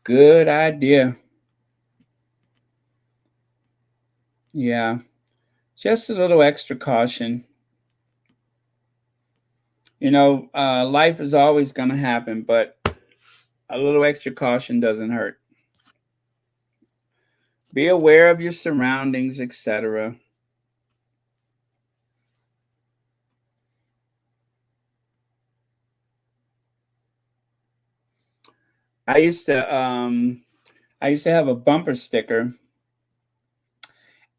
Good idea. Yeah. Just a little extra caution. You know, life is always going to happen, but a little extra caution doesn't hurt. Be aware of your surroundings, etc. I used to I used to have a bumper sticker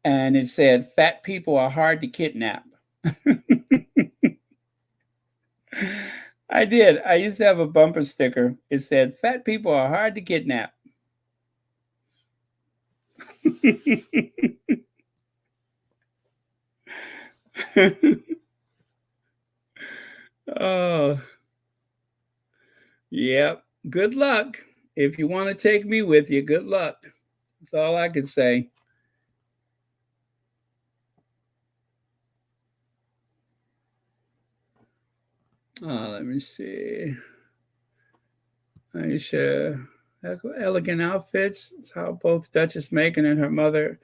and it said fat people are hard to kidnap. I did. I used to have a bumper sticker. It said fat people are hard to kidnap. Oh, yep. Good luck. If you want to take me with you, good luck. That's all I can say. Let me see. Aisha, elegant outfits. It's how both Duchess Meghan and her mother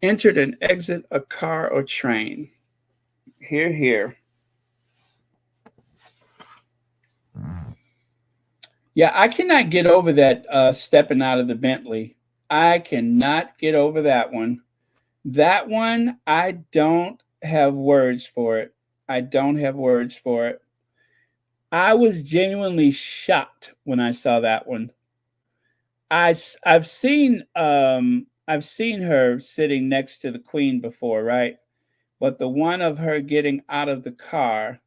entered and exit a car or train. Here, here. Yeah, I cannot get over that stepping out of the Bentley. I cannot get over that one. That one, I don't have words for it. I don't have words for it. I was genuinely shocked when I saw that one. I've seen her sitting next to the Queen before, right? But the one of her getting out of the car,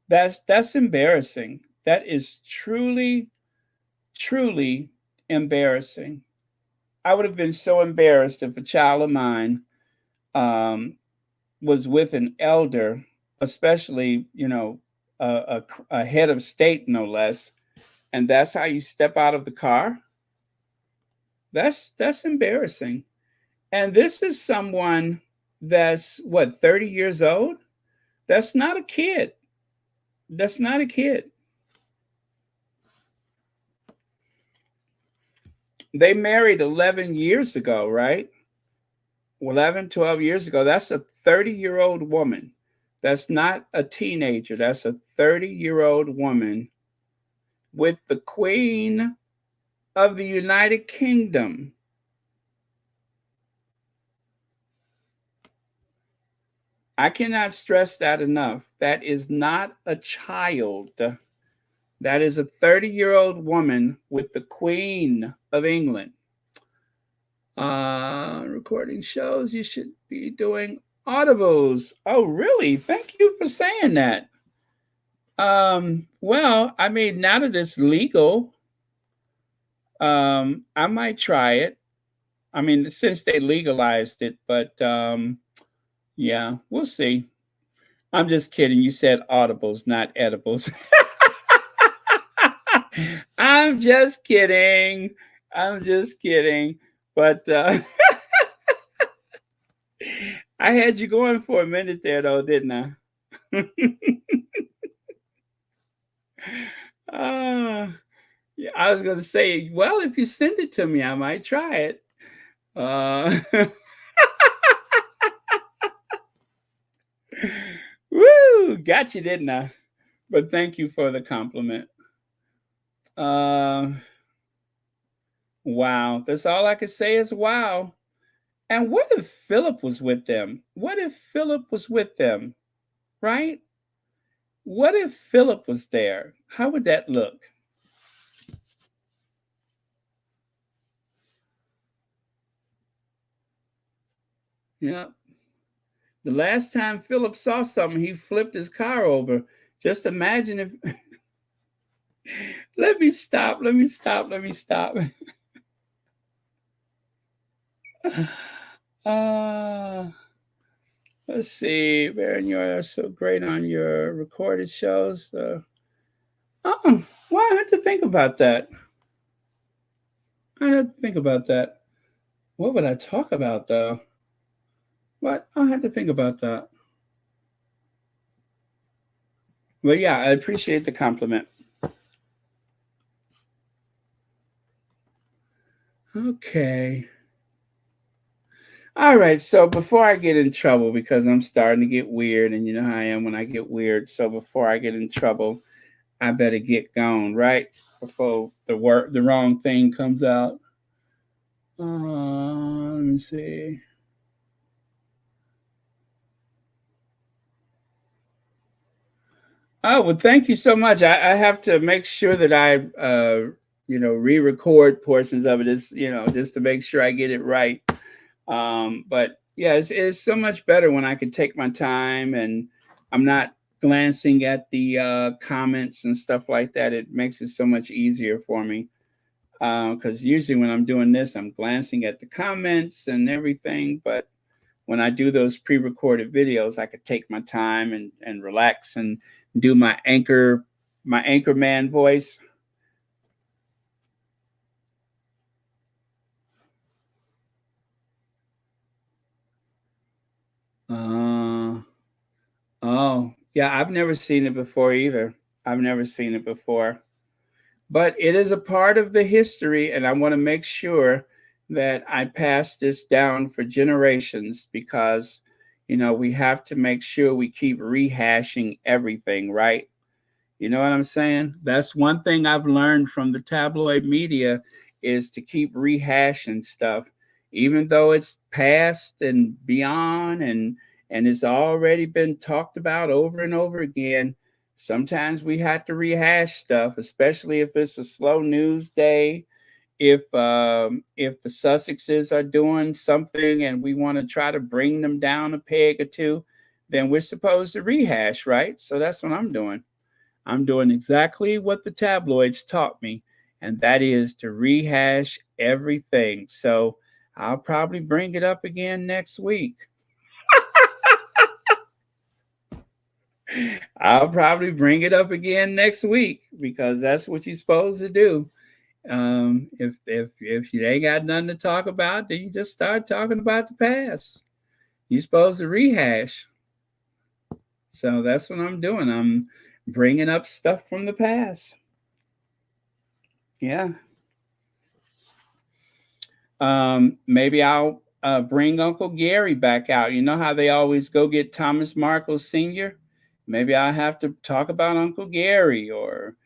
that's embarrassing. That is truly, truly embarrassing. I would have been so embarrassed if a child of mine um, was with an elder, especially, you know, a head of state, no less, and that's how you step out of the car. That's embarrassing. And this is someone that's what 30 years old. That's not a kid. That's not a kid. They married 11 years ago, right? 11, 12 years ago. That's a 30-year-old woman. That's not a teenager. That's a 30-year-old woman with the Queen of the United Kingdom. I cannot stress that enough. That is not a child. That is a 30-year-old woman with the Queen of England. Recording shows you should be doing audibles. Oh, really? Thank you for saying that. Well, I mean, now that it's legal, I might try it. I mean, since they legalized it, but yeah, we'll see. I'm just kidding. You said audibles, not edibles. I'm just kidding. I'm just kidding. But I had you going for a minute there, though, didn't I? Yeah, I was going to say, well, if you send it to me, I might try it. Woo! Got you, didn't I? But thank you for the compliment. Wow. That's all I can say is wow. And what if Philip was with them? What if Philip was with them? Right? What if Philip was there? How would that look? Yeah. The last time Philip saw something, he flipped his car over. Just imagine if. Let me stop. Let me stop. Let me stop. uh, let's see. Baron, you are so great on your recorded shows. Oh, well, I had to think about that. I had to think about that. What would I talk about, though? What? I had to think about that. But yeah, I appreciate the compliment. Okay. All right. So before I get in trouble, because I'm starting to get weird, and you know how I am when I get weird. So before I get in trouble, I better get going, right? Before the wrong thing comes out. Let me see. Oh well, thank you so much. I have to make sure that I, re-record portions of it, just to make sure I get it right. But yeah, it's so much better when I can take my time and I'm not glancing at the comments and stuff like that. It makes it so much easier for me. Because usually when I'm doing this, I'm glancing at the comments and everything. But when I do those pre-recorded videos, I could take my time and relax and do my anchor man voice. Uh, oh, yeah, I've never seen it before either. I've never seen it before. But it is a part of the history, and I want to make sure that I pass this down for generations because, we have to make sure we keep rehashing everything, right? You know what I'm saying? That's one thing I've learned from the tabloid media is to keep rehashing stuff, even though it's past and beyond and it's already been talked about over and over again. Sometimes we have to rehash stuff, especially if it's a slow news day. If the Sussexes are doing something and we want to try to bring them down a peg or two, then we're supposed to rehash, right? So that's what I'm doing. I'm doing exactly what the tabloids taught me, and that is to rehash everything. So I'll probably bring it up again next week. I'll probably bring it up again next week because that's what you're supposed to do. If you ain't got nothing to talk about, then you just start talking about the past. You're supposed to rehash. So that's what I'm doing. I'm bringing up stuff from the past. Yeah. Maybe I'll bring Uncle Gary back out. You know how they always go get Thomas Markle Sr.? Maybe I have to talk about Uncle Gary or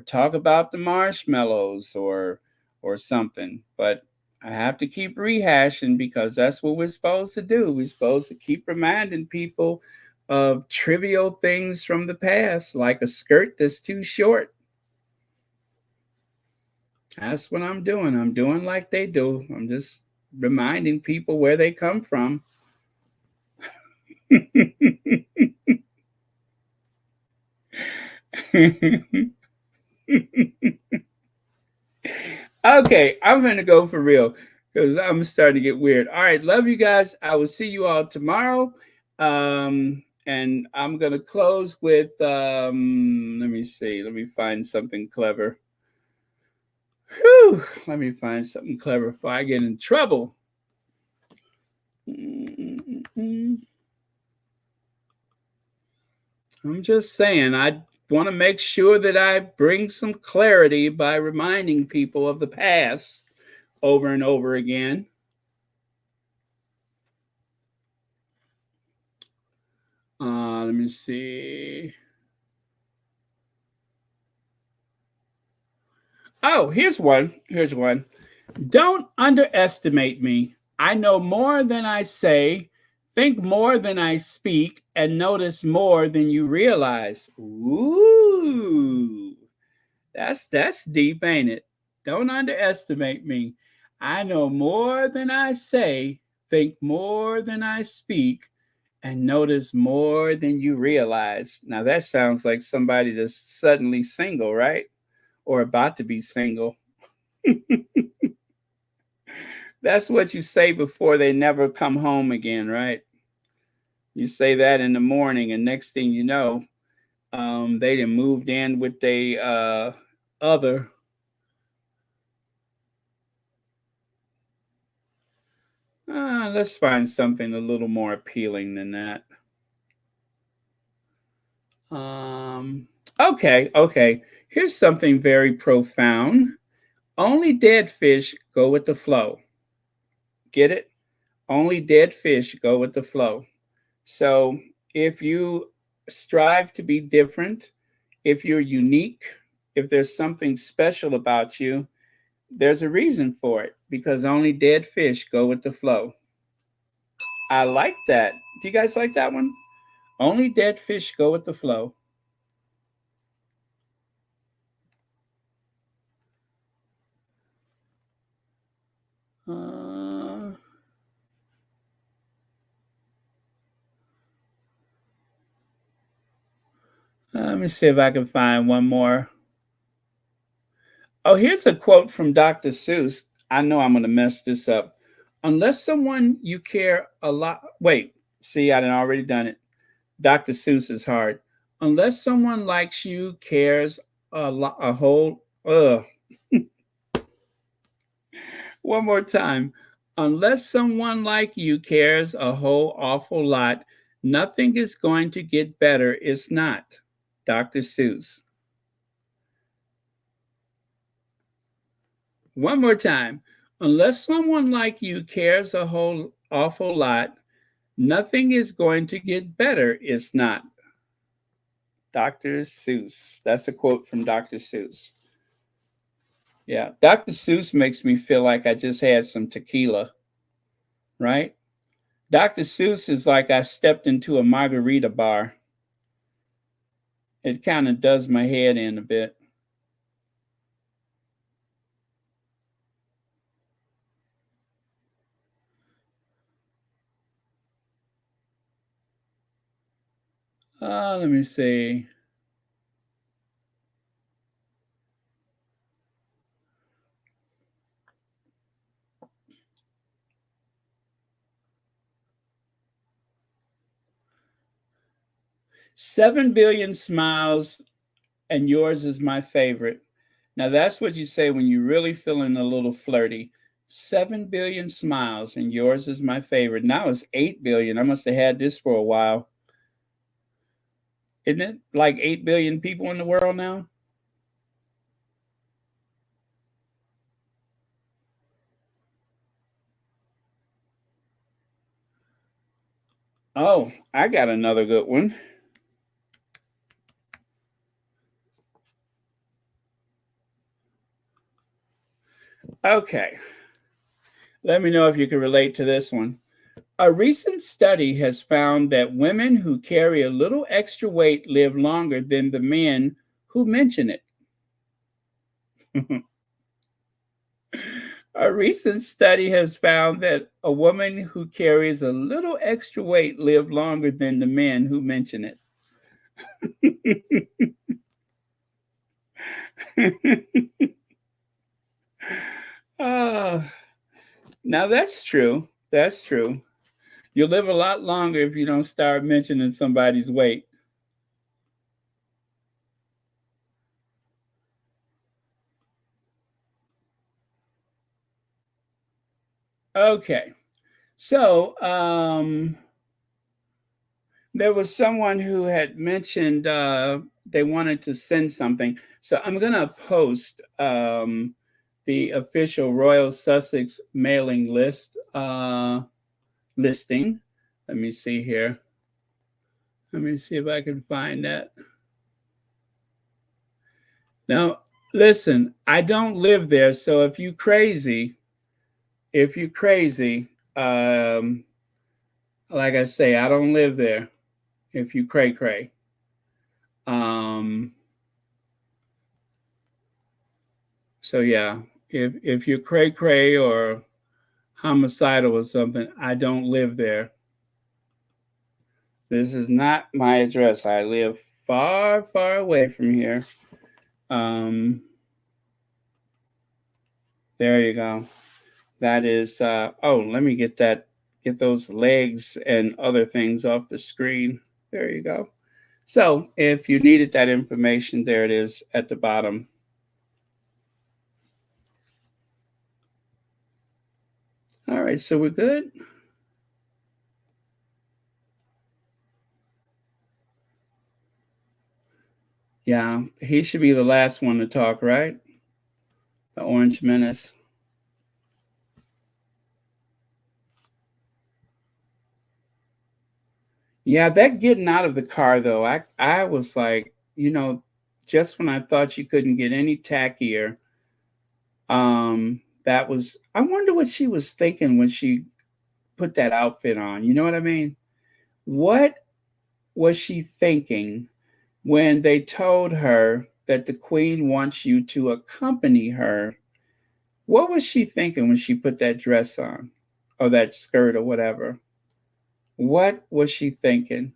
talk about the marshmallows or something. But I have to keep rehashing because that's what we're supposed to do. We're supposed to keep reminding people of trivial things from the past, like a skirt that's too short. That's what I'm doing. I'm doing like they do. I'm just reminding people where they come from. Okay, I'm gonna go for real because I'm starting to get weird. All right, love you guys. I will see you all tomorrow. And I'm gonna close with let me see, let me find something clever. Whew, let me find something clever before I get in trouble. I'm just saying, I want to make sure that I bring some clarity by reminding people of the past over and over again. Let me see. Oh, here's one. Here's one. Don't underestimate me. I know more than I say, think more than I speak, and notice more than you realize. Ooh, that's deep, ain't it? Don't underestimate me. I know more than I say, think more than I speak, and notice more than you realize. Now that sounds like somebody that's suddenly single, right? Or about to be single. That's what you say before they never come home again, right? You say that in the morning, and next thing you know, they done moved in with they other. Let's find something a little more appealing than that. Okay. Here's something very profound. Only dead fish go with the flow. Get it? Only dead fish go with the flow. So if you strive to be different, if you're unique, if there's something special about you, there's a reason for it because only dead fish go with the flow. I like that. Do you guys like that one? Only dead fish go with the flow. Uh, Let me see if I can find one more. Oh, here's a quote from Dr. Seuss. I know I'm going to mess this up. Unless someone you care a lot. Wait, see, I done already done it. Dr. Seuss is hard. Unless someone likes you, cares a lot, a whole. One more time. Unless someone like you cares a whole awful lot, nothing is going to get better. It's not. Dr. Seuss. One more time. Unless someone like you cares a whole awful lot, nothing is going to get better. It's not. Dr. Seuss. That's a quote from Dr. Seuss. Yeah. Dr. Seuss makes me feel like I just had some tequila, right? Dr. Seuss is like I stepped into a margarita bar. It kind of does my head in a bit. Let me see. Seven billion smiles, and yours is my favorite. Now that's what you say when you're really feeling a little flirty. 7 billion smiles, and yours is my favorite. Now it's 8 billion. I must have had this for a while. Isn't it like 8 billion people in the world now? Oh, I got another good one. Okay. Let me know if you can relate to this one. A recent study has found that women who carry a little extra weight live longer than the men who mention it. A recent study has found that a woman who carries a little extra weight live longer than the men who mention it. Ah, now that's true. That's true. You'll live a lot longer if you don't start mentioning somebody's weight. Okay. So, there was someone who had mentioned they wanted to send something. So I'm going to post the official Royal Sussex mailing list listing. Let me see here. Let me see if I can find that. Now, listen, I don't live there, so if you crazy, like I say, I don't live there. If you cray cray, um, so yeah, if you're cray cray or homicidal or something, I don't live there. This is not my address. I live far, far away from here. Um, there you go. That is. Oh, let me get those legs and other things off the screen. There you go. So, if you needed that information, there it is at the bottom. All right, so we're good. Yeah, he should be the last one to talk, right? The Orange Menace. Yeah, that getting out of the car though, I was like, just when I thought you couldn't get any tackier, that was I wonder what she was thinking when she put that outfit on. You know what I mean? What was she thinking when they told her that the queen wants you to accompany her? What was she thinking when she put that dress on or that skirt or whatever? What was she thinking?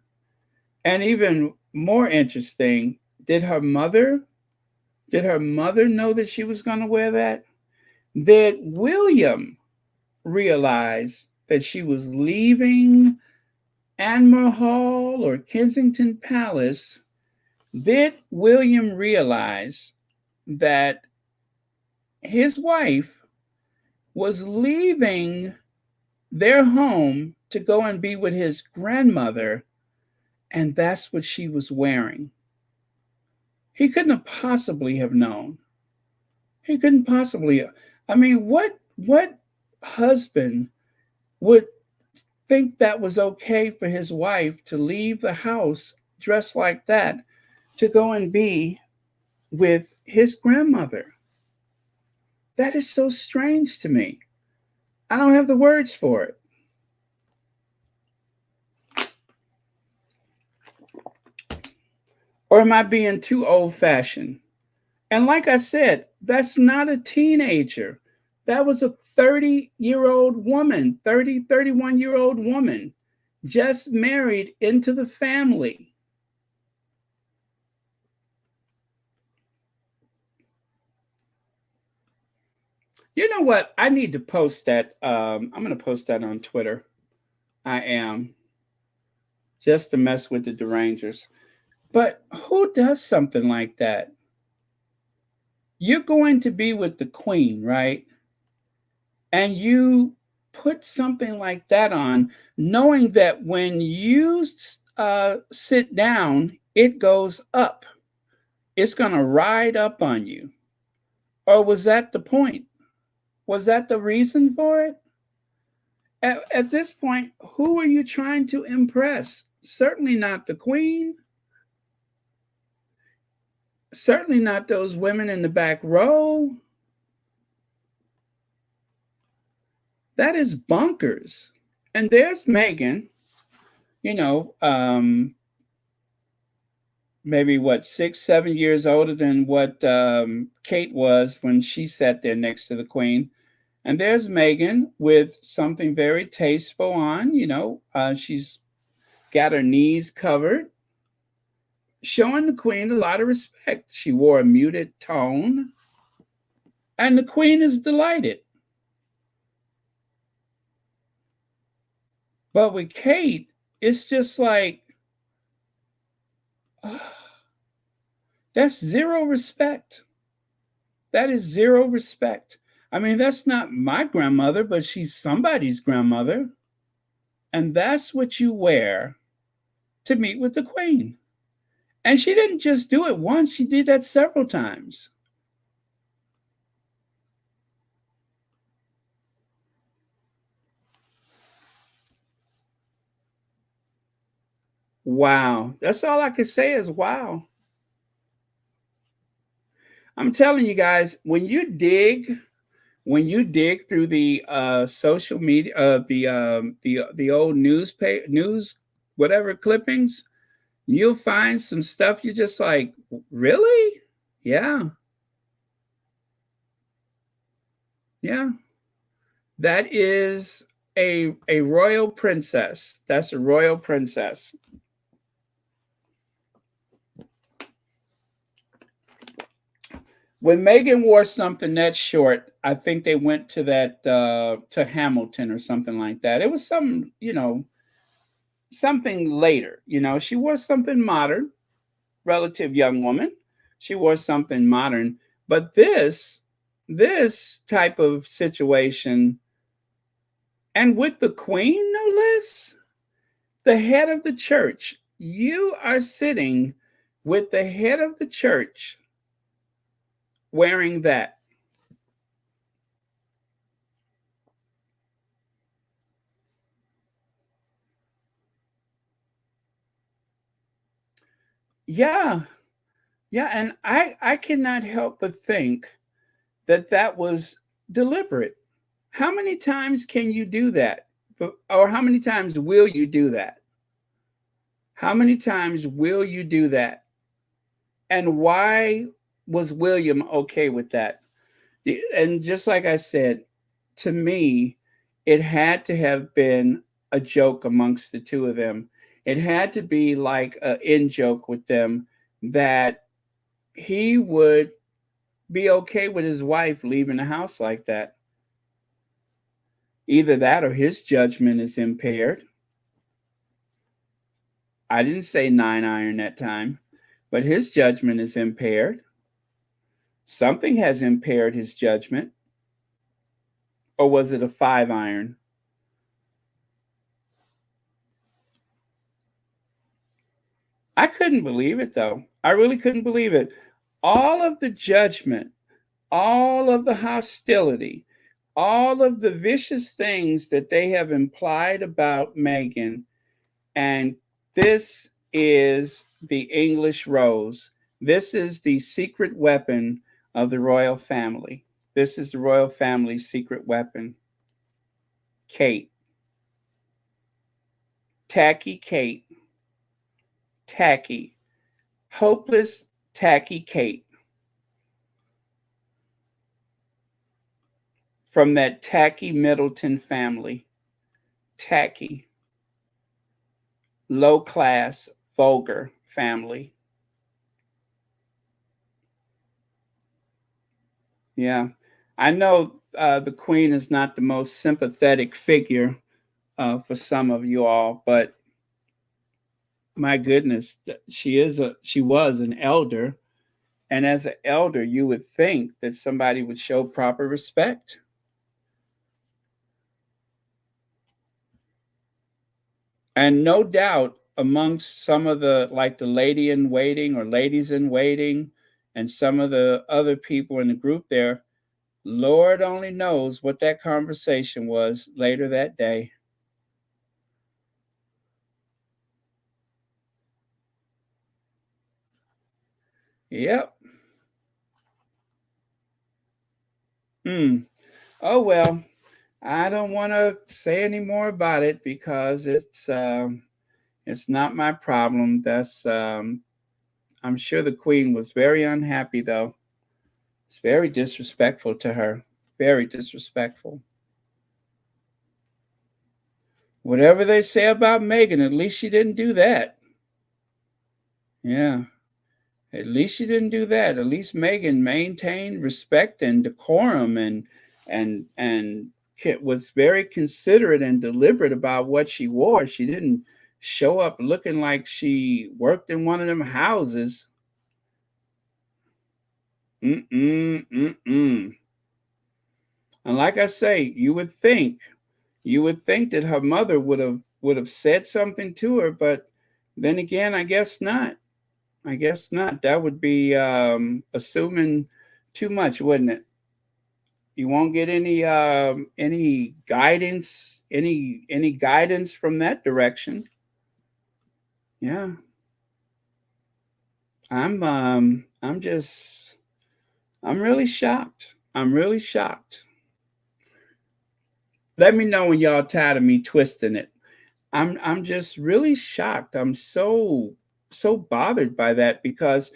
And even more interesting, did her mother know that she was going to wear that? Did William realize that she was leaving Anmer Hall or Kensington Palace? Did William realize that his wife was leaving their home to go and be with his grandmother, and that's what she was wearing? He couldn't have possibly have known. He couldn't possibly. I mean, what husband would think that was okay for his wife to leave the house dressed like that to go and be with his grandmother? That is so strange to me. I don't have the words for it. Or am I being too old fashioned? And like I said, that's not a teenager. That was a 30-year-old woman, 30, 31-year-old woman, just married into the family. You know what? I need to post that. I'm going to post that on Twitter. I am, just to mess with the derangers. But who does something like that? You're going to be with the queen, right? And you put something like that on, knowing that when you sit down, it goes up. It's going to ride up on you. Or was that the point? Was that the reason for it? At this point, who are you trying to impress? Certainly not the Queen. Certainly not those women in the back row. That is bonkers. And there's Meghan, you know, maybe what, 6, 7 years older than what Kate was when she sat there next to the Queen. And there's Meghan with something very tasteful on, she's got her knees covered, showing the Queen a lot of respect. She wore a muted tone, and the Queen is delighted. But with Kate, it's just like, that's zero respect. That is zero respect. I mean, that's not my grandmother, but she's somebody's grandmother. And that's what you wear to meet with the Queen. And she didn't just do it once, she did that several times. Wow. That's all I can say is wow. I'm telling you guys, when you dig through the social media, the old news whatever clippings, you'll find some stuff you're just like, really? Yeah. Yeah. That is a royal princess. That's a royal princess. When Meghan wore something that short, I think they went to that to Hamilton or something like that. It was something later. She wore something modern, relative young woman. She wore something modern, but this type of situation, and with the Queen, no less, the head of the church. You are sitting with the head of the church wearing that. Yeah. Yeah, and I cannot help but think that that was deliberate. How many times can you do that? Or how many times will you do that? How many times will you do that? And why was William okay with that? And just like I said, to me, it had to have been a joke amongst the two of them. It had to be like an in joke with them that he would be okay with his wife leaving the house like that. Either that or his judgment is impaired. I didn't say 9 iron that time, but his judgment is impaired. Something has impaired his judgment. Or was it a 5 iron? I couldn't believe it though. I really couldn't believe it. All of the judgment, all of the hostility, all of the vicious things that they have implied about Meghan, and this is the English rose. This is the secret weapon of the royal family. This is the royal family's secret weapon. Kate. Tacky Kate. Tacky. Hopeless, tacky Kate. From that tacky Middleton family. Tacky. Low class, vulgar family. Yeah. I know the Queen is not the most sympathetic figure for some of you all, but my goodness, she was an elder, and as an elder, you would think that somebody would show proper respect. And no doubt, amongst some of the like the lady in waiting or ladies in waiting, and some of the other people in the group there, Lord only knows what that conversation was later that day. Yep. Hmm. Oh well, I don't want to say any more about it because it's not my problem. That's I'm sure the Queen was very unhappy though. It's very disrespectful to her. Very disrespectful. Whatever they say about Meghan, at least she didn't do that. Yeah. At least she didn't do that. At least Meghan maintained respect and decorum and was very considerate and deliberate about what she wore. She didn't show up looking like she worked in one of them houses. Mm-mm, mm-mm. And like I say, you would think that her mother would have said something to her, but then again, I guess not. I guess not. That would be assuming too much, wouldn't it? You won't get any guidance, any guidance from that direction. Yeah, I'm just I'm really shocked. I'm really shocked. Let me know when y'all tired of me twisting it. I'm just really shocked. I'm so bothered by that because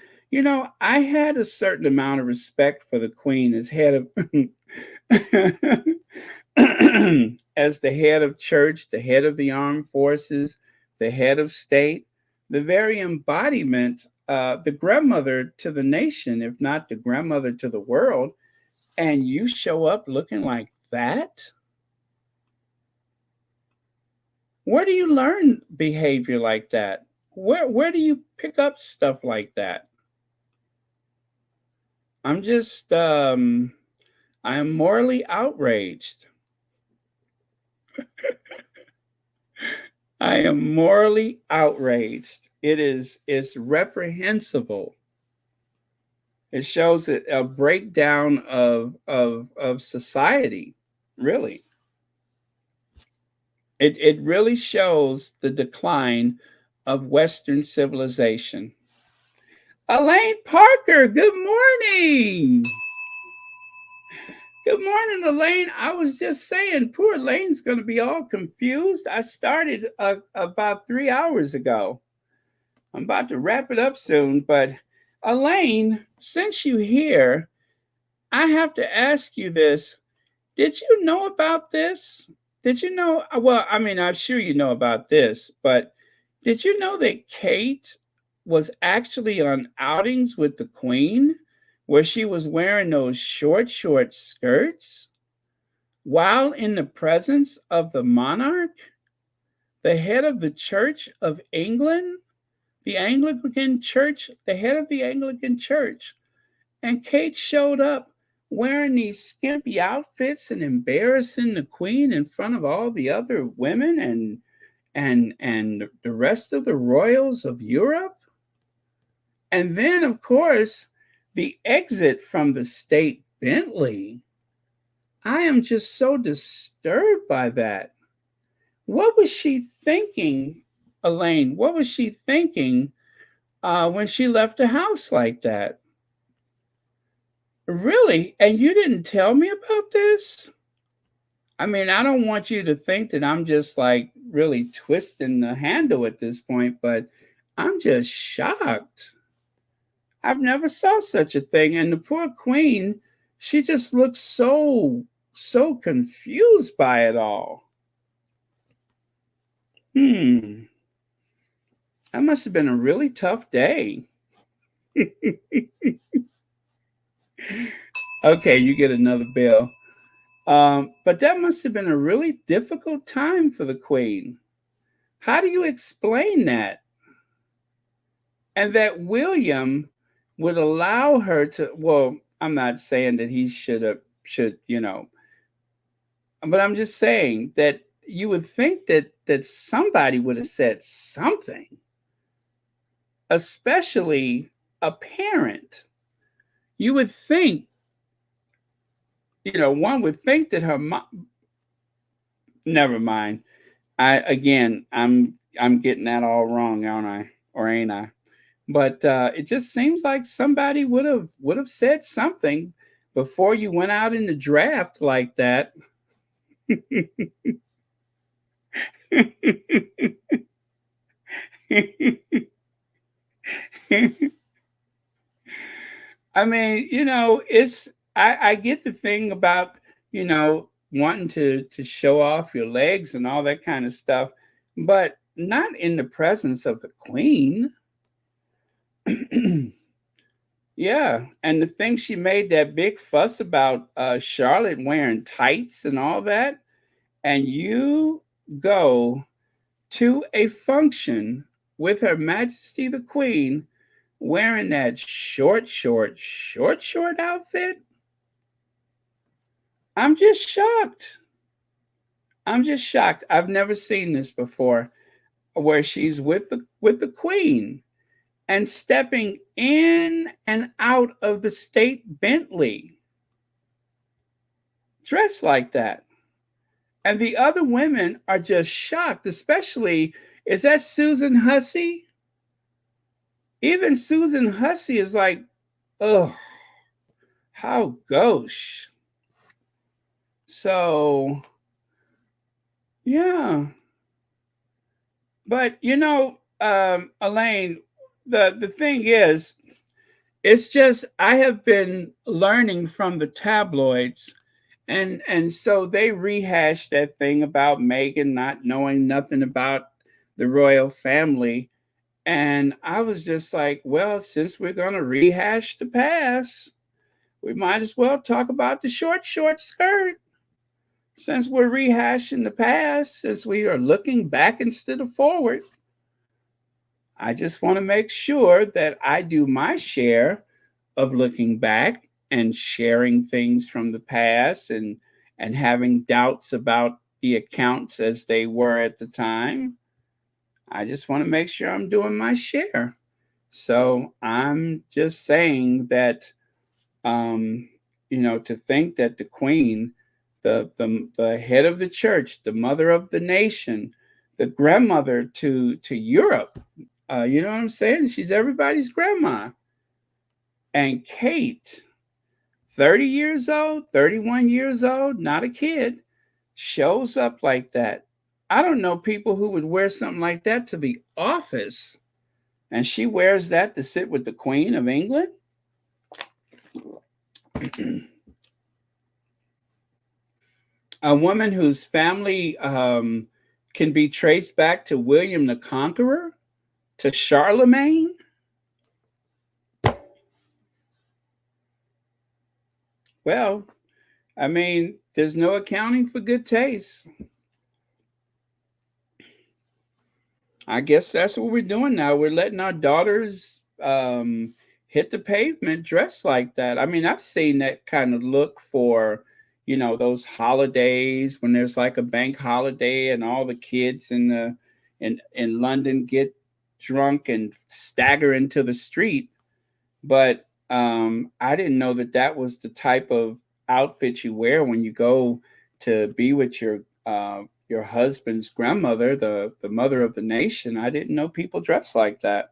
I had a certain amount of respect for the Queen as head of as the head of church, the head of the armed forces, the head of state, the very embodiment, the grandmother to the nation, if not the grandmother to the world, and you show up looking like that? Where do you learn behavior like that? Where do you pick up stuff like that? I'm just I am morally outraged. I am morally outraged. It's reprehensible. It shows a breakdown of society, really. It really shows the decline of Western civilization. Elaine Parker, good morning. Good morning, Elaine. I was just saying, poor Elaine's going to be all confused. I started about 3 hours ago. I'm about to wrap it up soon, but Elaine, since you're here, I have to ask you this. Did you know about this? Did you know? Well, I mean, I'm sure you know about this, but did you know that Kate was actually on outings with the Queen where she was wearing those short skirts while in the presence of the monarch, the head of the Church of England, the Anglican Church, the head of the Anglican Church? And Kate showed up wearing these skimpy outfits and embarrassing the Queen in front of all the other women and the rest of the royals of Europe. And then, of course, the exit from the state Bentley. I am just so disturbed by that. What was she thinking, Elaine? What was she thinking when she left the house like that? Really? And you didn't tell me about this? I mean, I don't want you to think that I'm just like really twisting the handle at this point, but I'm just shocked. I've never saw such a thing. And the poor queen, she just looks so confused by it all. Hmm. That must have been a really tough day. Okay, you get another bill. But that must have been a really difficult time for the queen. How do you explain that? And that William would allow her to, well, I'm not saying that he should, but I'm just saying that you would think that somebody would have said something, especially a parent. You would think one would think that her mom. Never mind. I'm getting that all wrong, aren't I? Or ain't I? But it just seems like somebody would have said something before you went out in the draft like that. I mean, it's I get the thing about, wanting to show off your legs and all that kind of stuff, but not in the presence of the queen. Yeah, and the thing she made that big fuss about Charlotte wearing tights and all that, and you go to a function with Her Majesty the Queen wearing that short outfit. I'm just shocked. I'm just shocked. I've never seen this before, where she's with the queen and stepping in and out of the state Bentley dressed like that. And the other women are just shocked, especially, is that Susan Hussey? Even Susan Hussey is like, oh, how gauche. So, yeah. But Elaine, the thing is, it's just I have been learning from the tabloids, and so they rehashed that thing about Meghan not knowing nothing about the royal family, and I was just like, well, since we're gonna rehash the past, we might as well talk about the short skirt. Since we're rehashing the past, since we are looking back instead of forward, I just want to make sure that I do my share of looking back and sharing things from the past and having doubts about the accounts as they were at the time. I just want to make sure I'm doing my share. So I'm just saying that, to think that the queen, the head of the church, the mother of the nation, the grandmother to Europe, you know what I'm saying? She's everybody's grandma. And Kate, 30 years old, 31 years old, not a kid, shows up like that. I don't know people who would wear something like that to the office. And she wears that to sit with the Queen of England. A woman whose family can be traced back to William the Conqueror, to Charlemagne. Well, I mean, there's no accounting for good taste. I guess that's what we're doing now. We're letting our daughters hit the pavement dressed like that. I mean, I've seen that kind of look for, those holidays when there's like a bank holiday and all the kids in London get drunk and stagger into the street. But I didn't know that that was the type of outfit you wear when you go to be with your husband's grandmother, the mother of the nation. I didn't know people dress like that.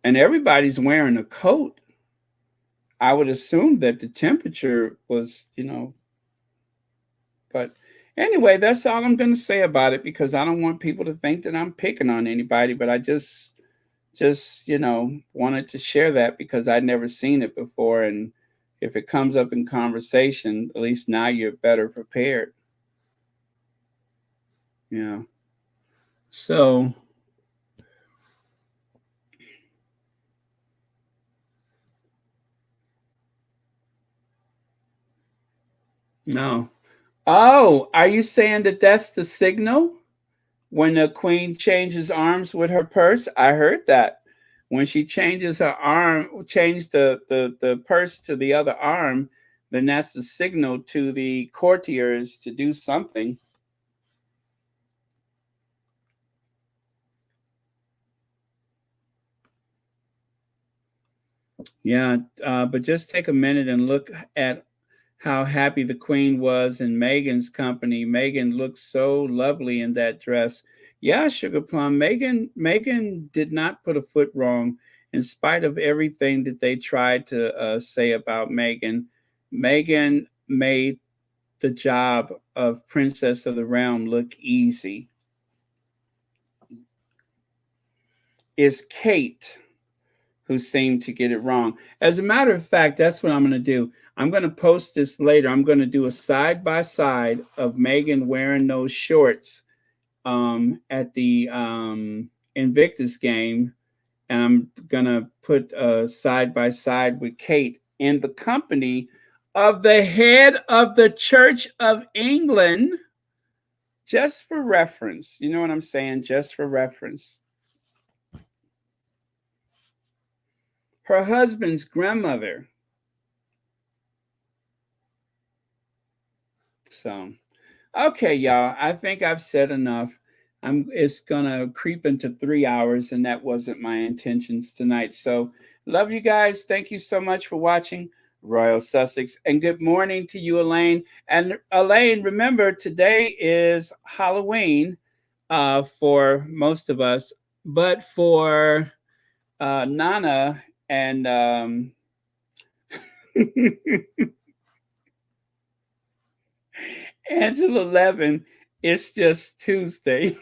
And everybody's wearing a coat. I would assume that the temperature was, but anyway, that's all I'm going to say about it because I don't want people to think that I'm picking on anybody, but I just wanted to share that because I'd never seen it before, and if it comes up in conversation, at least now you're better prepared. Yeah. So no. Oh, are you saying that that's the signal when the queen changes arms with her purse? I heard that when she changes her arm, change the purse to the other arm, then that's the signal to the courtiers to do something. Yeah, but just take a minute and look at how happy the Queen was in Meghan's company. Meghan looked so lovely in that dress. Yeah, Sugar Plum. Meghan did not put a foot wrong, in spite of everything that they tried to say about Meghan. Meghan made the job of Princess of the Realm look easy. Is Kate, who seemed to get it wrong. As a matter of fact, that's what I'm going to do. I'm going to post this later. I'm going to do a side by side of Meghan wearing those shorts at the Invictus game. And I'm going to put side by side with Kate in the company of the head of the Church of England, just for reference. You know what I'm saying? Just for reference. Her husband's grandmother. So, okay, y'all. I think I've said enough. It's gonna creep into 3 hours, and that wasn't my intentions tonight. So, love you guys. Thank you so much for watching Royal Sussex, and good morning to you, Elaine. And Elaine, remember today is Halloween for most of us, but for Nana and Angela Levin, it's just Tuesday.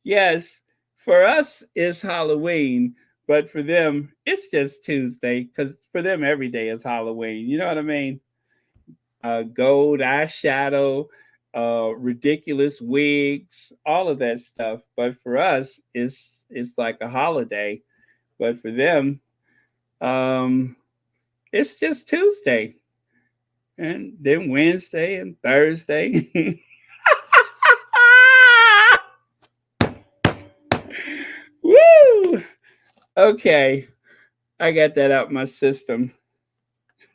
Yes, for us it's Halloween, but for them it's just Tuesday, because for them every day is Halloween. You know what I mean? Gold eyeshadow, ridiculous wigs, all of that stuff. But for us, it's like a holiday. But for them, it's just Tuesday, and then Wednesday and Thursday. Woo! Okay, I got that out my system.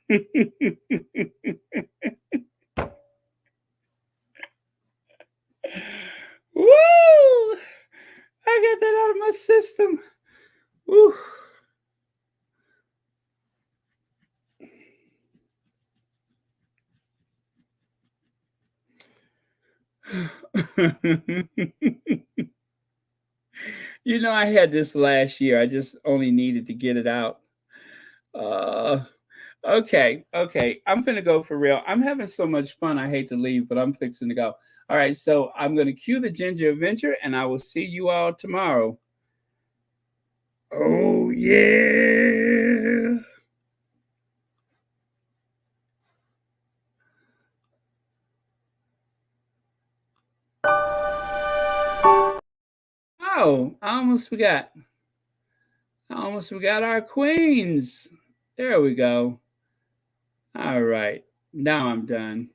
Woo! I got that out of my system. Woo! You know, I had this last year. I just only needed to get it out. Okay. I'm gonna go for real. I'm having so much fun. I hate to leave, but I'm fixing to go. All right, so I'm gonna cue the Ginger Adventure, and I will see you all tomorrow. Oh yeah. Oh, I almost forgot. Our queens. There we go. All right. Now I'm done.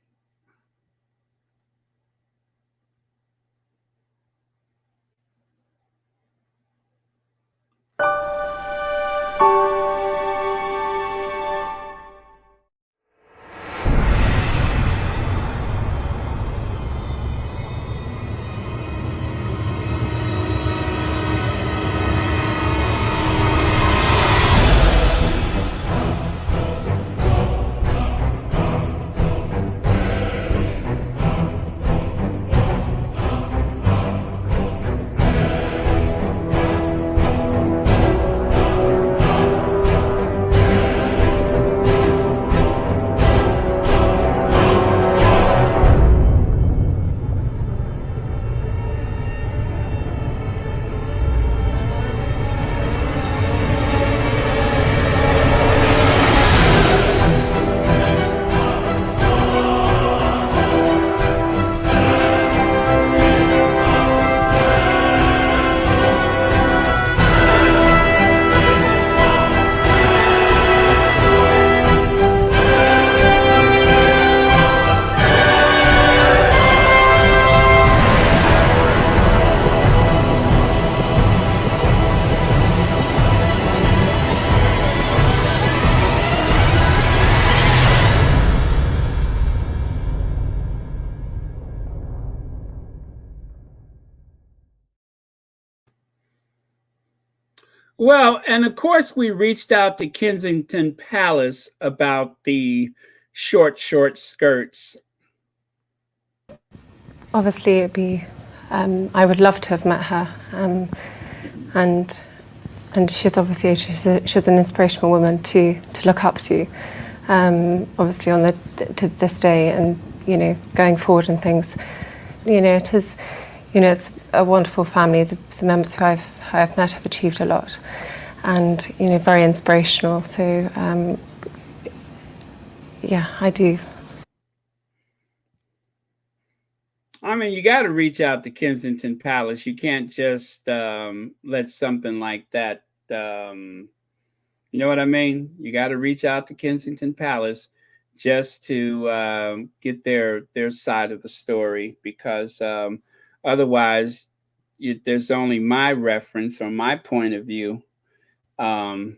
Well, and of course, we reached out to Kensington Palace about the short skirts. Obviously, it'd be. I would love to have met her, and she's obviously she's an inspirational woman to look up to. Obviously, on to this day, and going forward and things. It is. It's a wonderful family. The members who I've met have achieved a lot, and very inspirational. So yeah, I do. I mean, you got to reach out to Kensington Palace. You can't just let something like that. You know what I mean? You got to reach out to Kensington Palace just to get their side of the story, because otherwise, there's only my reference or my point of view. And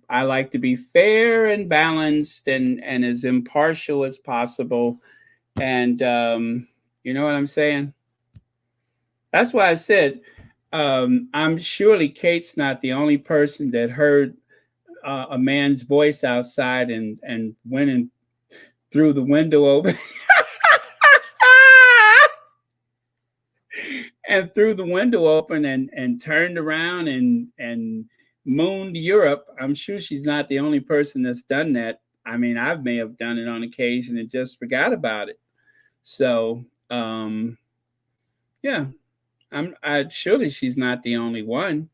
I like to be fair and balanced and as impartial as possible. And you know what I'm saying? That's why I said I'm surely Kate's not the only person that heard a man's voice outside and went and threw the window open and threw the window open and turned around and mooned Europe. I'm sure she's not the only person that's done that. I mean, I may have done it on occasion and just forgot about it. So yeah, I surely she's not the only one.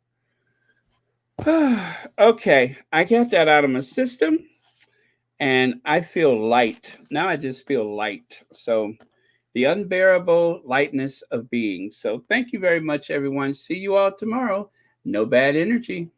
Okay, I got that out of my system and I feel light. Now I just feel light. So the unbearable lightness of being. So thank you very much, everyone. See you all tomorrow. No bad energy.